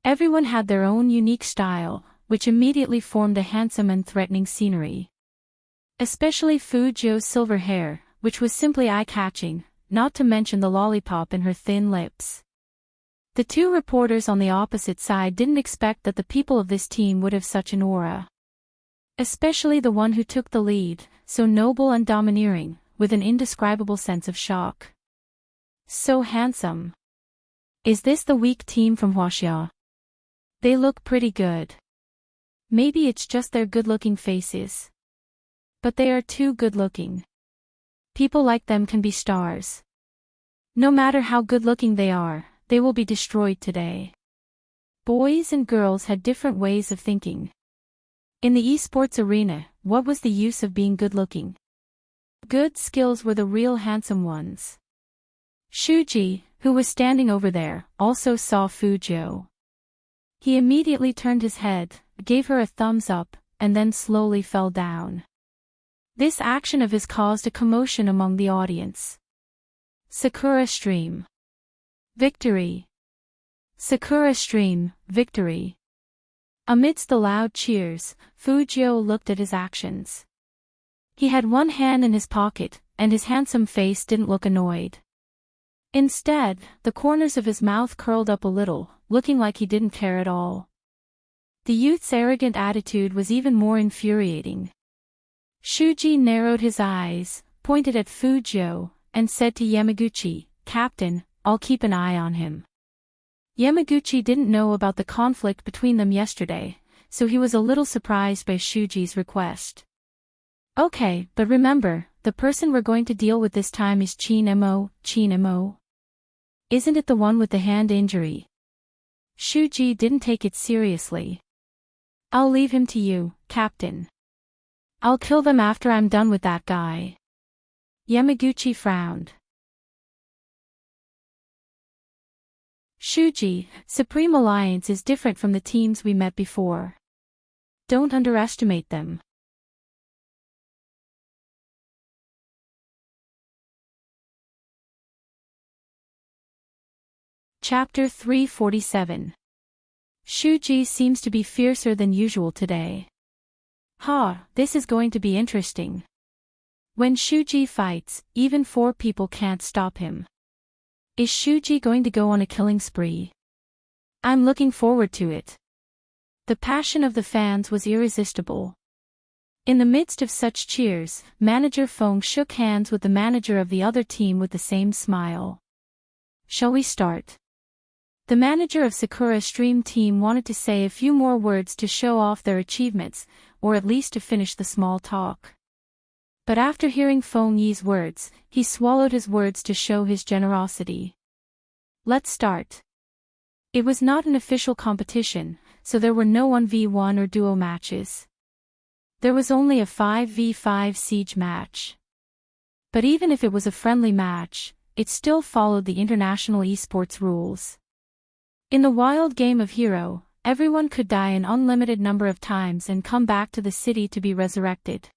A: Everyone had their own unique style, which immediately formed a handsome and threatening scenery. Especially Fu Zhou's silver hair, which was simply eye-catching, not to mention the lollipop in her thin lips. The two reporters on the opposite side didn't expect that the people of this team would have such an aura. Especially the one who took the lead, so noble and domineering, with an indescribable sense of shock. So handsome. Is this the weak team from Huaxia? They look pretty good. Maybe it's just their good-looking faces. But they are too good-looking. People like them can be stars. No matter how good-looking they are, they will be destroyed today. Boys and girls had different ways of thinking. In the esports arena, what was the use of being good-looking? Good skills were the real handsome ones. Shuji, who was standing over there, also saw Fu Zhou. He immediately turned his head, gave her a thumbs up, and then slowly fell down. This action of his caused a commotion among the audience. Sakura Stream. Victory. Sakura Stream, victory. Amidst the loud cheers, Fu Zhou looked at his actions. He had one hand in his pocket, and his handsome face didn't look annoyed. Instead, the corners of his mouth curled up a little, looking like he didn't care at all. The youth's arrogant attitude was even more infuriating. Shuji narrowed his eyes, pointed at Fu Zhou, and said to Yamaguchi, "Captain, I'll keep an eye on him." Yamaguchi didn't know about the conflict between them yesterday, so he was a little surprised by Shuji's request. "Okay, but remember, the person we're going to deal with this time is Chin-mo. Isn't it the one with the hand injury?" Shuji didn't take it seriously. "I'll leave him to you, Captain. I'll kill them after I'm done with that guy." Yamaguchi frowned. Shuji, Supreme Alliance is different from the teams we met before. Don't underestimate them. Chapter 347. Shuji seems to be fiercer than usual today. This is going to be interesting. When Shuji fights, even 4 people can't stop him. Is Shuji going to go on a killing spree? I'm looking forward to it. The passion of the fans was irresistible. In the midst of such cheers, Manager Feng shook hands with the manager of the other team with the same smile. "Shall we start?" The manager of Sakura Stream team wanted to say a few more words to show off their achievements, or at least to finish the small talk. But after hearing Feng Yi's words, he swallowed his words to show his generosity. "Let's start." It was not an official competition, so there were no 1v1 or duo matches. There was only a 5v5 siege match. But even if it was a friendly match, it still followed the international esports rules. In the wild game of Hero, everyone could die an unlimited number of times and come back to the city to be resurrected.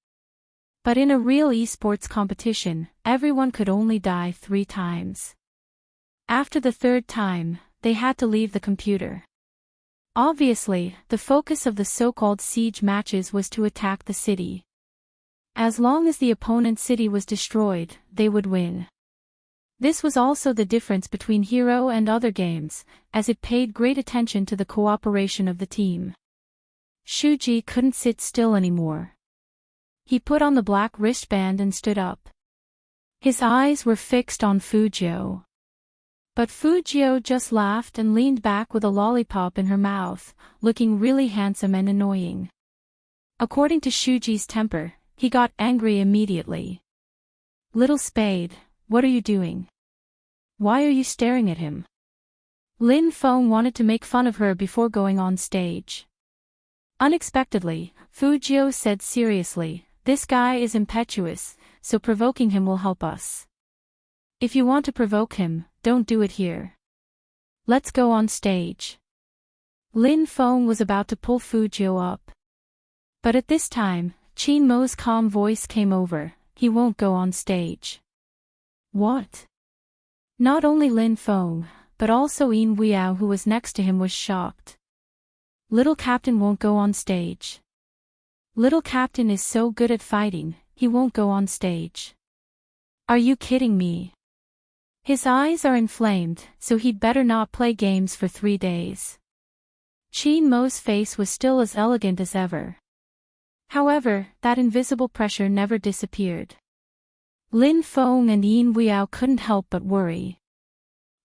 A: But in a real esports competition, everyone could only die 3 times. After the 3rd time, they had to leave the computer. Obviously, the focus of the so-called siege matches was to attack the city. As long as the opponent's city was destroyed, they would win. This was also the difference between Hero and other games, as it paid great attention to the cooperation of the team. Shuji couldn't sit still anymore. He put on the black wristband and stood up. His eyes were fixed on Fu Zhou. But Fu Zhou just laughed and leaned back with a lollipop in her mouth, looking really handsome and annoying. According to Shuji's temper, he got angry immediately. "Little Spade, what are you doing? Why are you staring at him?" Lin Feng wanted to make fun of her before going on stage. Unexpectedly, Fu Zhou said seriously, "This guy is impetuous, so provoking him will help us. If you want to provoke him, don't do it here. Let's go on stage." Lin Feng was about to pull Fu Zhou up. But at this time, Qin Mo's calm voice came over, "He won't go on stage." What? Not only Lin Feng, but also Yin Weiyao, who was next to him, was shocked. Little Captain won't go on stage. Little Captain is so good at fighting, he won't go on stage. Are you kidding me? His eyes are inflamed, so he'd better not play games for 3 days. Qin Mo's face was still as elegant as ever. However, that invisible pressure never disappeared. Lin Feng and Yin Weiyao couldn't help but worry.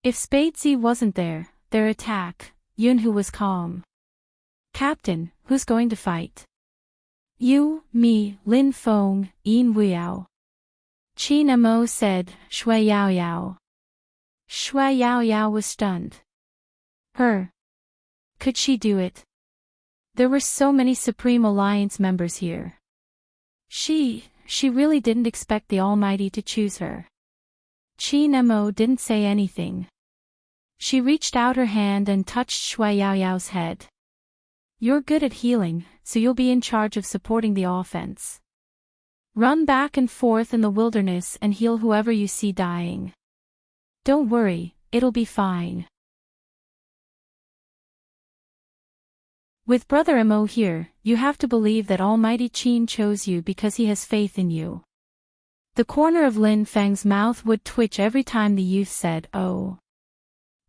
A: If Spadesy wasn't there, their attack, Yunhu was calm. Captain, who's going to fight? You, me, Lin Feng, Yin Weiyao. Qin Mo said, Shui Yao Yao. Shui Yao Yao was stunned. Her. Could she do it? There were so many Supreme Alliance members here. She really didn't expect the Almighty to choose her. Qin Mo didn't say anything. She reached out her hand and touched Shui Yao Yao's head. You're good at healing, so you'll be in charge of supporting the offense. Run back and forth in the wilderness and heal whoever you see dying. Don't worry, it'll be fine. With Brother Mo here, you have to believe that Almighty Qin chose you because he has faith in you. The corner of Lin Feng's mouth would twitch every time the youth said, oh.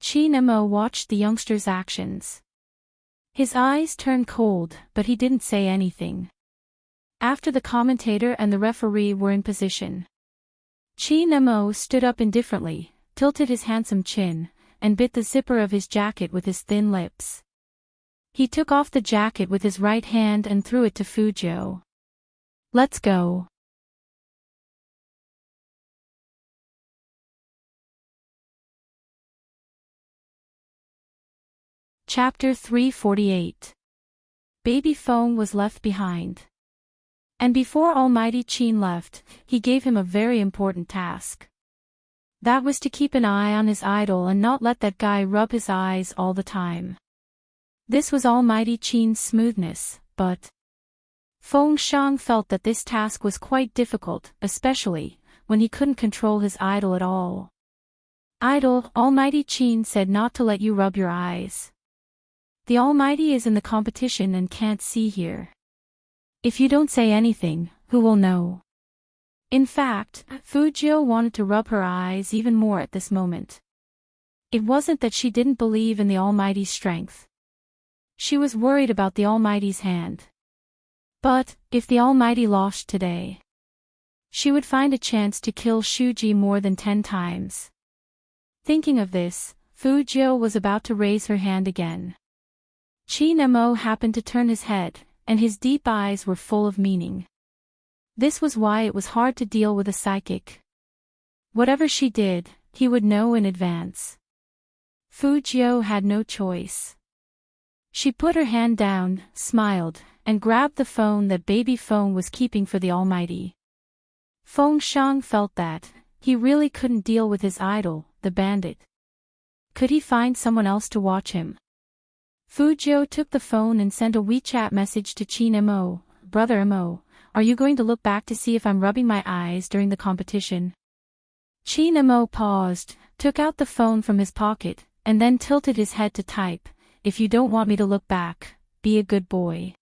A: Qin Mo watched the youngster's actions. His eyes turned cold, but he didn't say anything. After the commentator and the referee were in position, Qin Mo stood up indifferently, tilted his handsome chin, and bit the zipper of his jacket with his thin lips. He took off the jacket with his right hand and threw it to Fujio. Let's go. Chapter 348. Baby Feng was left behind. And before Almighty Qin left, he gave him a very important task. That was to keep an eye on his idol and not let that guy rub his eyes all the time. This was Almighty Qin's smoothness, but Feng Shang felt that this task was quite difficult, especially when he couldn't control his idol at all. Idol, Almighty Qin said not to let you rub your eyes. The Almighty is in the competition and can't see here. If you don't say anything, who will know? In fact, Fujio wanted to rub her eyes even more at this moment. It wasn't that she didn't believe in the Almighty's strength. She was worried about the Almighty's hand. But, if the Almighty lost today, she would find a chance to kill Shuji more than 10 times. Thinking of this, Fujio was about to raise her hand again. Qin Mo happened to turn his head, and his deep eyes were full of meaning. This was why it was hard to deal with a psychic. Whatever she did, he would know in advance. Fujio had no choice. She put her hand down, smiled, and grabbed the phone that Baby Feng was keeping for the Almighty. Feng Shang felt that he really couldn't deal with his idol, the bandit. Could he find someone else to watch him? Fujio took the phone and sent a WeChat message to Qin Mo. Brother Mo, are you going to look back to see if I'm rubbing my eyes during the competition? Qin Mo paused, took out the phone from his pocket, and then tilted his head to type, if you don't want me to look back, be a good boy.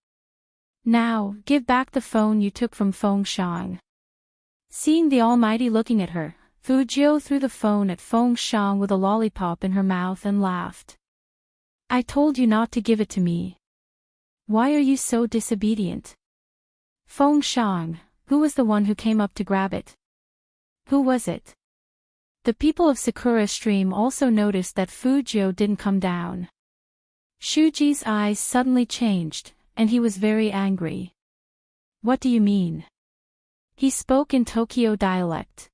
A: Now, give back the phone you took from Feng Shang. Seeing the Almighty looking at her, Fujio threw the phone at Feng Shang with a lollipop in her mouth and laughed. I told you not to give it to me. Why are you so disobedient? Feng Shang, who was the one who came up to grab it? Who was it? The people of Sakura Stream also noticed that Fujio didn't come down. Shuji's eyes suddenly changed, and he was very angry. What do you mean? He spoke in Tokyo dialect.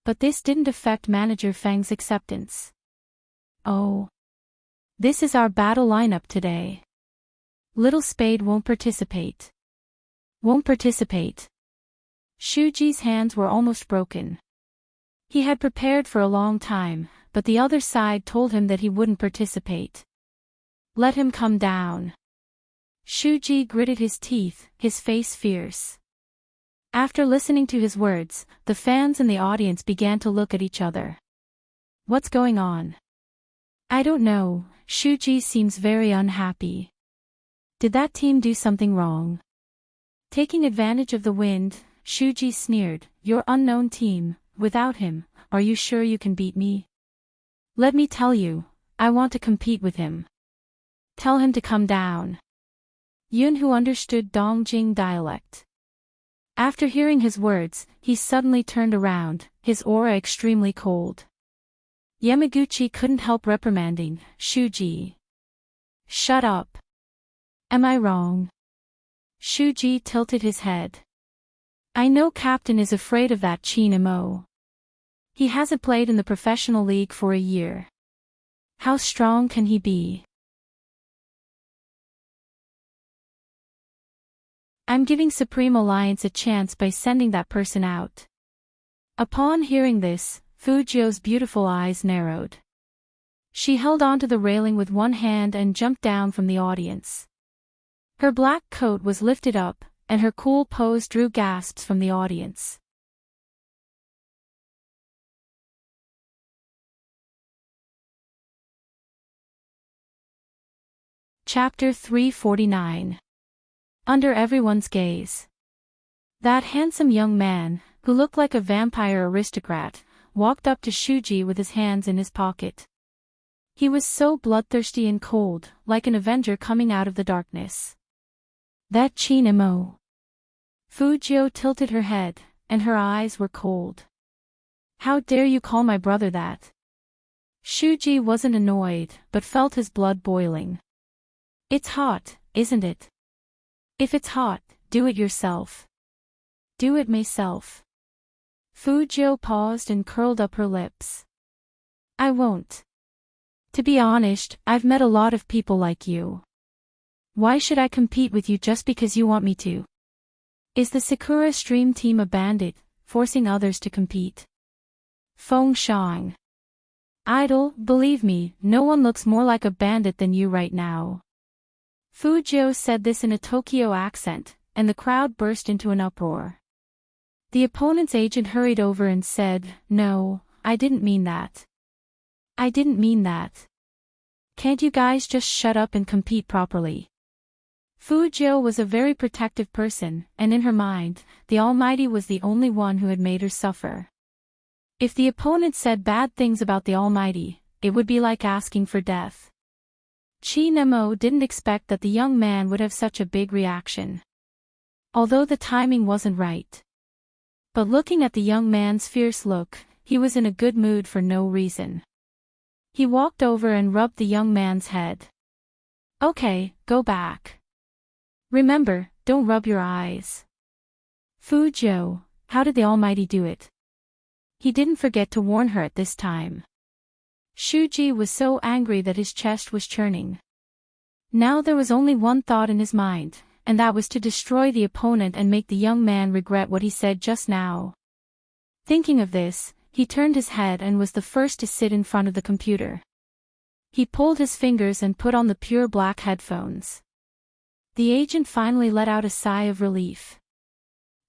A: But this didn't affect Manager Feng's acceptance. Oh. This is our battle lineup today. Little Spade won't participate. Won't participate. Shuji's hands were almost broken. He had prepared for a long time, but the other side told him that he wouldn't participate. Let him come down. Shuji gritted his teeth, his face fierce. After listening to his words, the fans in the audience began to look at each other. What's going on? I don't know, Shuji seems very unhappy. Did that team do something wrong? Taking advantage of the wind, Shuji sneered. Your unknown team, without him, are you sure you can beat me? Let me tell you, I want to compete with him. Tell him to come down. Yun, who understood Dongjing dialect. After hearing his words, he suddenly turned around, his aura extremely cold. Yamaguchi couldn't help reprimanding, Shuji. Shut up. Am I wrong? Shuji tilted his head. I know Captain is afraid of that Chinamo. He hasn't played in the professional league for a year. How strong can he be? I'm giving Supreme Alliance a chance by sending that person out. Upon hearing this, Fujio's beautiful eyes narrowed. She held onto the railing with one hand and jumped down from the audience. Her black coat was lifted up, and her cool pose drew gasps from the audience. Chapter 349. Under everyone's gaze. That handsome young man, who looked like a vampire aristocrat, walked up to Shuji with his hands in his pocket. He was so bloodthirsty and cold, like an avenger coming out of the darkness. That Chinamo. Fujio tilted her head, and her eyes were cold. How dare you call my brother that? Shuji wasn't annoyed, but felt his blood boiling. It's hot, isn't it? If it's hot, do it yourself. Do it myself. Fujio paused and curled up her lips. I won't. To be honest, I've met a lot of people like you. Why should I compete with you just because you want me to? Is the Sakura Stream team a bandit, forcing others to compete? Feng Shang. Idol, believe me, no one looks more like a bandit than you right now. Fujio said this in a Tokyo accent, and the crowd burst into an uproar. The opponent's agent hurried over and said, No, I didn't mean that. I didn't mean that. Can't you guys just shut up and compete properly? Fujio was a very protective person, and in her mind, the Almighty was the only one who had made her suffer. If the opponent said bad things about the Almighty, it would be like asking for death. Chinamo didn't expect that the young man would have such a big reaction. Although the timing wasn't right. But looking at the young man's fierce look, he was in a good mood for no reason. He walked over and rubbed the young man's head. Okay, go back. Remember, don't rub your eyes. Fujio, how did the Almighty do it? He didn't forget to warn her at this time. Shuji was so angry that his chest was churning. Now there was only one thought in his mind, and that was to destroy the opponent and make the young man regret what he said just now. Thinking of this, he turned his head and was the first to sit in front of the computer. He pulled his fingers and put on the pure black headphones. The agent finally let out a sigh of relief.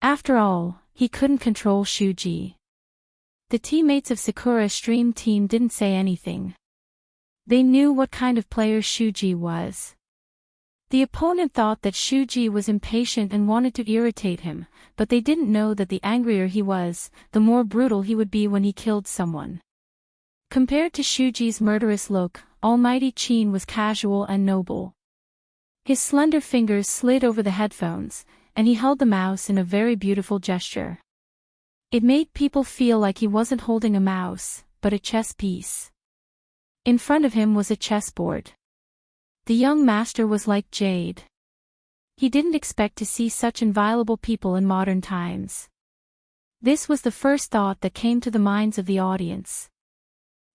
A: After all, he couldn't control Shuji. The teammates of Sakura Stream Team didn't say anything. They knew what kind of player Shuji was. The opponent thought that Shuji was impatient and wanted to irritate him, but they didn't know that the angrier he was, the more brutal he would be when he killed someone. Compared to Shuji's murderous look, Almighty Chin was casual and noble. His slender fingers slid over the headphones, and he held the mouse in a very beautiful gesture. It made people feel like he wasn't holding a mouse, but a chess piece. In front of him was a chessboard. The young master was like jade. He didn't expect to see such inviolable people in modern times. This was the first thought that came to the minds of the audience.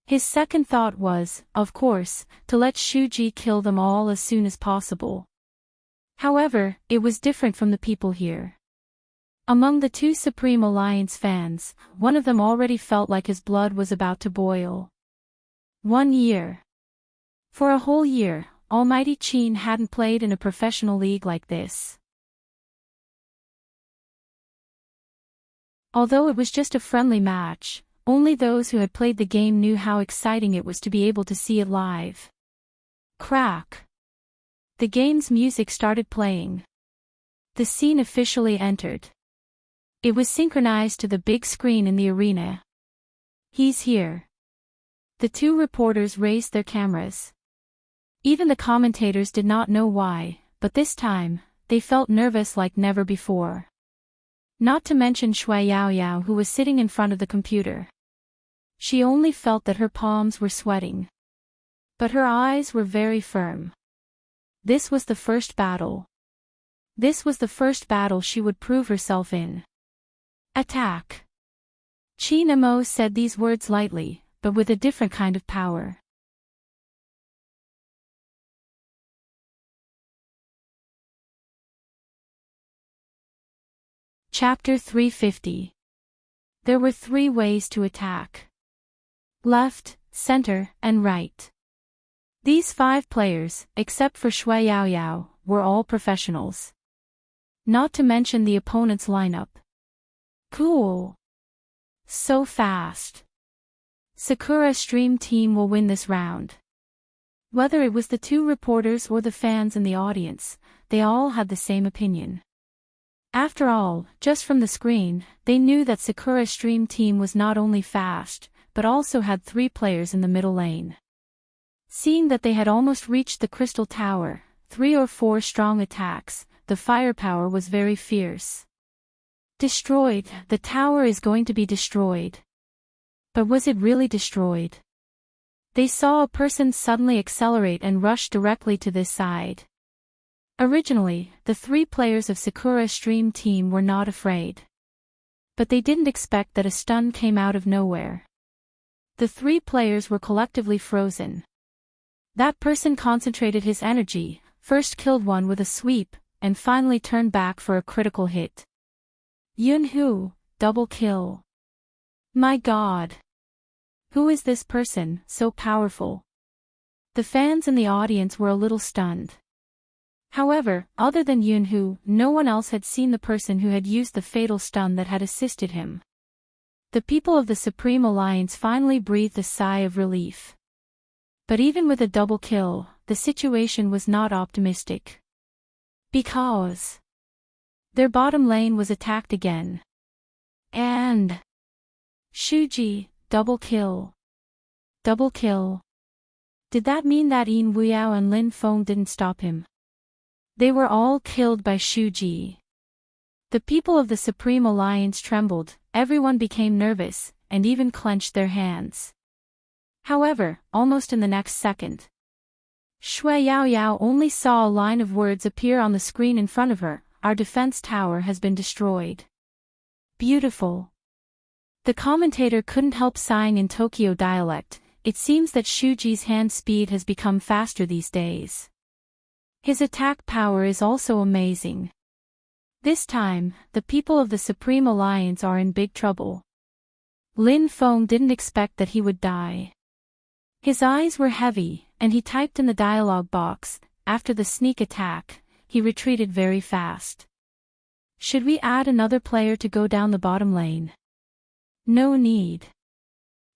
A: His second thought was, of course, to let Shuji kill them all as soon as possible. However, it was different from the people here. Among the two Supreme Alliance fans, one of them already felt like his blood was about to boil. 1 year. For a whole year, Almighty Chin hadn't played in a professional league like this. Although it was just a friendly match, only those who had played the game knew how exciting it was to be able to see it live. Crack. The game's music started playing. The scene officially entered. It was synchronized to the big screen in the arena. "He's here." The two reporters raised their cameras. Even the commentators did not know why, but this time, they felt nervous like never before. Not to mention Shui Yaoyao, who was sitting in front of the computer. She only felt that her palms were sweating. But her eyes were very firm. This was the first battle. This was the first battle she would prove herself in. "Attack." Qin Emo said these words lightly, but with a different kind of power. Chapter 350. There were 3 ways to attack. Left, center, and right. These 5 players, except for Shui Yaoyao, were all professionals. Not to mention the opponent's lineup. Cool. So fast. Sakura Stream Team will win this round. Whether it was the 2 reporters or the fans in the audience, they all had the same opinion. After all, just from the screen, they knew that Sakura Stream Team was not only fast, but also had 3 players in the middle lane. Seeing that they had almost reached the Crystal Tower, 3 or 4 strong attacks, the firepower was very fierce. Destroyed, the tower is going to be destroyed. But was it really destroyed? They saw a person suddenly accelerate and rush directly to this side. Originally, the 3 players of Sakura Stream Team were not afraid. But they didn't expect that a stun came out of nowhere. The 3 players were collectively frozen. That person concentrated his energy, first killed one with a sweep, and finally turned back for a critical hit. Yunhu, double kill. My god. Who is this person, so powerful? The fans in the audience were a little stunned. However, other than Yunhu, no one else had seen the person who had used the fatal stun that had assisted him. The people of the Supreme Alliance finally breathed a sigh of relief. But even with a double kill, the situation was not optimistic. Because their bottom lane was attacked again. And Shuji, double kill. Double kill. Did that mean that Yin Wuyao and Lin Feng didn't stop him? They were all killed by Shuji. The people of the Supreme Alliance trembled, everyone became nervous, and even clenched their hands. However, almost in the next second, Shui Yaoyao only saw a line of words appear on the screen in front of her: "Our defense tower has been destroyed." Beautiful. The commentator couldn't help sighing in Tokyo dialect. It seems that Shuji's hand speed has become faster these days. His attack power is also amazing. This time, the people of the Supreme Alliance are in big trouble. Lin Feng didn't expect that he would die. His eyes were heavy, and he typed in the dialogue box, "After the sneak attack, he retreated very fast. Should we add another player to go down the bottom lane?" No need.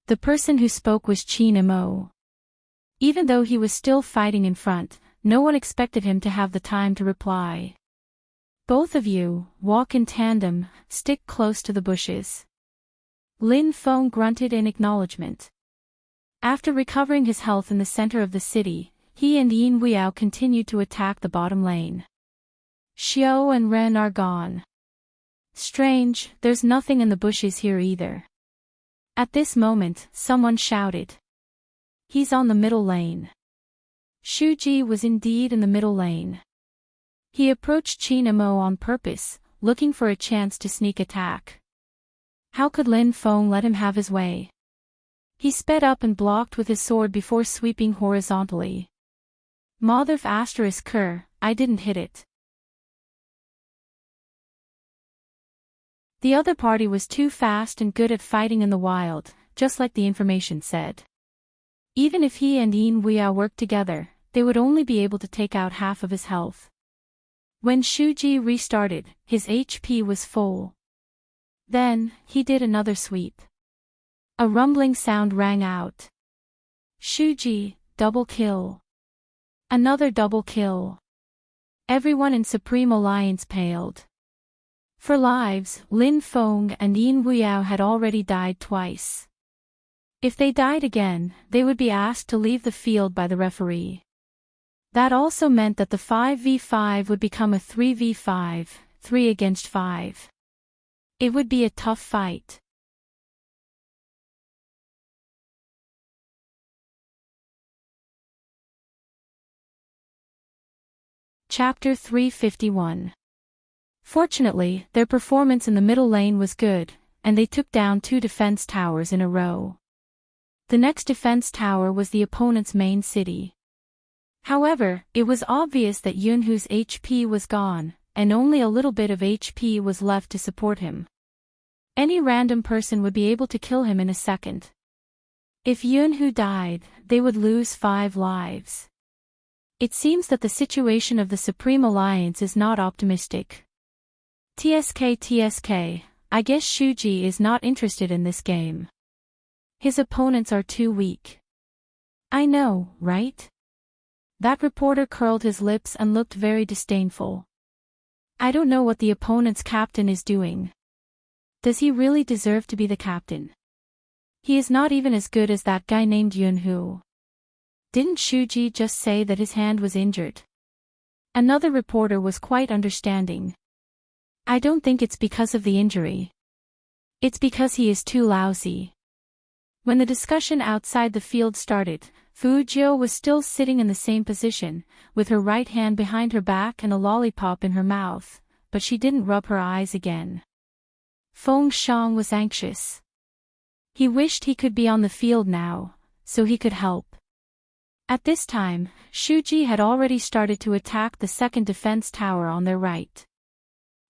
A: The person who spoke was Qin Emo. Even though he was still fighting in front, no one expected him to have the time to reply. "Both of you, walk in tandem, stick close to the bushes." Lin Feng grunted in acknowledgement. After recovering his health in the center of the city, he and Yin Wuyao continued to attack the bottom lane. Xiao and Ren are gone. Strange, there's nothing in the bushes here either. At this moment, someone shouted. He's on the middle lane. Shuji was indeed in the middle lane. He approached Qin Emo on purpose, looking for a chance to sneak attack. How could Lin Feng let him have his way? He sped up and blocked with his sword before sweeping horizontally. Motherf asterisk cur, I didn't hit it. The other party was too fast and good at fighting in the wild, just like the information said. Even if he and Yin Wuyao worked together, they would only be able to take out half of his health. When Shuji restarted, his HP was full. Then, he did another sweep. A rumbling sound rang out. Shuji, double kill. Another double kill. Everyone in Supreme Alliance paled. For lives, Lin Feng and Yin Wuyao had already died twice. If they died again, they would be asked to leave the field by the referee. That also meant that the 5v5 would become a 3v5, 3 against 5. It would be a tough fight. Chapter 351. Fortunately, their performance in the middle lane was good, and they took down 2 defense towers in a row. The next defense tower was the opponent's main city. However, it was obvious that Yunhu's HP was gone, and only a little bit of HP was left to support him. Any random person would be able to kill him in a second. If Yunhu died, they would lose 5 lives. It seems that the situation of the Supreme Alliance is not optimistic. TSK, I guess Shuji is not interested in this game. His opponents are too weak. I know, right? That reporter curled his lips and looked very disdainful. I don't know what the opponent's captain is doing. Does he really deserve to be the captain? He is not even as good as that guy named Yunhu. Didn't Shuji just say that his hand was injured? Another reporter was quite understanding. I don't think it's because of the injury. It's because he is too lousy. When the discussion outside the field started, Fu Jiu was still sitting in the same position, with her right hand behind her back and a lollipop in her mouth, but she didn't rub her eyes again. Feng Shang was anxious. He wished he could be on the field now, so he could help. At this time, Shuji had already started to attack the second defense tower on their right.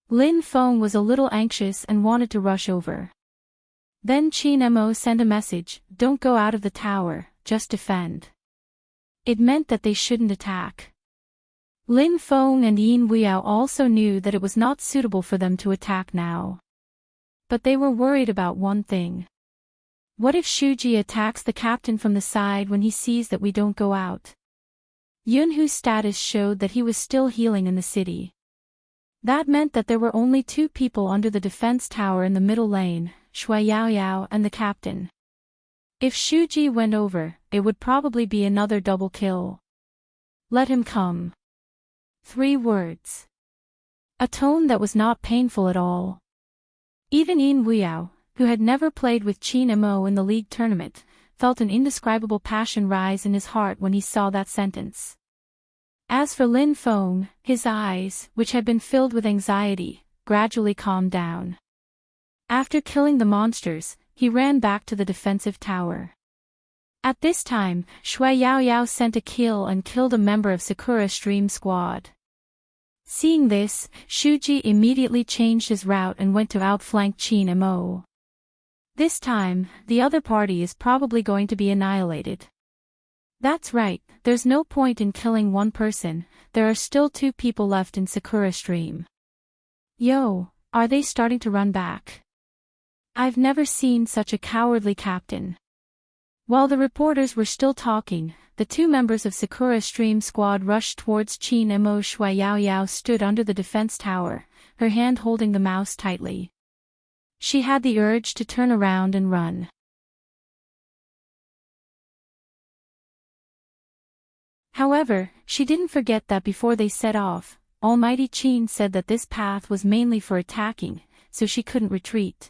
A: Lin Feng was a little anxious and wanted to rush over. Then Qin Mo sent a message, "Don't go out of the tower, just defend." It meant that they shouldn't attack. Lin Feng and Yin Wuyao also knew that it was not suitable for them to attack now. But they were worried about one thing. What if Shuji attacks the captain from the side when he sees that we don't go out? Yunhu's status showed that he was still healing in the city. That meant that there were only 2 people under the defense tower in the middle lane, Shui Yaoyao and the captain. If Shuji went over, it would probably be another double kill. Let him come. 3 words. A tone that was not painful at all. Even Yin Wuyao, who had never played with Qin Mo in the league tournament, felt an indescribable passion rise in his heart when he saw that sentence. As for Lin Feng, his eyes, which had been filled with anxiety, gradually calmed down. After killing the monsters, he ran back to the defensive tower. At this time, Shui Yaoyao sent a kill and killed a member of Sakura Stream Squad. Seeing this, Shuji immediately changed his route and went to outflank Qin Mo. This time, the other party is probably going to be annihilated. That's right, there's no point in killing one person, there are still 2 people left in Sakura Stream. Yo, are they starting to run back? I've never seen such a cowardly captain. While the reporters were still talking, the 2 members of Sakura Stream Squad rushed towards Qin Mo. Shui Yaoyao stood under the defense tower, her hand holding the mouse tightly. She had the urge to turn around and run. However, she didn't forget that before they set off, Almighty Qin said that this path was mainly for attacking, so she couldn't retreat.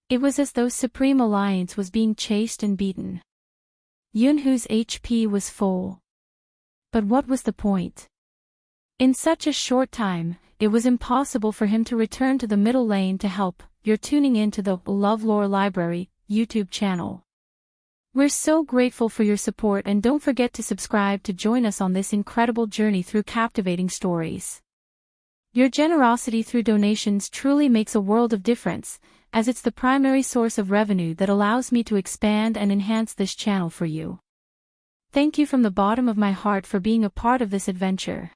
A: It was as though Supreme Alliance was being chased and beaten. Yunhu's HP was full. But what was the point? In such a short time, it was impossible for him to return to the middle lane to help. You're tuning in to the LoveLore Library YouTube channel. We're so grateful for your support, and don't forget to subscribe to join us on this incredible journey through captivating stories. Your generosity through donations truly makes a world of difference, as it's the primary source of revenue that allows me to expand and enhance this channel for you. Thank you from the bottom of my heart for being a part of this adventure.